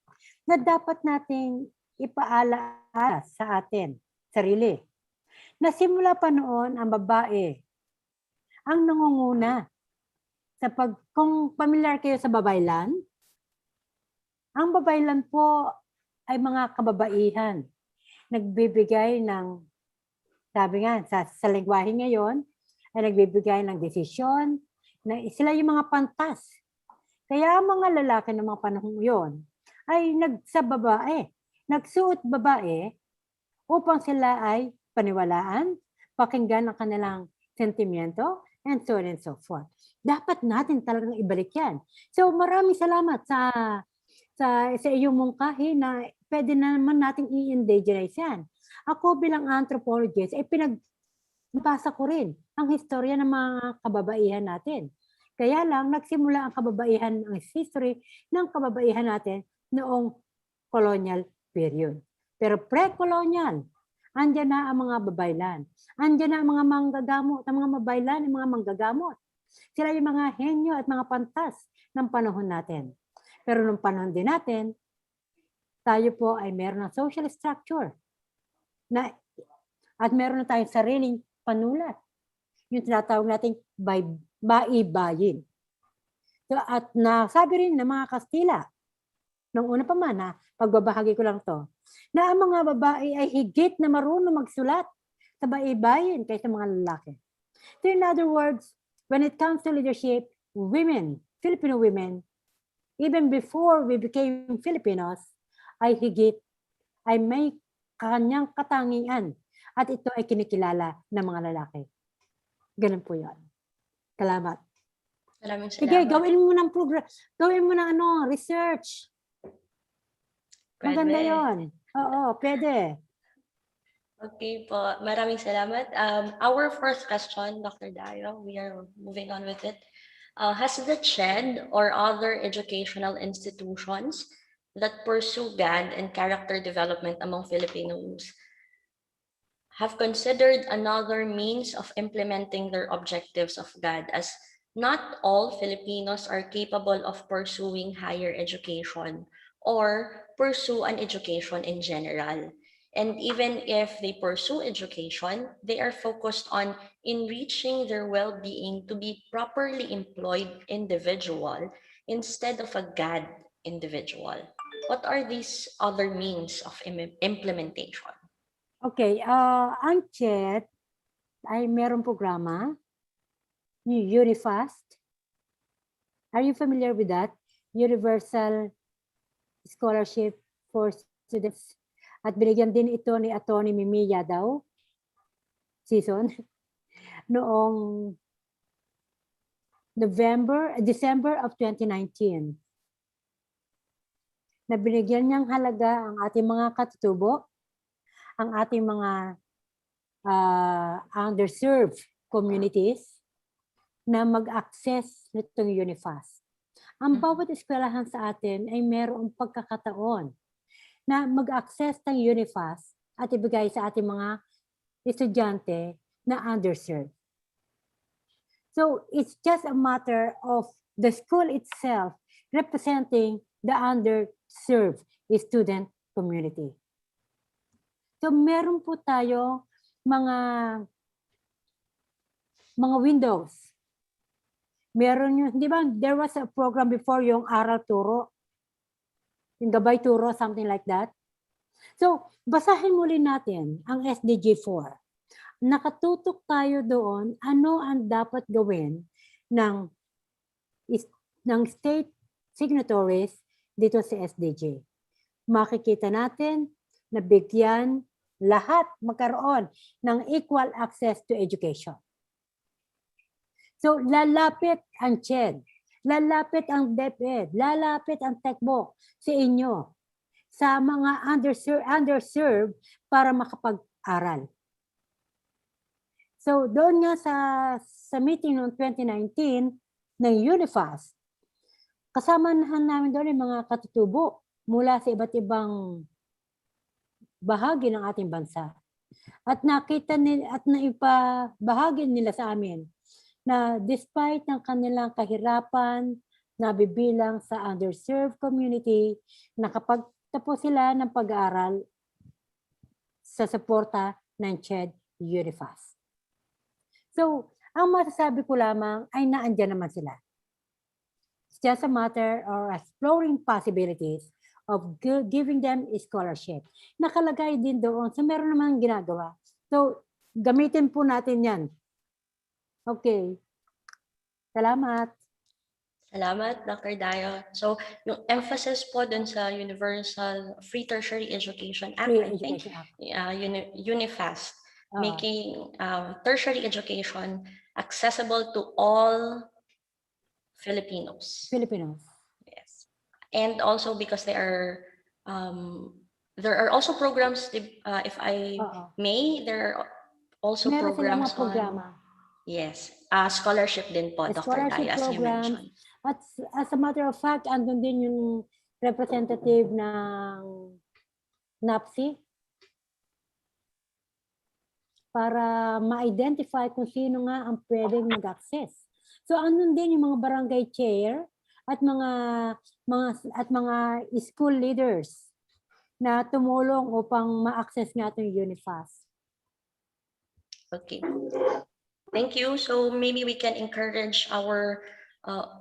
na dapat nating ipaalaala sa atin, sarili. Na simula pa noon ang babae ang nangunguna. Kung familiar kayo sa babaylan, ang babaylan po ay mga kababaihan. Nagbibigay ng, sabi nga, sa lengguwahe ngayon, ay nagbibigay ng desisyon, na sila yung mga pantas. Kaya ang mga lalaki ng mga panahon yun, ay nagsuot babae, upang sila ay paniwalaan, pakinggan ang kanilang sentimiento, and so on and so forth. Dapat natin talagang ibalik yan. So maraming salamat sa iyong mungkahi na pwede naman nating i-indigenize yan. Ako bilang anthropologist, pinagbasa ko rin ang historya ng mga kababaihan natin. Kaya lang, nagsimula ang kababaihan, ang history ng kababaihan natin noong colonial period. Pero pre-colonial, andyan na ang mga babaylan. Andyan na ang mga manggagamot, ang mga babaylan, ang mga manggagamot. Sila yung mga henyo at mga pantas ng panahon natin. Pero nung panahon din natin, tayo po ay meron ng social structure at meron na tayong sariling panulat. Yung tinatawag natin baibayin. So, at nasabi rin ng mga Kastila, nung una pa man, pagbabahagi ko lang to, na ang mga babae ay higit na marunong magsulat sa baibayin kaysa mga lalaki. So in other words, when it comes to leadership, women, Filipino women, even before we became Filipinos, ay may kanyang katangian at ito ay kinikilala ng mga lalaki. Ganun po yan. Salamat. Maraming salamat. Sige, gawin mo ng program, gawin mo ng research. Maganda yun. Oo, pwede. Okay po. Maraming salamat. Our fourth question, Dr. Dayo, we are moving on with it. Has the CHED or other educational institutions that pursue GAD and character development among Filipinos have considered another means of implementing their objectives of GAD, as not all Filipinos are capable of pursuing higher education or pursue an education in general. And even if they pursue education, they are focused on enriching their well-being to be properly employed individual instead of a GAD individual. What are these other means of implementation? Okay, ang CHED ay merong programa, UniFast. Are you familiar with that? Universal Scholarship for Students. At binigyan din ito ni Atty. Mimiya daw, season, noong December of 2019. Na binigyan niyang halaga ang ating mga katutubo, ang ating mga underserved communities na mag-access nitong UNIFAS. Ang bawat eskwelahan sa atin ay mayroong pagkakataon na mag-access ng UNIFAS at ibigay sa ating mga estudyante na underserved. So it's just a matter of the school itself representing the underserved student community. So meron po tayo mga windows. Meron yung, di ba, there was a program before yung aral turo, yung gabay turo, something like that. So, basahin muli natin ang SDG 4. Nakatutok tayo doon, ano ang dapat gawin ng state signatories dito sa SDG. Makikita natin na bigyan lahat magkaroon ng equal access to education. So, lalapit ang CHED, lalapit ang DepEd, lalapit ang TechBook sa inyo, sa mga underserved para makapag-aral. So, doon nga sa meeting noong 2019 ng UNIFAS, kasamahan namin doon yung mga katutubo mula sa iba't ibang bahagi ng ating bansa. At nakita nila at naipabahagi nila sa amin na despite ng kanilang kahirapan, nabibilang sa underserved community, nakapagtapos sila ng pag-aaral sa suporta ng CHED UNIFAS. So, ang masasabi ko lamang ay naandyan naman sila. It's just a matter of exploring possibilities of giving them a scholarship. Nakalagay din doon, so meron naman ginagawa. So, gamitin po natin yan. Okay. Salamat. Salamat, Dr. Dayo. So, yung emphasis po dun sa Universal Free Tertiary Education Act, Free I think, Education Act. UNIFAS, making tertiary education accessible to all Filipinos. Yes. And also because there are also programs, if I may, there are also Meron silang programs mga programa. Yes, scholarship din po, Dr. Scholarship Dayo, as you programs. mentioned. At as a matter of fact, andun din yung representative ng NAPSI para ma-identify kung sino nga ang pwedeng mag-access. So andun din yung mga barangay chair at mga school leaders na tumulong upang ma-access nga itong UNIFAS. Okay. Thank you. So maybe we can encourage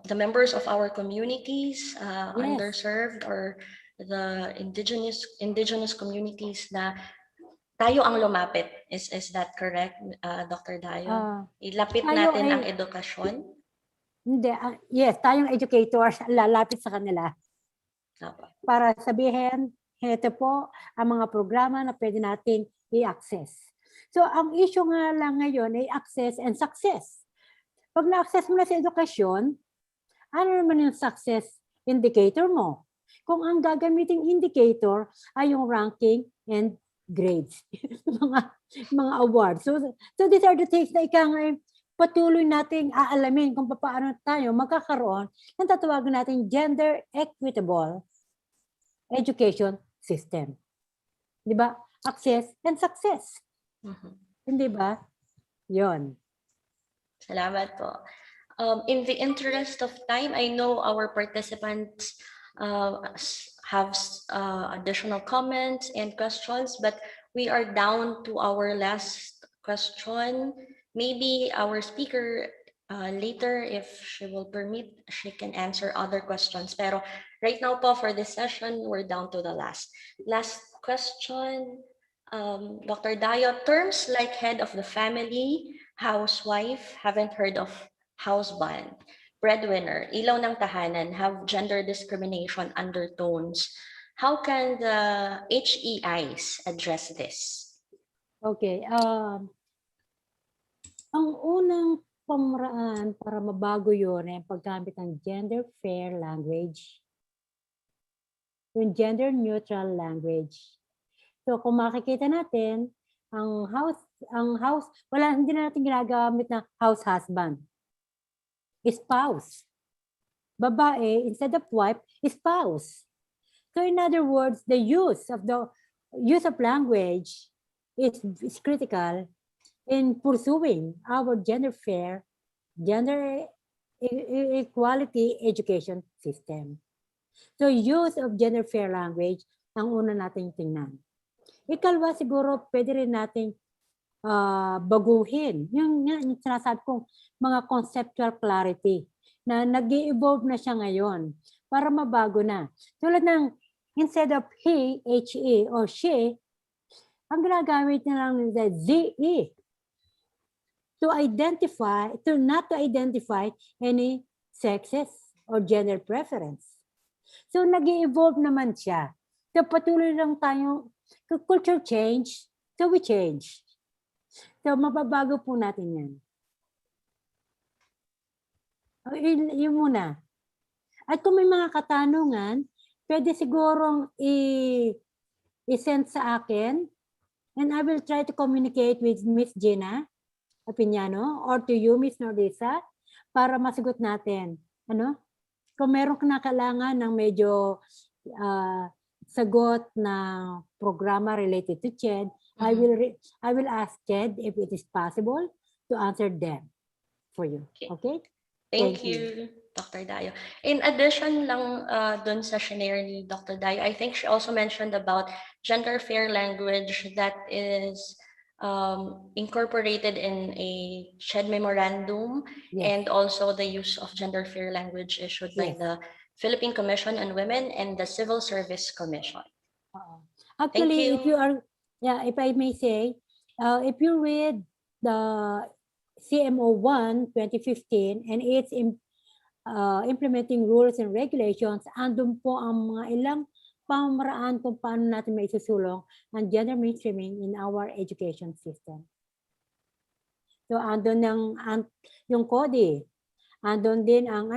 the members of our communities, underserved or the indigenous communities na tayo ang lumapit. Is that correct, Dr. Dayo? Ilapit natin ang edukasyon? Hindi. Yes, tayong educators lalapit sa kanila. Para sabihin, ito po ang mga programa na pwede natin i-access. So, ang issue nga lang ngayon ay access and success. Pag na-access mo na sa edukasyon, ano naman yung success indicator mo? Kung ang gagamiting indicator ay yung ranking and grades, mga awards. So these are the things na patuloy nating aalamin kung paano tayo magkakaroon ng tatawagan natin gender equitable education system. Di ba? Access and success. Hindi ba? Yon. Salamat po. In the interest of time, I know our participants have additional comments and questions, but we are down to our last question. Maybe our speaker later, if she will permit, she can answer other questions. Pero right now po, for this session, we're down to the last question. Dr. Dayo, terms like head of the family, housewife, haven't heard of husband, breadwinner, ilaw ng tahanan have gender discrimination undertones. How can the HEIs address this? Okay. Ang unang pamaraan para mabago yun ay paggamit ng gender fair language. Yung gender neutral language. So kung makikita natin, hindi na natin ginagamit na house husband. Spouse. Babae, instead of wife, spouse. So in other words, the use of language is critical in pursuing our gender fair, gender equality education system. So use of gender fair language ang una nating tingnan. Ikalwa, siguro pwede rin nating baguhin. Yung sinasabi kong mga conceptual clarity na nag-evolve na siya ngayon para mabago na. Tulad ng instead of he, he, or she, ang ginagamit na lang nila ze. Not to identify any sexes or gender preference. So nag-evolve naman siya. So patuloy lang tayong culture change, so we change. So mababago po natin yan. Yun muna. At kung may mga katanungan, pwede sigurong i-send sa akin and I will try to communicate with Miss Gina Apiniano or to you, Miss Nordisa, para masagot natin. Kung meron ka na kailangan ng medyo sagot na programa related to CHED, I will ask CHED if it is possible to answer them for you. Okay? Thank you, Dr. Dayo. In addition lang dun sa shinare ni Dr. Dayo, I think she also mentioned about gender fair language that is incorporated in a CHED memorandum, and also the use of gender fair language issued by the Philippine Commission on Women and the Civil Service Commission. Actually, if I may say, if you read the CMO 1 2015 and its implementing rules and regulations, andun po ang mga ilang pamamaraan kung paano natin may isusulong ang gender mainstreaming in our education system. So andun yung CODI, andun din ang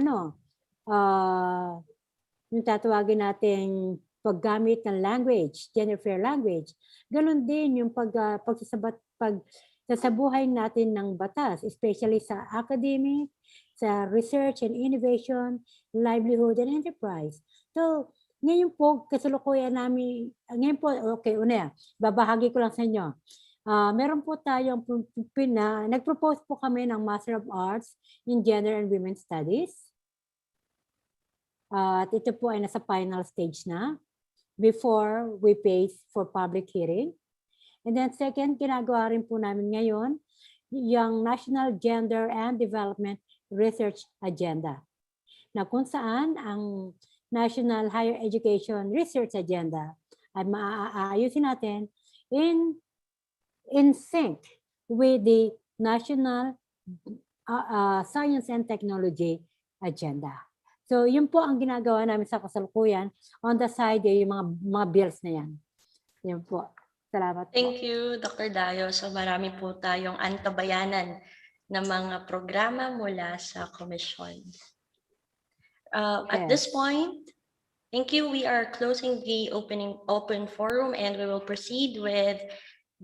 yung tatawagin nating paggamit ng language, gender fair language. Ganon din yung pagsasabuhay natin ng batas, especially sa academic, sa research and innovation, livelihood and enterprise. So, ngayon po, kasalukuyan namin, babahagi ko lang sa inyo. Meron po tayong nag-propose po kami ng Master of Arts in Gender and Women's Studies. At ito po ay nasa final stage na before we face for public hearing. And then second, ginagawa rin po namin ngayon yung National Gender and Development Research Agenda, na kung saan ang National Higher Education Research Agenda ay maaayusin natin in sync with the National Science and Technology Agenda. So yun po ang ginagawa namin sa kasalukuyan. On the side, yung mga bills na yan. Yun po. Salamat po. Thank you, Dr. Dayo. So marami po tayong antabayanan na mga programa mula sa komisyon. At this point, thank you. We are closing the open forum and we will proceed with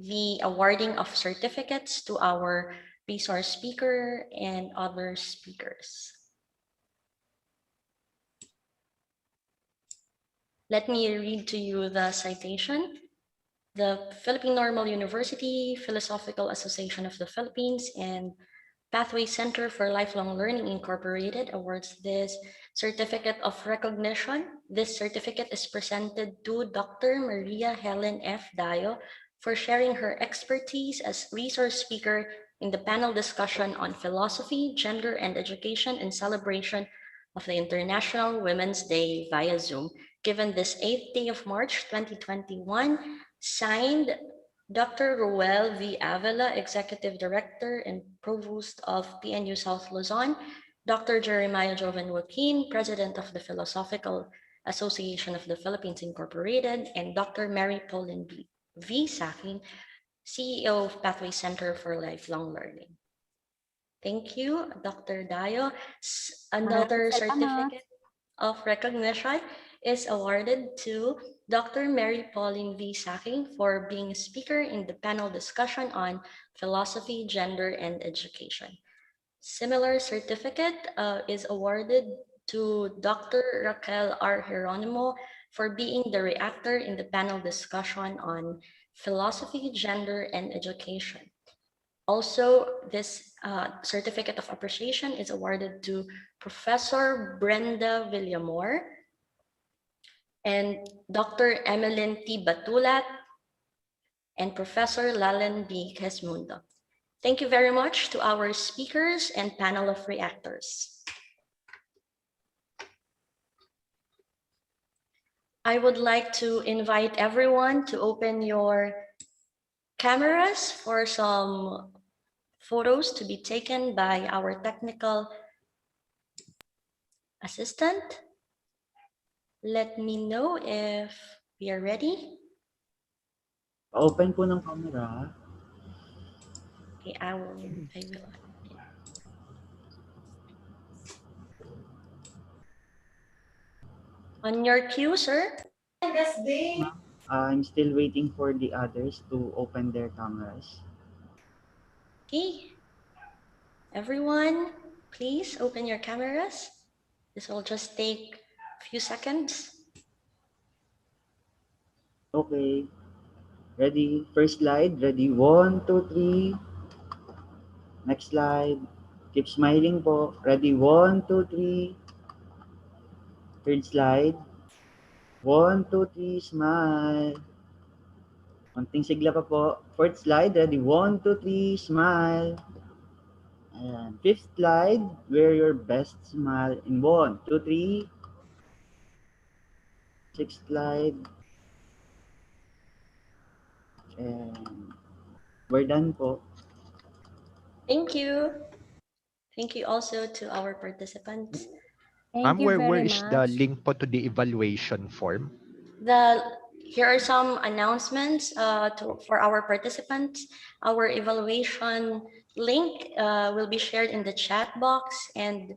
the awarding of certificates to our resource speaker and other speakers. Let me read to you the citation. The Philippine Normal University, Philosophical Association of the Philippines, and Pathway Center for Lifelong Learning Incorporated awards this certificate of recognition. This certificate is presented to Dr. Maria Helen F. Dayo for sharing her expertise as resource speaker in the panel discussion on philosophy, gender, and education in celebration of the International Women's Day via Zoom, given this 8th day of March 2021, signed Dr. Roel V. Avila, Executive Director and Provost of PNU South Luzon, Dr. Jeremiah Joven Joaquin, President of the Philosophical Association of the Philippines Incorporated, and Dr. Mary Pauline V. Saking, CEO of Pathway Center for Lifelong Learning. Thank you, Dr. Dayo. Another Maraming salamat. certificate of recognition is awarded to Dr. Mary Pauline V. Saking for being a speaker in the panel discussion on philosophy, gender, and education. Similar certificate is awarded to Dr. Raquel R. Geronimo for being the reactor in the panel discussion on philosophy, gender, and education. Also, this certificate of appreciation is awarded to Professor Brenda Villamor and Dr. Emeline T. Batulat and Professor Lalen B. Kesmundo. Thank you very much to our speakers and panel of reactors. I would like to invite everyone to open your cameras for some photos to be taken by our technical assistant. Let me know if we are ready. Open po ng camera. Okay, I will. On your cue, sir. I'm still waiting for the others to open their cameras. Okay. Everyone, please open your cameras. This will just take a few seconds. Okay. Ready? First slide. Ready? 1, 2, 3. Next slide. Keep smiling po. Ready? 1, 2, 3. Third slide. 1, 2, 3. Smile. Konting sigla pa po. Fourth slide. Ready? 1, 2, 3. Smile. And fifth slide. Wear your best smile in 1, 2, 3. Sixth slide. And we're done po. Thank you. Thank you also to our participants. Ma'am, where is the link po to the evaluation form? Here are some announcements for our participants. Our evaluation link will be shared in the chat box and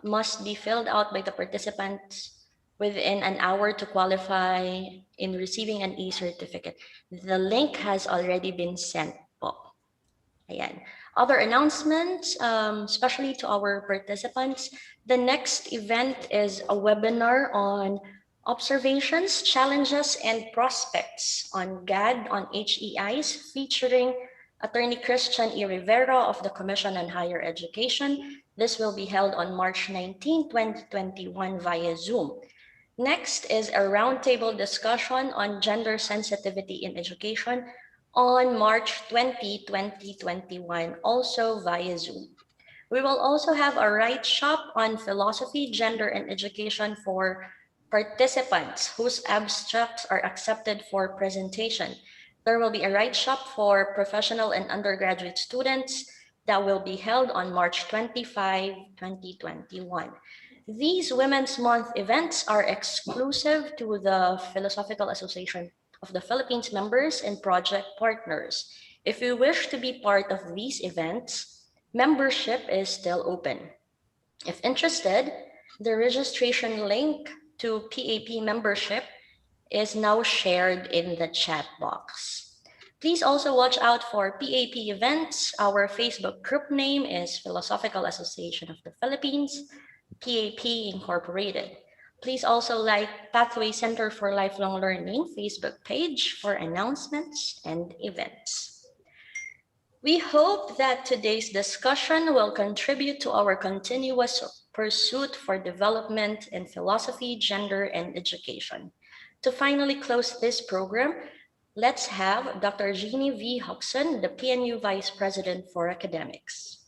must be filled out by the participants within an hour to qualify in receiving an e-certificate. The link has already been sent po. Ayan. Other announcements, especially to our participants, the next event is a webinar on observations, challenges, and prospects on GAD on HEIs featuring Attorney Christian E. Rivera of the Commission on Higher Education. This will be held on March 19, 2021 via Zoom. Next is a roundtable discussion on gender sensitivity in education on March 20, 2021, also via Zoom. We will also have a write shop on philosophy, gender, and education for participants whose abstracts are accepted for presentation. There will be a write shop for professional and undergraduate students that will be held on March 25, 2021. These Women's Month events are exclusive to the Philosophical Association of the Philippines members and project partners. If you wish to be part of these events, membership is still open. If interested, the registration link to PAP membership is now shared in the chat box. Please also watch out for PAP events. Our Facebook group name is Philosophical Association of the Philippines, PAP Incorporated. Please also like Pathway Center for Lifelong Learning Facebook page for announcements and events. We hope that today's discussion will contribute to our continuous pursuit for development in philosophy, gender, and education. To finally close this program, let's have Dr. Jennie V. Jocson, the PNU Vice President for Academics.